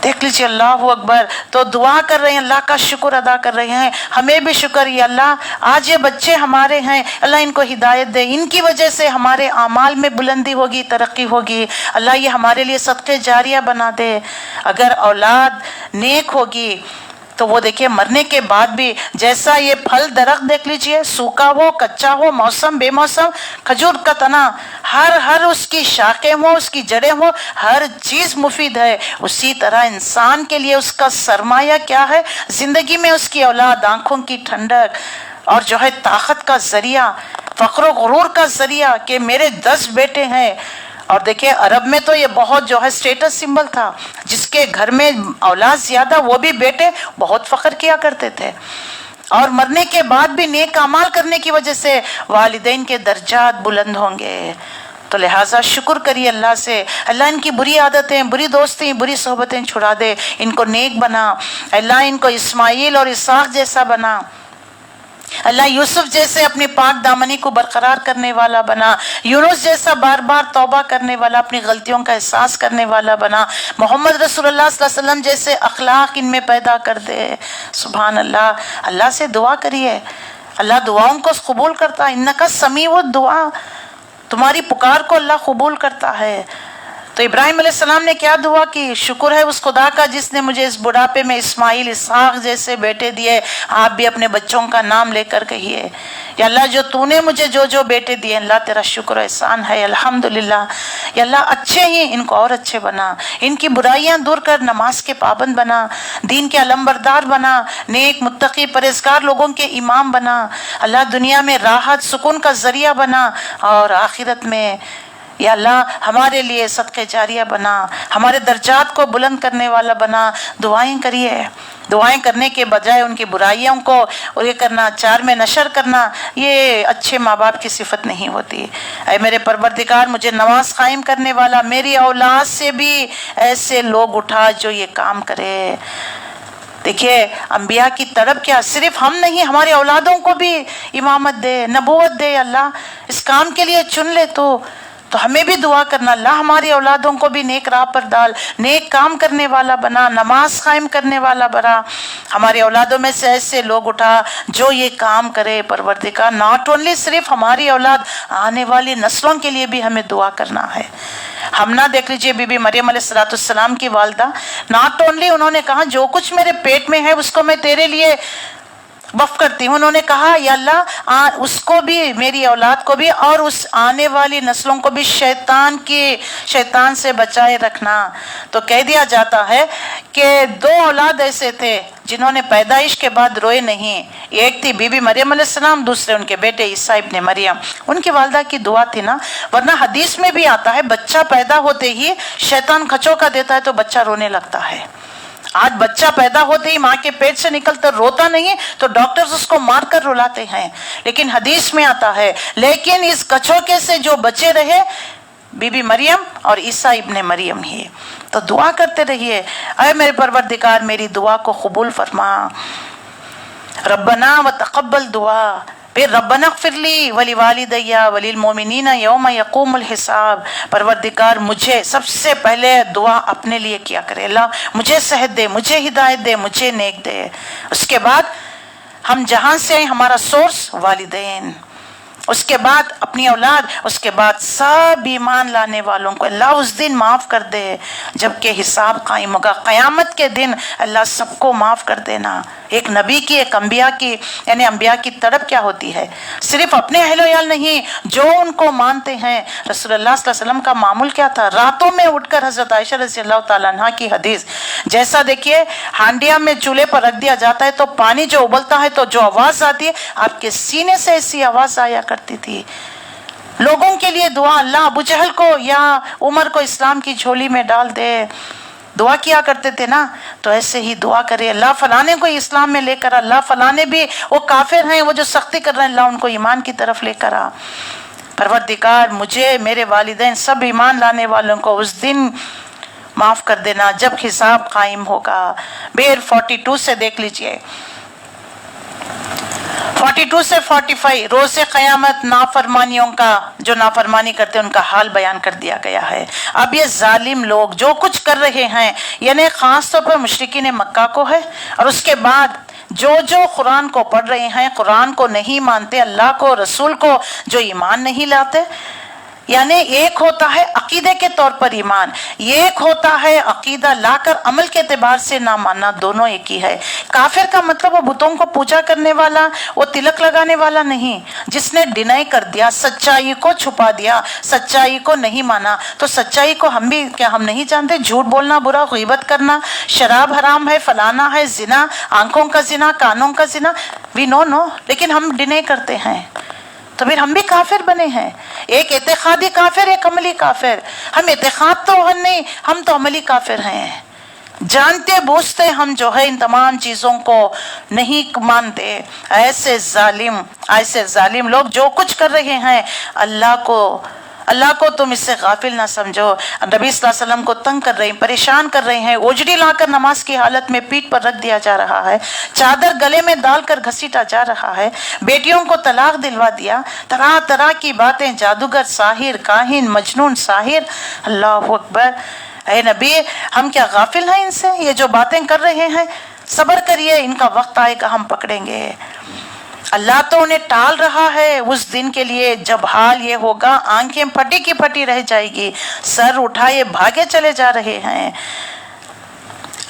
دیکھ لیجیے، اللہ اکبر، تو دعا کر رہے ہیں، اللہ کا شکر ادا کر رہے ہیں، ہمیں بھی شکر یا اللہ آج یہ بچے ہمارے ہیں، اللہ ان کو ہدایت دے، ان کی وجہ سے ہمارے اعمال میں بلندی ہوگی، ترقی ہوگی، اللہ یہ ہمارے لیے صدقے جاریہ بنا دے۔ اگر اولاد نیک ہوگی تو وہ دیکھیے مرنے کے بعد بھی جیسا یہ پھل درخت دیکھ لیجئے، سوکھا ہو، کچا ہو، موسم بے موسم، کھجور کا تنا، ہر اس کی شاخیں ہو، اس کی جڑیں ہو، ہر چیز مفید ہے۔ اسی طرح انسان کے لیے اس کا سرمایہ کیا ہے؟ زندگی میں اس کی اولاد، آنکھوں کی ٹھنڈک، اور جو ہے طاقت کا ذریعہ، فخر و غرور کا ذریعہ کہ میرے 10 بیٹے ہیں۔ اور دیکھیں عرب میں تو یہ بہت جو ہے اسٹیٹس سمبل تھا، جس کے گھر میں اولاد زیادہ وہ بھی بیٹے بہت فخر کیا کرتے تھے، اور مرنے کے بعد بھی نیک اعمال کرنے کی وجہ سے والدین کے درجات بلند ہوں گے۔ تو لہٰذا شکر کریے اللہ سے، اللہ ان کی بری عادتیں، بری دوستی، بری صحبتیں چھڑا دے، ان کو نیک بنا، اللہ ان کو اسماعیل اور اسحاق جیسا بنا، اللہ یوسف جیسے اپنی پاک دامنی کو برقرار کرنے والا بنا، یونس جیسا بار بار توبہ کرنے والا، اپنی غلطیوں کا احساس کرنے والا بنا، محمد رسول اللہ صلی اللہ علیہ وسلم جیسے اخلاق ان میں پیدا کر دے۔ سبحان اللہ، اللہ سے دعا کریے، اللہ دعاؤں کو قبول کرتا ہے، انکا سمیع الدعا، تمہاری پکار کو اللہ قبول کرتا ہے۔ تو ابراہیم علیہ السلام نے کیا دعا کی؟ شکر ہے اس خدا کا جس نے مجھے اس بڑھاپے میں اسماعیل، اسحاق جیسے بیٹے دیے۔ آپ بھی اپنے بچوں کا نام لے کر کہیے، یا اللہ جو تو نے مجھے جو بیٹے دیے، اللہ تیرا شکر و احسان ہے، الحمدللہ۔ یا اللہ اچھے ہی ان کو اور اچھے بنا، ان کی برائیاں دور کر نماز کے پابند بنا، دین کے علمبردار بنا، نیک متقی پرہیزگار لوگوں کے امام بنا، اللہ دنیا میں راحت سکون کا ذریعہ بنا، اور آخرت میں یا اللہ ہمارے لیے صدقے جاریہ بنا، ہمارے درجات کو بلند کرنے والا بنا۔ دعائیں کریے، دعائیں کرنے کے بجائے ان کی برائیوں کو اور یہ کرنا، چار میں نشر کرنا، یہ اچھے ماں باپ کی صفت نہیں ہوتی۔ اے میرے پروردگار، مجھے نماز قائم کرنے والا میری اولاد سے بھی ایسے لوگ اٹھا جو یہ کام کرے۔ دیکھیے انبیاء کی طلب کیا، صرف ہم نہیں، ہمارے اولادوں کو بھی امامت دے، نبوت دے، اللہ اس کام کے لیے چن لے تو ہمیں بھی دعا کرنا، اللہ ہماری اولادوں کو بھی نیک راہ پر ڈال، نیک کام کرنے والا بنا، نماز قائم کرنے والا بنا، ہمارے اولادوں میں سے ایسے لوگ اٹھا جو یہ کام کرے۔ پروردگار ناٹ اونلی صرف ہماری اولاد، آنے والی نسلوں کے لیے بھی ہمیں دعا کرنا ہے۔ ہم نہ دیکھ لیجئے بی بی مریم علیہ السلام کی والدہ، ناٹ اونلی انہوں نے کہا جو کچھ میرے پیٹ میں ہے اس کو میں تیرے لیے وقف کرتی ہوں. انہوں نے کہا یا اللہ اس کو بھی، میری اولاد کو بھی اور اس آنے والی نسلوں کو بھی شیطان سے بچائے رکھنا. تو کہہ دیا جاتا ہے کہ 2 اولاد ایسے تھے جنہوں نے پیدائش کے بعد روئے نہیں. ایک تھی بی بی مریم علیہ السلام، دوسرے ان کے بیٹے عیسیٰ ابن مریم. ان کی والدہ کی دعا تھی نا، ورنہ حدیث میں بھی آتا ہے بچہ پیدا ہوتے ہی شیطان کھچوکا دیتا ہے تو بچہ رونے لگتا ہے. آج بچہ پیدا ہوتے ہی ماں کے پیٹ سے نکلتا روتا نہیں تو ڈاکٹرز اس کو مار کر رلاتے ہیں، لیکن حدیث میں آتا ہے لیکن اس کچھوکے سے جو بچے رہے بی بی مریم اور عیسیٰ ابن مریم ہی. تو دعا کرتے رہیے، اے میرے پروردگار میری دعا کو قبول فرما. ربنا وتقبل دعا، پھر ربنا اغفر لی ولوالدی وللمؤمنین یوم یقوم الحساب. پروردگار مجھے سب سے پہلے دعا اپنے لیے کیا کرے، اللہ مجھے صحت دے، مجھے ہدایت دے، مجھے نیک دے. اس کے بعد ہم جہاں سے ہیں ہمارا سورس والدین، اس کے بعد اپنی اولاد، اس کے بعد سب ایمان لانے والوں کو اللہ اس دن معاف کر دے جب کہ حساب قائم ہوگا. قیامت کے دن اللہ سب کو معاف کر دینا. ایک نبی کی، ایک انبیاء کی، یعنی انبیاء کی تڑپ کیا ہوتی ہے، صرف اپنے اہل و عیال نہیں جو ان کو مانتے ہیں. رسول اللہ صلی اللہ علیہ وسلم کا معمول کیا تھا، راتوں میں اٹھ کر حضرت عائشہ رضی اللہ تعالیٰ عنہ کی حدیث، جیسا دیکھیے ہانڈیا میں چولہے پر رکھ دیا جاتا ہے تو پانی جو ابلتا ہے تو جو آواز آتی ہے آپ کے سینے سے ایسی آواز آیا کرتی تھی. لوگوں کے لیے دعا، اللہ ابو جہل کو یا عمر کو اسلام کی جھولی میں ڈال دے. دعا کیا کرتے تھے نا، تو ایسے ہی دعا کرے اللہ فلانے کو اسلام میں لے کر، اللہ فلانے بھی وہ کافر ہیں وہ جو سختی کر رہے ہیں اللہ ان کو ایمان کی طرف لے کر آ. پروردگار مجھے، میرے والدین، سب ایمان لانے والوں کو اس دن معاف کر دینا جب حساب قائم ہوگا. بیر 42 سے دیکھ لیجئے، 42 سے 45 روز قیامت نافرمانیوں کا، جو نافرمانی کرتے ہیں ان کا حال بیان کر دیا گیا ہے. اب یہ ظالم لوگ جو کچھ کر رہے ہیں، یعنی خاص طور پر مشرکین مکہ کو ہے، اور اس کے بعد جو قرآن کو پڑھ رہے ہیں، قرآن کو نہیں مانتے، اللہ کو، رسول کو جو ایمان نہیں لاتے. یعنی ایک ہوتا ہے عقیدے کے طور پر ایمان، ایک ہوتا ہے عقیدہ لا کر عمل کے اعتبار سے نہ ماننا، دونوں ایک ہی ہے. کافر کا مطلب وہ بتوں کو پوجا کرنے والا، وہ تلک لگانے والا نہیں، جس نے ڈینائی کر دیا، سچائی کو چھپا دیا، سچائی کو نہیں مانا. تو سچائی کو ہم بھی کیا ہم نہیں جانتے؟ جھوٹ بولنا برا، غیبت کرنا، شراب حرام ہے، فلانا ہے، زنا، آنکھوں کا زنا، کانوں کا زنا، وی نو، لیکن ہم ڈینائی کرتے ہیں. تو پھر ہم بھی کافر بنے ہیں، ایک اعتقادی کافر، ایک عملی کافر. ہم اعتقاد تو نہیں، ہم تو عملی کافر ہیں. جانتے بوجھتے ہم جو ہے ان تمام چیزوں کو نہیں مانتے. ایسے ظالم لوگ جو کچھ کر رہے ہیں اللہ کو تم اس سے غافل نہ سمجھو. نبی صلی اللہ علیہ وسلم کو تنگ کر رہے ہیں، پریشان کر رہے ہیں، اوجڑی لا کر نماز کی حالت میں پیٹھ پر رکھ دیا جا رہا ہے، چادر گلے میں ڈال کر گھسیٹا جا رہا ہے، بیٹیوں کو طلاق دلوا دیا، طرح طرح کی باتیں، جادوگر، ساحر، کاہن، مجنون، ساحر. اللہ اکبر. اے نبی ہم کیا غافل ہیں ان سے؟ یہ جو باتیں کر رہے ہیں صبر کریے، ان کا وقت آئے گا ہم پکڑیں گے. اللہ تو انہیں ٹال رہا ہے اس دن کے لیے جب حال یہ ہوگا، آنکھیں پھٹی کی پھٹی رہ جائے گی، سر اٹھائے بھاگے چلے جا رہے ہیں،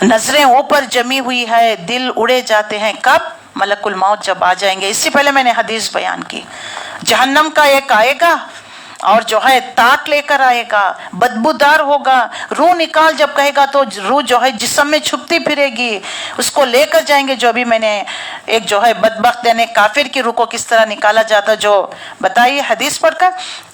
نظریں اوپر جمی ہوئی ہے، دل اڑے جاتے ہیں. کب؟ ملک الموت جب آ جائیں گے. اس سے پہلے میں نے حدیث بیان کی، جہنم کا ایک آئے گا اور جو ہے تاک لے کر آئے گا، بدبودار ہوگا، روح نکال جب کہے گا تو روح جو ہے جسم میں چھپتی پھرے گی، اس کو لے کر جائیں گے. جو بھی میں نے ایک جو ہے بدبخت یعنی کافر کی روح کو کس طرح نکالا جاتا جو بتائی حدیث پڑھ کر،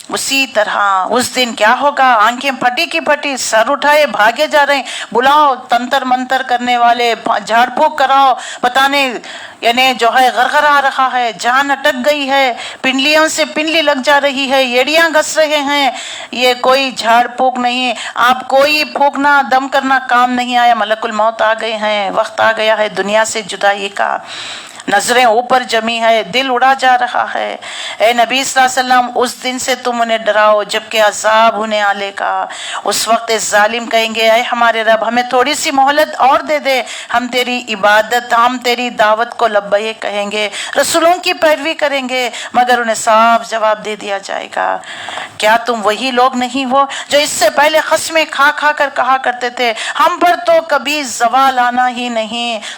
اسی طرح اس دن کیا ہوگا، آنکھیں پھٹی کی پھٹی، سر اٹھائے بھاگے جا رہے ہیں. بلاؤ تنتر منتر کرنے والے، جھاڑ پھونک کراؤ، پتہ نہیں یعنی جو ہے غرغرا رہا ہے، جان اٹک گئی ہے، پنڈلیوں سے پنڈلی لگ جا رہی ہے، ایڑیاں گھس رہے ہیں. یہ کوئی جھاڑ پھونک نہیں، آپ کوئی پھونکنا دم کرنا کام نہیں آیا. ملک الموت آ گئے ہیں، وقت آ گیا ہے دنیا سے جدائی کا. نظریں اوپر جمی ہے، دل اڑا جا رہا ہے. اے نبی صلی اللہ علیہ وسلم اس دن سے تم انہیں ڈراؤ جبکہ عذاب انہیں آلے گا. اس وقت ظالم کہیں گے اے ہمارے رب ہمیں تھوڑی سی مہلت اور دے دے، ہم تیری عبادت، ہم تیری دعوت کو لبیک کہیں گے، رسولوں کی پیروی کریں گے. مگر انہیں صاف جواب دے دیا جائے گا، کیا تم وہی لوگ نہیں ہو جو اس سے پہلے قسمیں کھا کھا کر کہا کرتے تھے ہم پر تو کبھی زوال آنا ہی نہیں.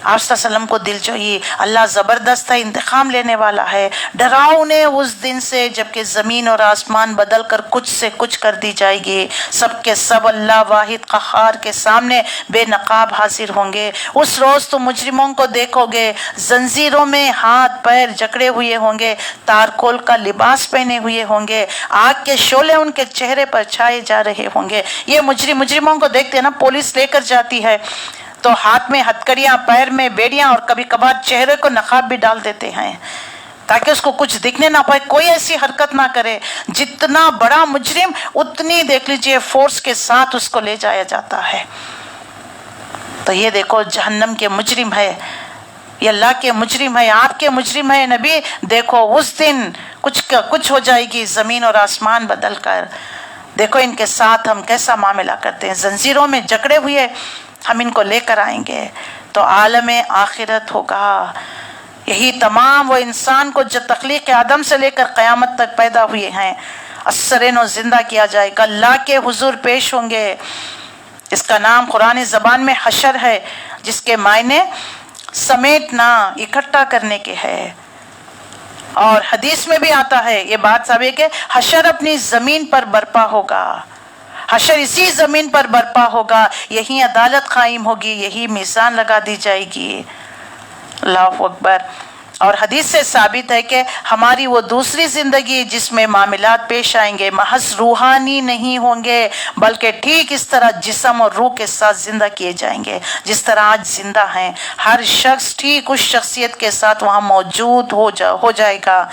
آپ صلی اللہ علیہ وسلم کو دل جوئی، اللہ زبردست ہے، انتقام لینے والا ہے، ڈراؤ انہیں اس دن سے جب کہ زمین اور آسمان بدل کر کچھ سے کچھ کر دی جائے گی، سب کے سب اللہ واحد قہار کے سامنے بے نقاب حاضر ہوں گے۔ اس روز تو مجرموں کو دیکھو گے زنجیروں میں ہاتھ پیر جکڑے ہوئے ہوں گے، تارکول کا لباس پہنے ہوئے ہوں گے، آگ کے شعلے ان کے چہرے پر چھائے جا رہے ہوں گے۔ یہ مجرموں کو دیکھتے ہیں نا، پولیس لے کر جاتی ہے تو ہاتھ میں ہتکڑیاں، پیر میں بیڑیاں، اور کبھی کبھار چہرے کو نقاب بھی ڈال دیتے ہیں تاکہ اس کو کچھ دکھنے نہ پائے، کوئی ایسی حرکت نہ کرے۔ جتنا بڑا مجرم اتنی دیکھ لیجئے فورس کے ساتھ اس کو لے جایا جاتا ہے۔ تو یہ دیکھو جہنم کے مجرم ہے، یہ اللہ کے مجرم ہے، آپ کے مجرم ہے نبی، دیکھو اس دن کچھ ہو جائے گی زمین اور آسمان بدل کر۔ دیکھو ان کے ساتھ ہم کیسا معاملہ کرتے ہیں، زنجیروں میں جکڑے ہوئے ہم ان کو لے کر آئیں گے تو عالم آخرت ہوگا۔ یہی تمام وہ انسان کو جو تخلیق آدم سے لے کر قیامت تک پیدا ہوئے ہیں اثرین و زندہ کیا جائے گا، اللہ کے حضور پیش ہوں گے۔ اس کا نام قرآن زبان میں حشر ہے، جس کے معنی سمیٹنا، اکٹھا کرنے کے ہے، اور حدیث میں بھی آتا ہے یہ بات ثابت ہے کہ حشر اپنی زمین پر برپا ہوگا، حشر اسی زمین پر برپا ہوگا، یہی عدالت قائم ہوگی، یہی میزان لگا دی جائے گی۔ اللہ اکبر۔ اور حدیث سے ثابت ہے کہ ہماری وہ دوسری زندگی جس میں معاملات پیش آئیں گے محض روحانی نہیں ہوں گے، بلکہ ٹھیک اس طرح جسم اور روح کے ساتھ زندہ کیے جائیں گے جس طرح آج زندہ ہیں۔ ہر شخص ٹھیک اس شخصیت کے ساتھ وہاں موجود ہو جائے گا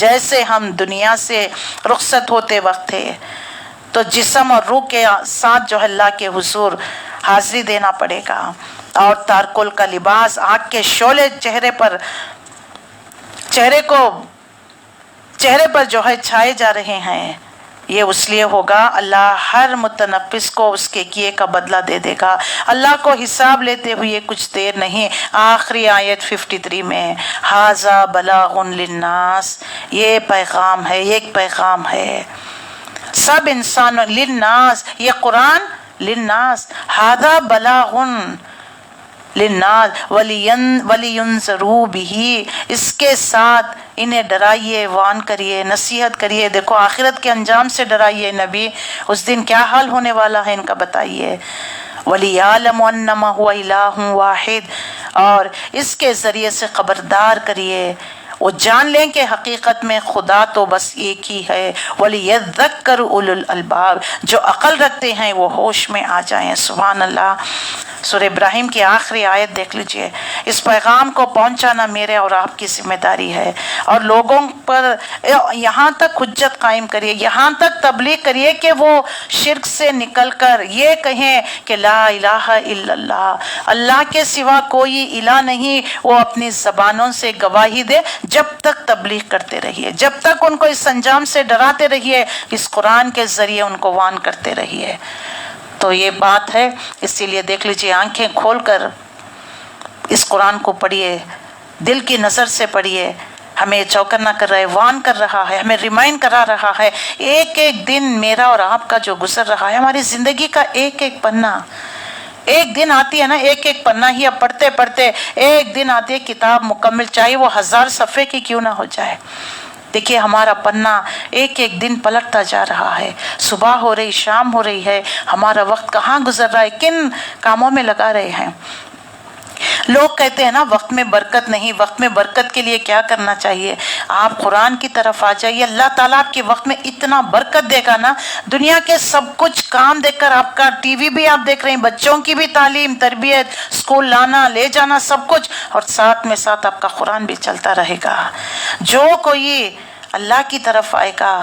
جیسے ہم دنیا سے رخصت ہوتے وقت تھے۔ تو جسم اور روح کے ساتھ جو اللہ کے حضور حاضری دینا پڑے گا، اور تارکول کا لباس، آگ کے شعلے چہرے پر جو ہے چھائے جا رہے ہیں، یہ اس لیے ہوگا اللہ ہر متنفس کو اس کے کیے کا بدلہ دے دے گا۔ اللہ کو حساب لیتے ہوئے کچھ دیر نہیں۔ آخری آیت 53 میں ھذا بلاغ للناس، یہ پیغام ہے، ایک پیغام ہے سب انسان للناس، یہ قرآن للناس، ھذا بلاغ للناس ولینذروا بہ، اس کے ساتھ انہیں ڈرائیے، وان کریے، نصیحت کریے۔ دیکھو آخرت کے انجام سے ڈرائیے نبی، اس دن کیا حال ہونے والا ہے ان کا بتائیے۔ وَلِيَعْلَمُ أَنَّمَا هُوَ إِلَٰهٌ وَاحِدٌ، اور اس کے ذریعے سے خبردار کریے، وہ جان لیں کہ حقیقت میں خدا تو بس ایک ہی ہے۔ وَلِيَذَّكَّرْ أُولُو الْأَلْبَابِ، جو عقل رکھتے ہیں وہ ہوش میں آ جائیں۔ سبحان اللہ۔ سورہ ابراہیم کی آخری آیت دیکھ لیجئے۔ اس پیغام کو پہنچانا میرے اور آپ کی ذمہ داری ہے، اور لوگوں پر یہاں تک حجت قائم کریے، یہاں تک تبلیغ کریے کہ وہ شرک سے نکل کر یہ کہیں کہ لا الہ الا اللہ، اللہ کے سوا کوئی الہ نہیں، وہ اپنی زبانوں سے گواہی دے۔ جب تک تبلیغ کرتے رہیے، جب تک ان کو اس انجام سے ڈراتے رہیے، اس قرآن کے ذریعے ان کو وان کرتے رہیے۔ تو یہ بات ہے، اسی لیے دیکھ لیجیے، آنکھیں کھول کر اس قرآن کو پڑھیے، دل کی نظر سے پڑھیے۔ ہمیں چوکنا کر رہا ہے، وان کر رہا ہے، ہمیں ریمائنڈ کرا رہا ہے۔ ایک ایک دن میرا اور آپ کا جو گزر رہا ہے، ہماری زندگی کا ایک ایک پنہ، ایک دن آتی ہے نا، ایک ایک پنہ ہی اب پڑھتے پڑھتے ایک دن آتی ہے کتاب مکمل، چاہے وہ 1000 صفحے کی کیوں نہ ہو جائے۔ دیکھیے ہمارا پنہ ایک ایک دن پلٹتا جا رہا ہے، صبح ہو رہی، شام ہو رہی ہے، ہمارا وقت کہاں گزر رہا ہے، کن کاموں میں لگا رہے ہیں۔ لوگ کہتے ہیں نا وقت میں برکت نہیں، وقت میں برکت کے لیے کیا کرنا چاہیے؟ آپ قرآن کی طرف آ جائیے، اللہ تعالیٰ آپ کے وقت میں اتنا برکت دے گا نا، دنیا کے سب کچھ کام دیکھ کر، آپ کا ٹی وی بھی آپ دیکھ رہے ہیں، بچوں کی بھی تعلیم، تربیت، اسکول لانا لے جانا، سب کچھ، اور ساتھ میں ساتھ آپ کا قرآن بھی چلتا رہے گا۔ جو کوئی اللہ کی طرف آئے گا،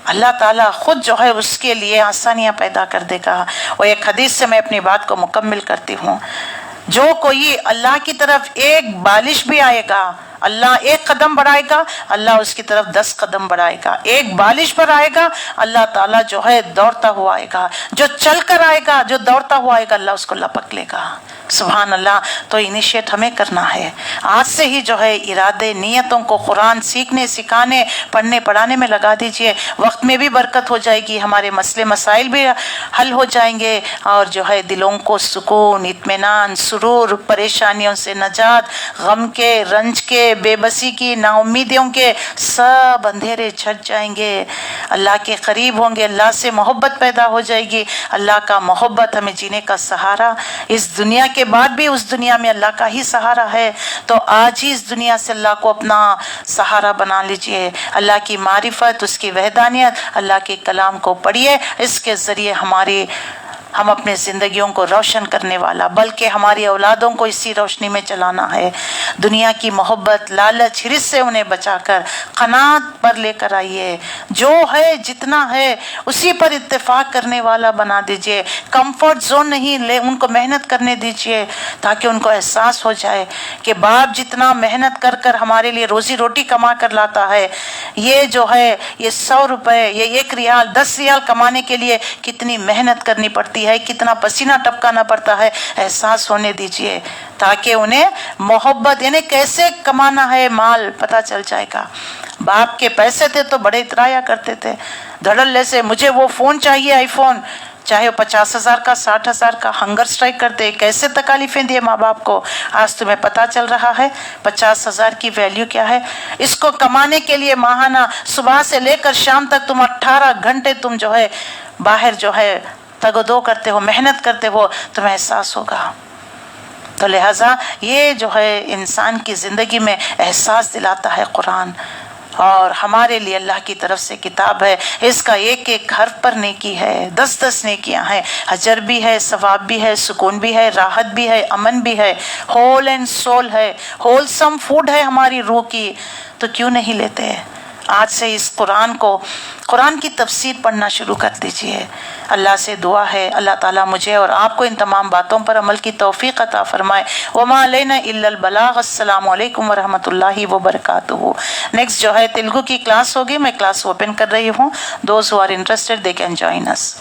اللہ تعالیٰ خود جو ہے اس کے لیے آسانیاں پیدا کر دے گا۔ اور ایک حدیث سے میں اپنی بات کو مکمل کرتی ہوں، جو کوئی اللہ کی طرف ایک بالش بھی آئے گا، اللہ ایک قدم بڑھائے گا، اللہ اس کی طرف 10 قدم بڑھائے گا. ایک بالش پر آئے گا، اللہ تعالیٰ جو ہے دوڑتا ہوا آئے گا. جو چل کر آئے گا، جو دوڑتا ہوا آئے گا، اللہ اس کو لپک لے گا. سبحان اللہ. تو انیشیٹ ہمیں کرنا ہے آج سے ہی، جو ہے ارادے نیتوں کو قرآن سیکھنے سکھانے پڑھنے پڑھانے میں لگا دیجئے. وقت میں بھی برکت ہو جائے گی، ہمارے مسئلے مسائل بھی حل ہو جائیں گے، اور جو ہے دلوں کو سکون، اطمینان، سرور، پریشانیوں سے نجات، غم کے، رنج کے، بے بسی کی، نا امیدیوں کے سب اندھیرے چھٹ جائیں گے. اللہ کے قریب ہوں گے، اللہ سے محبت پیدا ہو جائے گی. اللہ کا محبت ہمیں جینے کا سہارا، اس دنیا کے بعد بھی اس دنیا میں اللہ کا ہی سہارا ہے. تو آج ہی اس دنیا سے اللہ کو اپنا سہارا بنا لیجئے. اللہ کی معرفت، اس کی وحدانیت، اللہ کے کلام کو پڑھیے. اس کے ذریعے ہم اپنے زندگیوں کو روشن کرنے والا، بلکہ ہماری اولادوں کو اسی روشنی میں چلانا ہے. دنیا کی محبت، لالچ، حرص سے انہیں بچا کر قناعت پر لے کر آئیے. جو ہے جتنا ہے اسی پر اتفاق کرنے والا بنا دیجئے. کمفرٹ زون نہیں لے، ان کو محنت کرنے دیجئے، تاکہ ان کو احساس ہو جائے کہ باپ جتنا محنت کر کر ہمارے لیے روزی روٹی کما کر لاتا ہے، یہ جو ہے یہ 100 روپے، یہ 1 ریال، 10 ریال کمانے کے لیے کتنی محنت کرنی پڑتی ہے، کتنا پسینہ ٹپکانا پڑتا ہے. احساس ہونے دیجئے، تاکہ انہیں محبت، یعنی کیسے کمانا ہے مال پتہ چل جائے گا. باپ کے پیسے تھے تو بڑے اترایا کرتے تھے دھڑلے سے، مجھے وہ فون چاہیے، آئی فون، چاہے وہ 50,000 کا، 60,000 کا. ہنگر سٹرائک کرتے، کیسے تکالیفیں دیے ماں باپ کو. آج تمہیں پتہ چل رہا ہے 50,000 کی ویلیو کیا ہے. اس کو کمانے کے لیے ماہانہ صبح سے لے کر شام تک تم 18 گھنٹے تم جو ہے باہر جو ہے تگ و دو کرتے ہو، محنت کرتے ہو، تمہیں احساس ہوگا. تو لہٰذا یہ جو ہے انسان کی زندگی میں احساس دلاتا ہے قرآن، اور ہمارے لیے اللہ کی طرف سے کتاب ہے. اس کا ایک ایک حرف پر نیکی ہے، 10 نیکیاں ہیں. اجر بھی ہے، ثواب بھی ہے، سکون بھی ہے، راحت بھی ہے، امن بھی ہے، ہول اینڈ سول ہے، ہولسم فوڈ ہے ہماری روح کی. تو کیوں نہیں لیتے؟ آج سے اس قرآن کی تفسیر پڑھنا شروع کر دیجئے. اللہ سے دعا ہے اللہ تعالیٰ مجھے اور آپ کو ان تمام باتوں پر عمل کی توفیق عطا فرمائے. وما علینا الا البلاغ. السلام علیکم ورحمۃ اللہ وبرکاتہ. نیکسٹ جو ہے تیلگو کی کلاس ہوگی، میں کلاس اوپن کر رہی ہوں. Those who are interested they can join us.